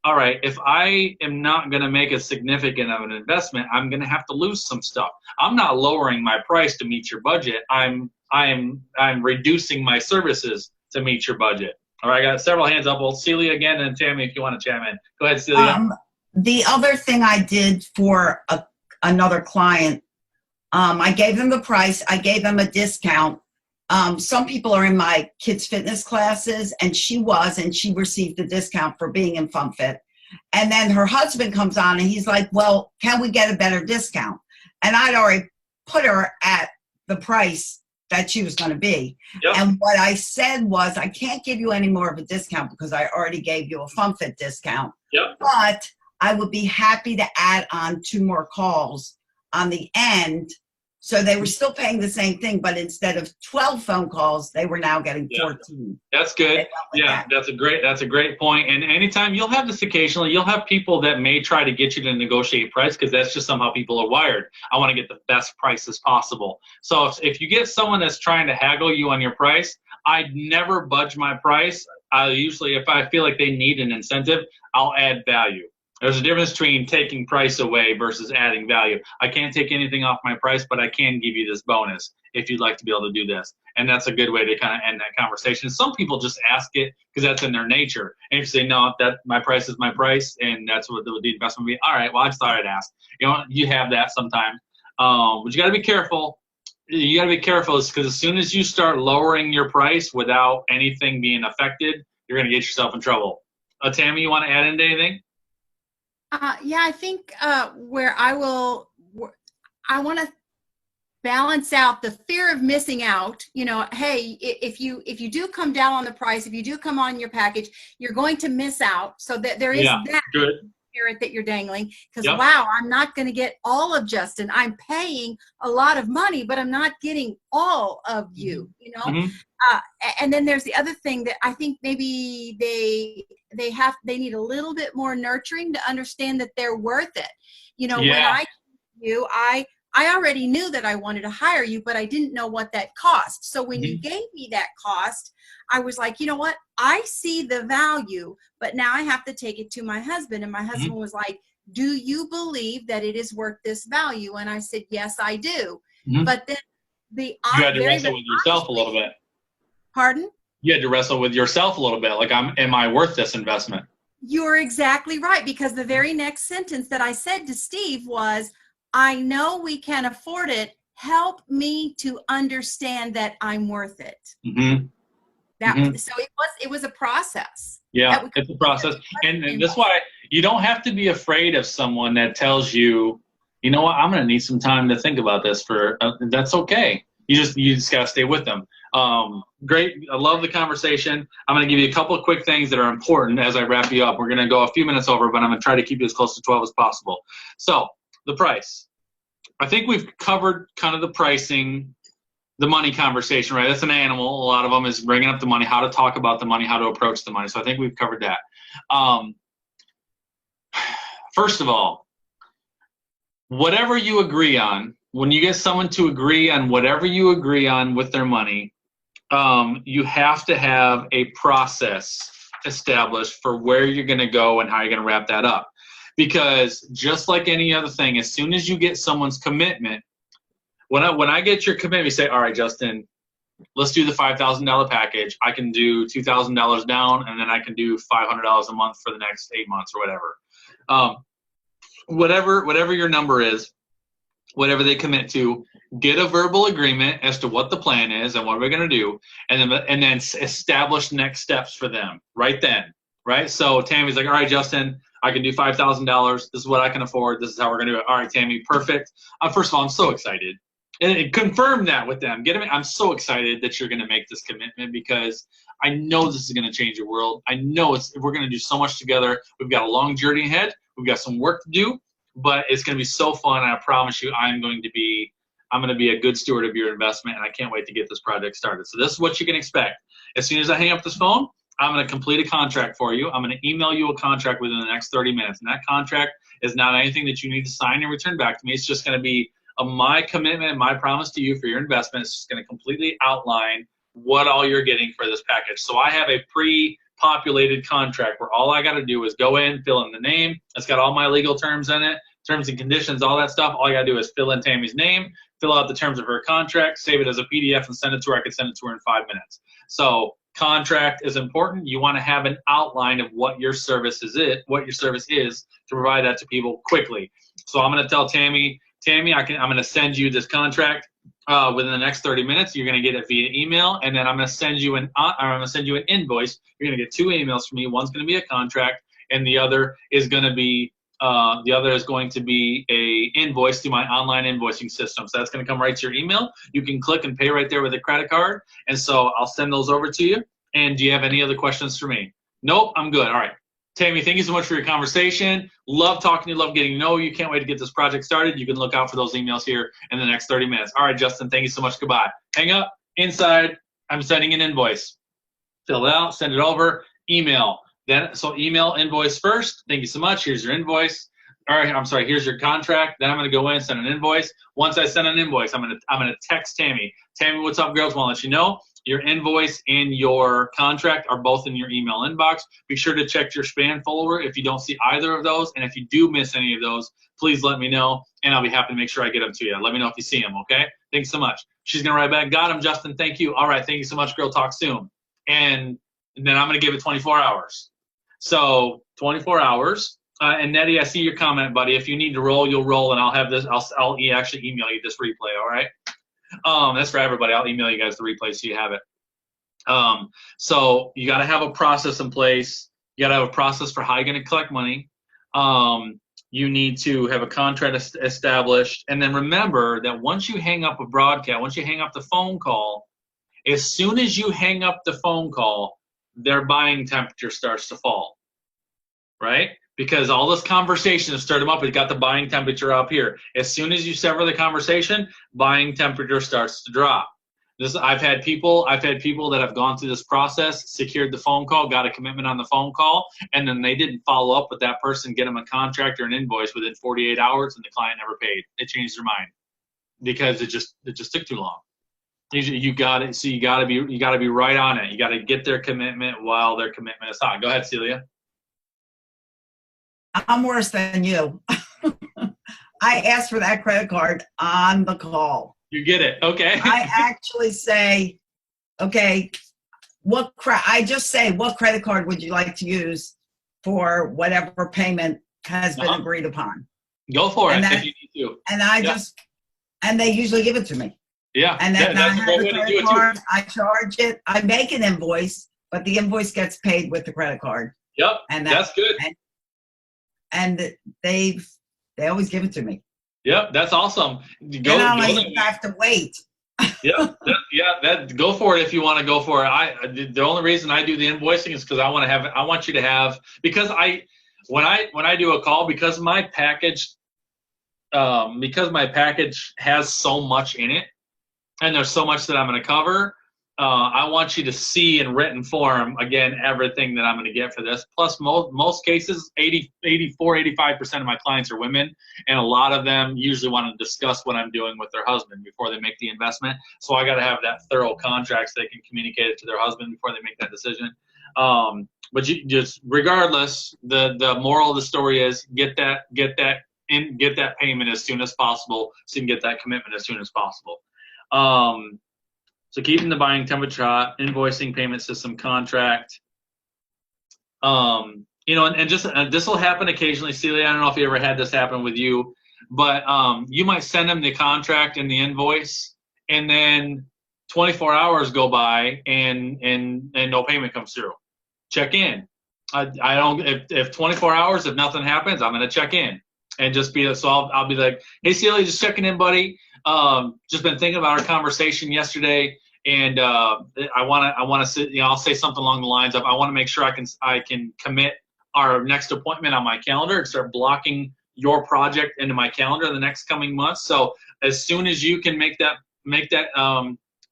all right, if I am not going to make a significant of an investment, I'm going to have to lose some stuff. I'm not lowering my price to meet your budget. I'm reducing my services to meet your budget. All right, I got several hands up. Well, Celia again, and Tammy, if you want to chime in. Go ahead, Celia. The other thing I did for another client, I gave them the price. I gave them a discount. Some people are in my kids' fitness classes, and she received a discount for being in FunFit. And then her husband comes on, and he's like, well, can we get a better discount? And I'd already put her at the price that she was going to be. Yep. And what I said was, I can't give you any more of a discount because I already gave you a FunFit discount. Yep. But I would be happy to add on 2 more calls on the end. So they were still paying the same thing, but instead of 12 phone calls, they were now getting 14. That's good. Yeah, that's a great point. And anytime you'll have this occasionally, you'll have people that may try to get you to negotiate price because that's just somehow people are wired. I want to get the best prices possible. So if you get someone that's trying to haggle you on your price, I'd never budge my price. I usually, if I feel like they need an incentive, I'll add value. There's a difference between taking price away versus adding value. I can't take anything off my price, but I can give you this bonus if you'd like to be able to do this. And that's a good way to kind of end that conversation. Some people just ask it because that's in their nature. And if you say, no, that my price is my price, and that's what the investment would be, all right, well, I just thought I'd ask. You know, you have that sometimes. But you got to be careful. You got to be careful because as soon as you start lowering your price without anything being affected, you're going to get yourself in trouble. Tammy, you want to add into anything? Yeah, I think where I want to balance out the fear of missing out. You know, hey, if you do come down on the price, if you do come on your package, you're going to miss out. So that there is that carrot that you're dangling. Because wow, I'm not going to get all of Justin. I'm paying a lot of money, but I'm not getting all of you. You know. Mm-hmm. And then there's the other thing that I think maybe they need a little bit more nurturing to understand that they're worth it. You know, when I already knew that I wanted to hire you, but I didn't know what that cost. So when you gave me that cost, I was like, you know what? I see the value, but now I have to take it to my husband. And my husband was like, do you believe that it is worth this value? And I said, yes, I do. But then you had to wrestle with yourself a little bit. Pardon? You had to wrestle with yourself a little bit. Like, am I worth this investment? You're exactly right. Because the very next sentence that I said to Steve was, I know we can afford it. Help me to understand that I'm worth it. So it was a process. Yeah, it's a process. And that's why you don't have to be afraid of someone that tells you, you know what, I'm going to need some time to think about this that's okay. You just got to stay with them. Great. I love the conversation. I'm going to give you a couple of quick things that are important as I wrap you up. We're going to go a few minutes over, but I'm going to try to keep you as close to 12 as possible. So the price. I think we've covered kind of the pricing, the money conversation, right? That's an animal. A lot of them is bringing up the money, how to talk about the money, how to approach the money. So I think we've covered that. First of all, whatever you agree on, when you get someone to agree on whatever you agree on with their money, you have to have a process established for where you're going to go and how you're going to wrap that up. Because just like any other thing, as soon as you get someone's commitment, when I get your commitment, you say, all right, Justin, let's do the $5,000 package. I can do $2,000 down, and then I can do $500 a month for the next 8 months or whatever. Whatever your number is, whatever they commit to, get a verbal agreement as to what the plan is and what we're going to do, and then establish next steps for them right then, right? So Tammy's like, all right, Justin, I can do $5,000. This is what I can afford. This is how we're going to do it. All right, Tammy, perfect. First of all, I'm so excited. And confirm that with them. I'm so excited that you're going to make this commitment because I know this is going to change your world. I know we're going to do so much together. We've got a long journey ahead. We've got some work to do, but it's going to be so fun. And I promise you, I'm going to be a good steward of your investment, and I can't wait to get this project started. So this is what you can expect. As soon as I hang up this phone, I'm going to complete a contract for you. I'm going to email you a contract within the next 30 minutes. And that contract is not anything that you need to sign and return back to me. It's just going to be my commitment, my promise to you for your investment. It's just going to completely outline what all you're getting for this package. So I have a pre-populated contract where all I got to do is go in, fill in the name. It's got all my legal terms in it, terms and conditions, all that stuff. All I got to do is fill in Tammy's name, fill out the terms of her contract, save it as a PDF, and send it to her. I could send it to her in 5 minutes. So contract is important. You want to have an outline of what your service is to provide that to people quickly. So I'm going to tell Tammy, I'm going to send you this contract within the next 30 minutes. You're going to get it via email, and then I'm going to send you an invoice. You're going to get 2 emails from me. One's going to be a contract, and the other is going to be a invoice through my online invoicing system. So that's going to come right to your email. You can click and pay right there with a credit card. And so I'll send those over to you. And do you have any other questions for me? Nope, I'm good. All right. Tammy, thank you so much for your conversation. Love talking to you. Love getting to know you. Can't wait to get this project started. You can look out for those emails here in the next 30 minutes. All right, Justin, thank you so much. Goodbye. Hang up. Inside, I'm sending an invoice. Fill it out, send it over, email. So email invoice first. Thank you so much. Here's your invoice. All right, I'm sorry. Here's your contract. Then I'm going to go in and send an invoice. Once I send an invoice, I'm going to text Tammy. Tammy, what's up, girls? Want to let you know your invoice and your contract are both in your email inbox. Be sure to check your spam folder if you don't see either of those. And if you do miss any of those, please let me know, and I'll be happy to make sure I get them to you. Let me know if you see them, okay? Thanks so much. She's going to write back, got him, Justin. Thank you. All right, thank you so much, girl. Talk soon. And then I'm going to give it 24 hours. So 24 hours. And Nettie, I see your comment, buddy. If you need to roll, you'll roll, and I'll have this. I'll actually email you this replay. All right. That's for everybody. I'll email you guys the replay so you have it. So you got to have a process in place. You got to have a process for how you're going to collect money. You need to have a contract established, and then remember that once you hang up a broadcast, once you hang up the phone call, as soon as you hang up the phone call, their buying temperature starts to fall, right? Because all this conversation has stirred them up. It got the buying temperature up here. As soon as you sever the conversation, buying temperature starts to drop. I've had people that have gone through this process, secured the phone call, got a commitment on the phone call, and then they didn't follow up with that person, get them a contract or an invoice within 48 hours, and the client never paid. They changed their mind because it just took too long. You got it. So you got to be right on it. You got to get their commitment while their commitment is high. Go ahead, Celia. I'm worse than you. I asked for that credit card on the call. You get it. Okay. I actually say, okay, I just say, what credit card would you like to use for whatever payment has been agreed upon? Go for it if you need to. And and they usually give it to me. Yeah. And then I have the credit card, I charge it, I make an invoice, but the invoice gets paid with the credit card. Yep. And that's good. And they always give it to me. Yep, that's awesome. I don't even have to wait. Go for it if you want to go for it. The only reason I do the invoicing is because I want you to have, because when I do a call, because my package has so much in it, and there's so much that I'm going to cover. I want you to see in written form, again, everything that I'm going to get for this. Plus, most cases, 85% of my clients are women, and a lot of them usually want to discuss what I'm doing with their husband before they make the investment. So I got to have that thorough contract so they can communicate it to their husband before they make that decision. But you just, regardless, the moral of the story is get that payment as soon as possible, so you can get that commitment as soon as possible. So keeping the buying temperature hot, invoicing, payment system, contract. And just this will happen occasionally, Celia. I don't know if you ever had this happen with you, but you might send them the contract and the invoice, and then 24 hours go by and no payment comes through. Check in. I don't. If 24 hours, if nothing happens, I'm gonna check in and just be so I'll be like, hey Celia, just checking in, buddy. Just been thinking about our conversation yesterday, and I want to I'll say something along the lines of, I want to make sure I can commit our next appointment on my calendar and start blocking your project into my calendar in the next coming months. So as soon as you can make that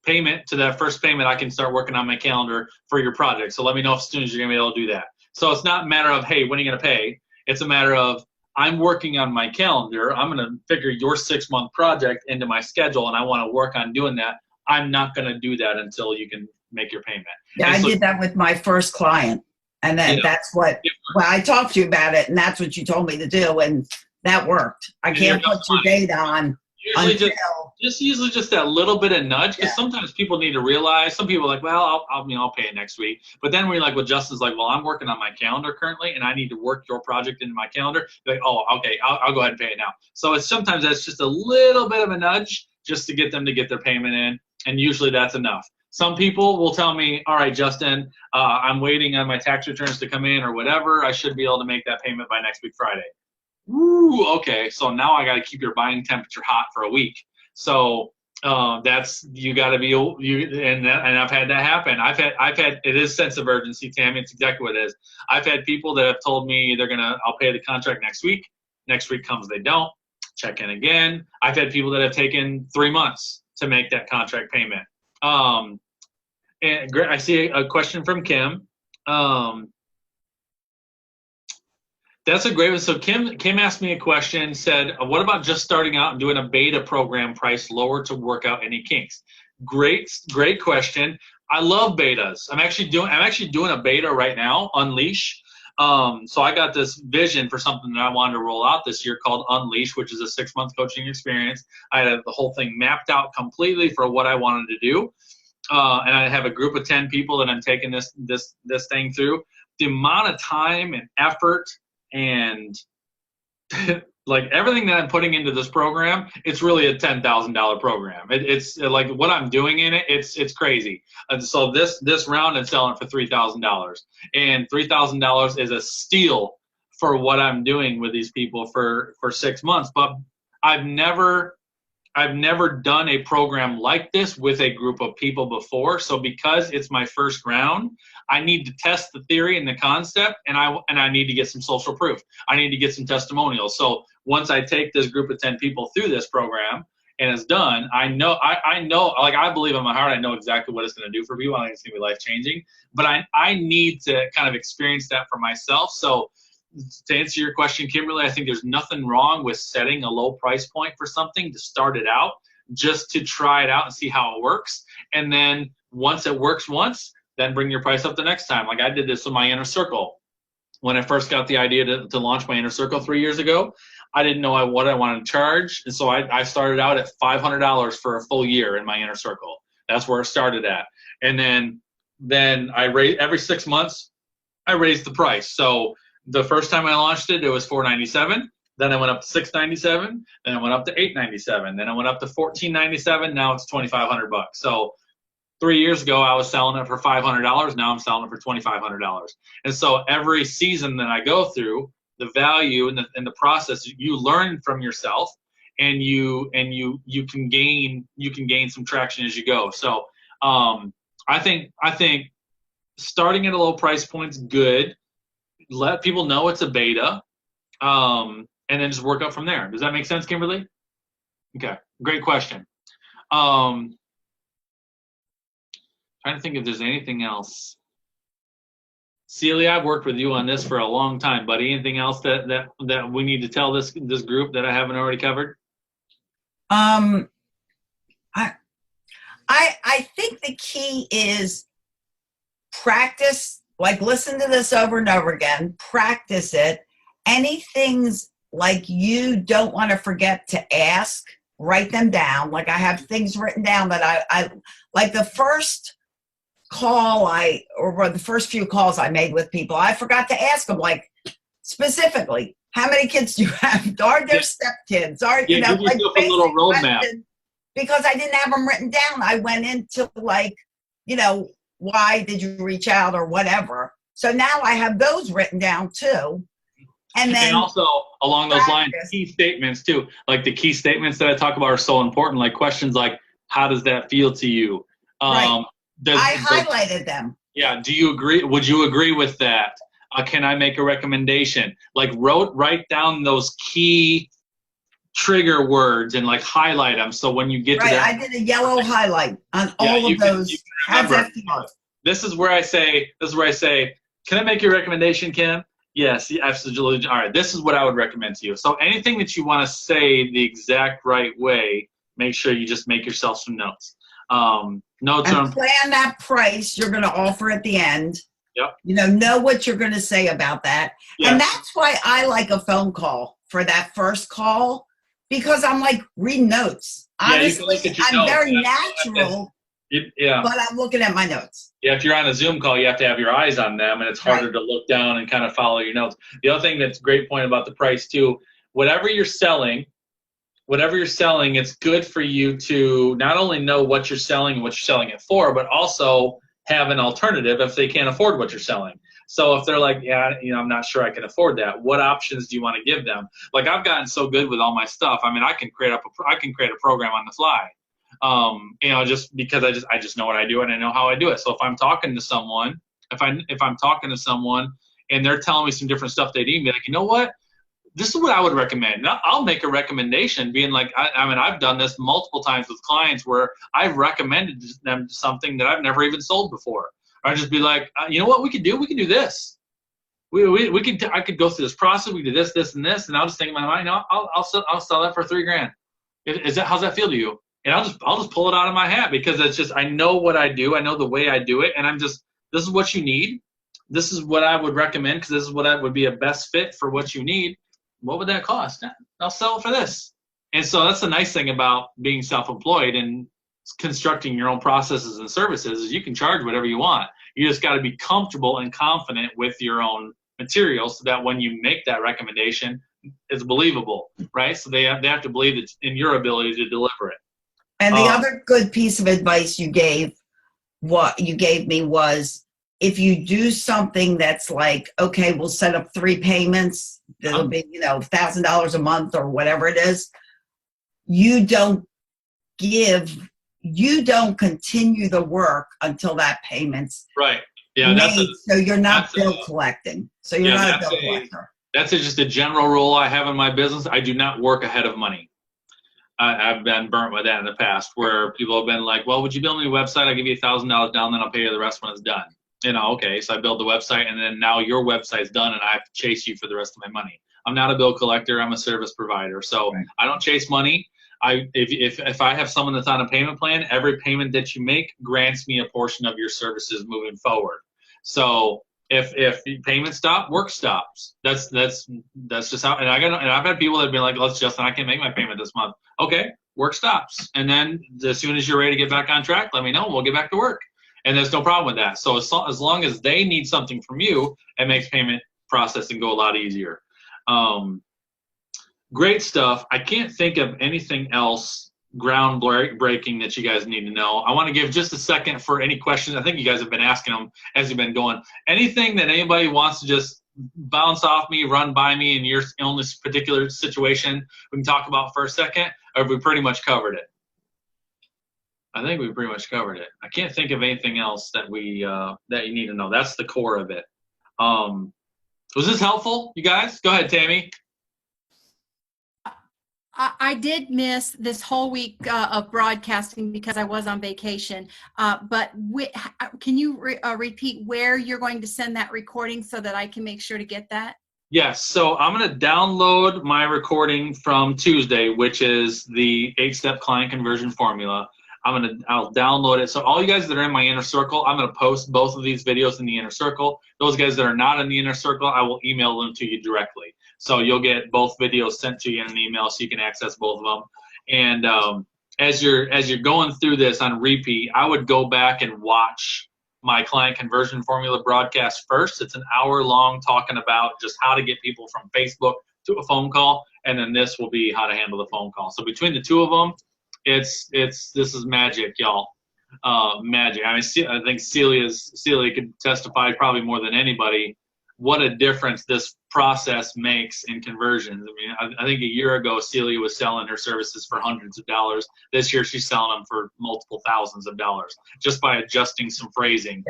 payment to that first payment, I can start working on my calendar for your project. So let me know as soon as you're gonna be able to do that. So it's not a matter of, hey, when are you gonna pay? It's a matter of, I'm working on my calendar. I'm going to figure your 6-month project into my schedule, and I want to work on doing that. I'm not going to do that until you can make your payment. Yeah, I did that with my first client. And then that's what, well, I talked to you about it, and that's what you told me to do, and that worked. I can't put your date on usually usually just that little bit of nudge, because sometimes people need to realize, some people are like, well, I'll pay it next week. But then we're like, well, Justin's like, well, I'm working on my calendar currently, and I need to work your project into my calendar. They're like, oh, okay, I'll go ahead and pay it now. So it's sometimes that's just a little bit of a nudge just to get them to get their payment in, and usually that's enough. Some people will tell me, all right, Justin, I'm waiting on my tax returns to come in or whatever. I should be able to make that payment by next week Friday. Ooh, okay, so now I got to keep your buying temperature hot for a week. So that's, you got to be, and I've had that happen. I've had it is sense of urgency, Tammy. It's exactly what it is. I've had people that have told me I'll pay the contract next week. Next week comes, they don't. Check in again. I've had people that have taken 3 months to make that contract payment. And I see a question from Kim. That's a great one. So Kim asked me a question, said, what about just starting out and doing a beta program price lower to work out any kinks? Great question. I love betas. I'm actually doing a beta right now, Unleash. So I got this vision for something that I wanted to roll out this year called Unleash, which is a 6-month coaching experience. I had the whole thing mapped out completely for what I wanted to do. And I have a group of 10 people that I'm taking this thing through. The amount of time and effort and like everything that I'm putting into this program, it's really a $10,000 program. It's like what I'm doing in it, it's crazy. And so this round I'm selling for $3,000, and $3,000 is a steal for what I'm doing with these people for 6 months. But I've never done a program like this with a group of people before. So because it's my first round, I need to test the theory and the concept, and I need to get some social proof. I need to get some testimonials. So once I take this group of 10 people through this program and it's done, I know, like I believe in my heart, I know exactly what it's going to do for people. I think it's going to be life-changing. But I need to kind of experience that for myself. So to answer your question, Kimberly, I think there's nothing wrong with setting a low price point for something to start it out, just to try it out and see how it works. And then once it works once, then bring your price up the next time. Like I did this with my Inner Circle. When I first got the idea to launch my Inner Circle 3 years ago, I didn't know what I wanted to charge. And so I started out at $500 for a full year in my Inner Circle. That's where it started at. And then I raised, every 6 months, I raised the price. So the first time I launched it, it was $497. Then I went up to $697. Then I went up to $897. Then I went up to $1497. Now it's $2,500 bucks. So 3 years ago, I was selling it for $500. Now I'm selling it for $2,500. And so every season that I go through, the value and the process, you learn from yourself. and you can gain some traction as you go. So I think starting at a low price point's good. Let people know it's a beta, and then just work up from there. Does that make sense, Kimberly? Okay, great question. Trying to think if there's anything else. Celia, I've worked with you on this for a long time, buddy. Anything else that we need to tell this group that I haven't already covered? I think the key is practice, like listen to this over and over again, practice it. Any things like you don't want to forget to ask, write them down. Like I have things written down that I like the first call or the first few calls I made with people, I forgot to ask them, like specifically, how many kids do you have? Are there stepkids? Give yourself a little roadmap. Because I didn't have them written down. I went into like, why did you reach out or whatever. So now I have those written down too. And then also along those lines, key statements too. Like the key statements that I talk about are so important. Like questions like, how does that feel to you? Right. I highlighted them. Yeah. Do you agree? Would you agree with that? Can I make a recommendation? Like write down those key trigger words and like highlight them. So when you get to that, I did a yellow highlight on all of those. This is where I say, can I make your recommendation, Kim? Yes, absolutely. All right. This is what I would recommend to you. So anything that you want to say the exact right way, make sure you just make yourself some notes. Notes and on plan that price you're going to offer at the end. Yep. Know what you're going to say about that. Yes. And that's why I like a phone call for that first call, because I'm like reading notes. Honestly, I'm very natural, but I'm looking at my notes. Yeah, if you're on a Zoom call, you have to have your eyes on them, and it's harder to look down and kind of follow your notes. The other thing that's a great point about the price too, whatever you're selling, it's good for you to not only know what you're selling and what you're selling it for, but also have an alternative if they can't afford what you're selling. So if they're like, I'm not sure I can afford that, what options do you want to give them? Like I've gotten so good with all my stuff. I mean, I can create a program on the fly. Just because I just know what I do and I know how I do it. So if I'm talking to someone, if I'm talking to someone and they're telling me some different stuff they need, be like, you know what? This is what I would recommend. I'll make a recommendation being like, I've done this multiple times with clients where I've recommended them something that I've never even sold before. Or I'd just be like, you know what we could do? We could do this. I could go through this process. We could do this, and this, and I'll just think in my mind, I'll sell that for $3,000. How's that feel to you? And I'll just pull it out of my hat because it's just, I know what I do. I know the way I do it. And this is what you need. This is what I would recommend because this is what would be a best fit for what you need. What would that cost? I'll sell it for this. And so that's the nice thing about being self-employed and constructing your own processes and services is you can charge whatever you want. You just got to be comfortable and confident with your own material so that when you make that recommendation, it's believable, right? So they have to believe it's in your ability to deliver it. And the other good piece of advice you gave me was, if you do something that's like, okay, we'll set up 3 payments, that'll be, $1,000 a month or whatever it is. You don't continue the work until that payment's right. Yeah, made, so you're not bill collecting. So you're not a bill collector. That's just a general rule I have in my business. I do not work ahead of money. I've been burnt with that in the past where people have been like, well, would you build me a website? I'll give you $1,000 down, then I'll pay you the rest when it's done. Okay, so I build the website and then now your website's done and I have to chase you for the rest of my money. I'm not a bill collector, I'm a service provider. So I don't chase money. If I have someone that's on a payment plan, every payment that you make grants me a portion of your services moving forward. So if payments stop, work stops. That's just how. And I've had people that have been like, Justin, I can't make my payment this month. Okay, work stops. And then as soon as you're ready to get back on track, let me know and we'll get back to work. And there's no problem with that. So as long as they need something from you, it makes payment processing go a lot easier. Great stuff. I can't think of anything else groundbreaking that you guys need to know. I want to give just a second for any questions. I think you guys have been asking them as you've been going. Anything that anybody wants to just bounce off me, run by me in your own particular situation we can talk about for a second, or have we pretty much covered it? I think we pretty much covered it. I can't think of anything else that that you need to know. That's the core of it. Was this helpful, you guys? Go ahead, Tammy. I did miss this whole week of broadcasting because I was on vacation. But can you repeat where you're going to send that recording so that I can make sure to get that? Yes. So I'm going to download my recording from Tuesday, which is the 8-step client conversion formula. I'll download it. So all you guys that are in my inner circle, I'm going to post both of these videos in the inner circle. Those guys that are not in the inner circle, I will email them to you directly. So you'll get both videos sent to you in an email so you can access both of them. And as you're going through this on repeat, I would go back and watch my client conversion formula broadcast first. It's an hour long talking about just how to get people from Facebook to a phone call. And then this will be how to handle the phone call. So between the two of them, this is magic, y'all. Magic. I mean, I think Celia could testify probably more than anybody what a difference this process makes in conversions. I mean, I think a year ago, Celia was selling her services for hundreds of dollars. This year, she's selling them for multiple thousands of dollars just by adjusting some phrasing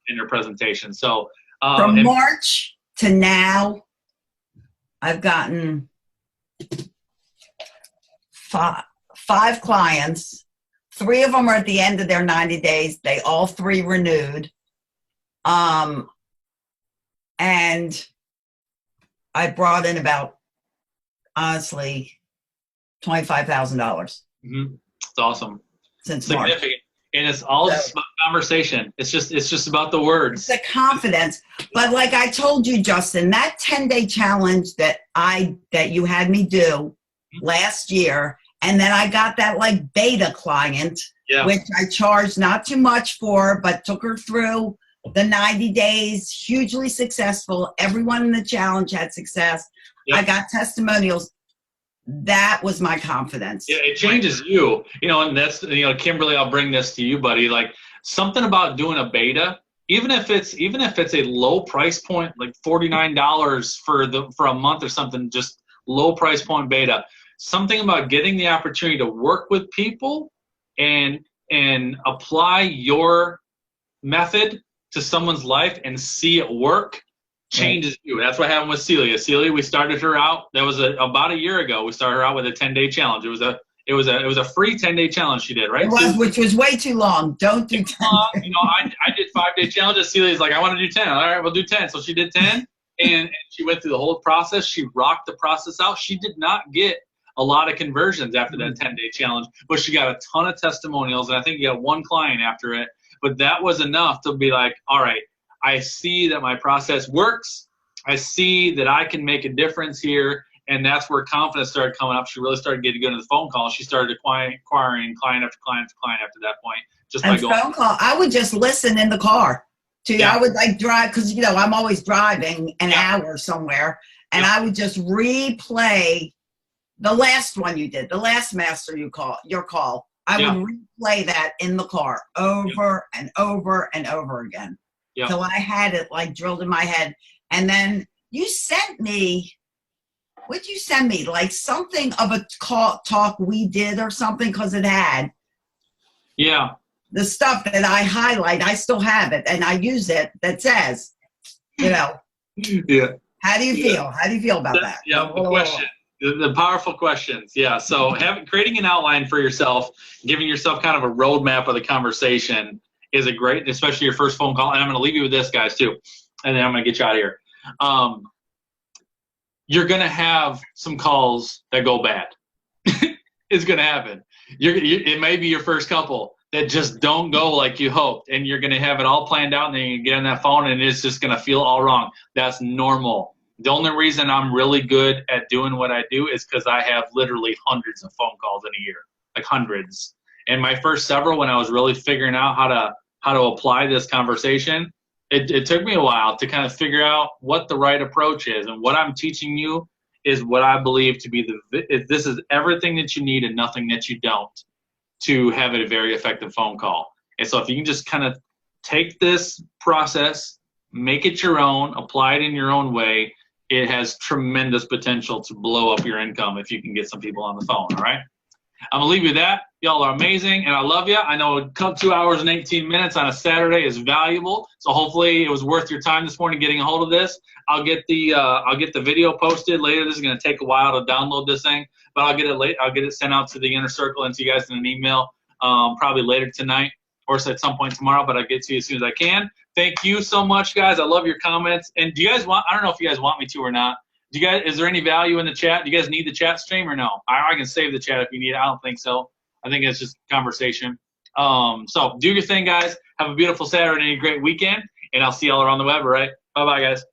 in her presentation. So from March to now, I've gotten five clients. 3 of them are at the end of their 90 days. They all 3 renewed. And I brought in about, honestly, $25,000. Mm-hmm. It's awesome. Since significant. March. And it's all just about conversation. It's just about the words. It's the confidence. But like I told you, Justin, that 10-day challenge that you had me do last year, and then I got that like beta client, which I charged not too much for, but took her through the 90 days, hugely successful. Everyone in the challenge had success. Yep. I got testimonials. That was my confidence. Yeah, it changes you. And that's, Kimberly, I'll bring this to you, buddy. Like something about doing a beta, even if it's a low price point, like $49 for a month or something, just low price point beta. Something about getting the opportunity to work with people and apply your method to someone's life and see it work changes you. That's what happened with Celia. Celia, we started her out. That was about a year ago. We started her out with a 10-day challenge. It was a free 10-day challenge she did, right? It was, which was way too long. Don't do 10. I did 5-day challenges. Celia's like, I want to do 10. All right, we'll do 10. So she did 10, and she went through the whole process. She rocked the process out. She did not get a lot of conversions after that 10-day challenge, but she got a ton of testimonials, and I think you got 1 client after it. But that was enough to be like, all right, I see that my process works. I see that I can make a difference here. And that's where confidence started coming up. She really started getting good into the phone call. She started acquiring client after client after client after that point. Just by going. Phone call, I would just listen in the car. I would like drive, because, I'm always driving an hour somewhere. And I would just replay the last one you did, the last master your call. I would replay that in the car over and over and over again. So I had it like drilled in my head. And then you sent me, what'd you send me? Like something of a talk we did or something, because it had the stuff that I highlight. I still have it and I use it that says, how do you feel? How do you feel about that? Yeah, the question. The powerful questions. Yeah. So creating an outline for yourself, giving yourself kind of a roadmap of the conversation is a great, especially your first phone call. And I'm going to leave you with this, guys, too. And then I'm going to get you out of here. You're going to have some calls that go bad. It's going to happen. It may be your first couple that just don't go like you hoped. And you're going to have it all planned out, and then you get on that phone and it's just going to feel all wrong. That's normal. The only reason I'm really good at doing what I do is because I have literally hundreds of phone calls in a year, like hundreds. And my first several, when I was really figuring out how to apply this conversation, it took me a while to kind of figure out what the right approach is. And what I'm teaching you is what I believe to be this is everything that you need and nothing that you don't to have a very effective phone call. And so if you can just kind of take this process, make it your own, apply it in your own way. It has tremendous potential to blow up your income if you can get some people on the phone, all right? I'm going to leave you with that. Y'all are amazing, and I love you. I know 2 hours and 18 minutes on a Saturday is valuable, so hopefully it was worth your time this morning getting a hold of this. I'll get the video posted later. This is going to take a while to download this thing, but I'll get it sent out to the inner circle and to you guys in an email probably later tonight or at some point tomorrow, but I'll get to you as soon as I can. Thank you so much, guys. I love your comments. And do you guys want, I don't know if you guys want me to or not. Is there any value in the chat? Do you guys need the chat stream or no? I can save the chat if you need it. I don't think so. I think it's just conversation. So do your thing, guys. Have a beautiful Saturday and a great weekend. And I'll see y'all around the web, all right? Bye-bye, guys.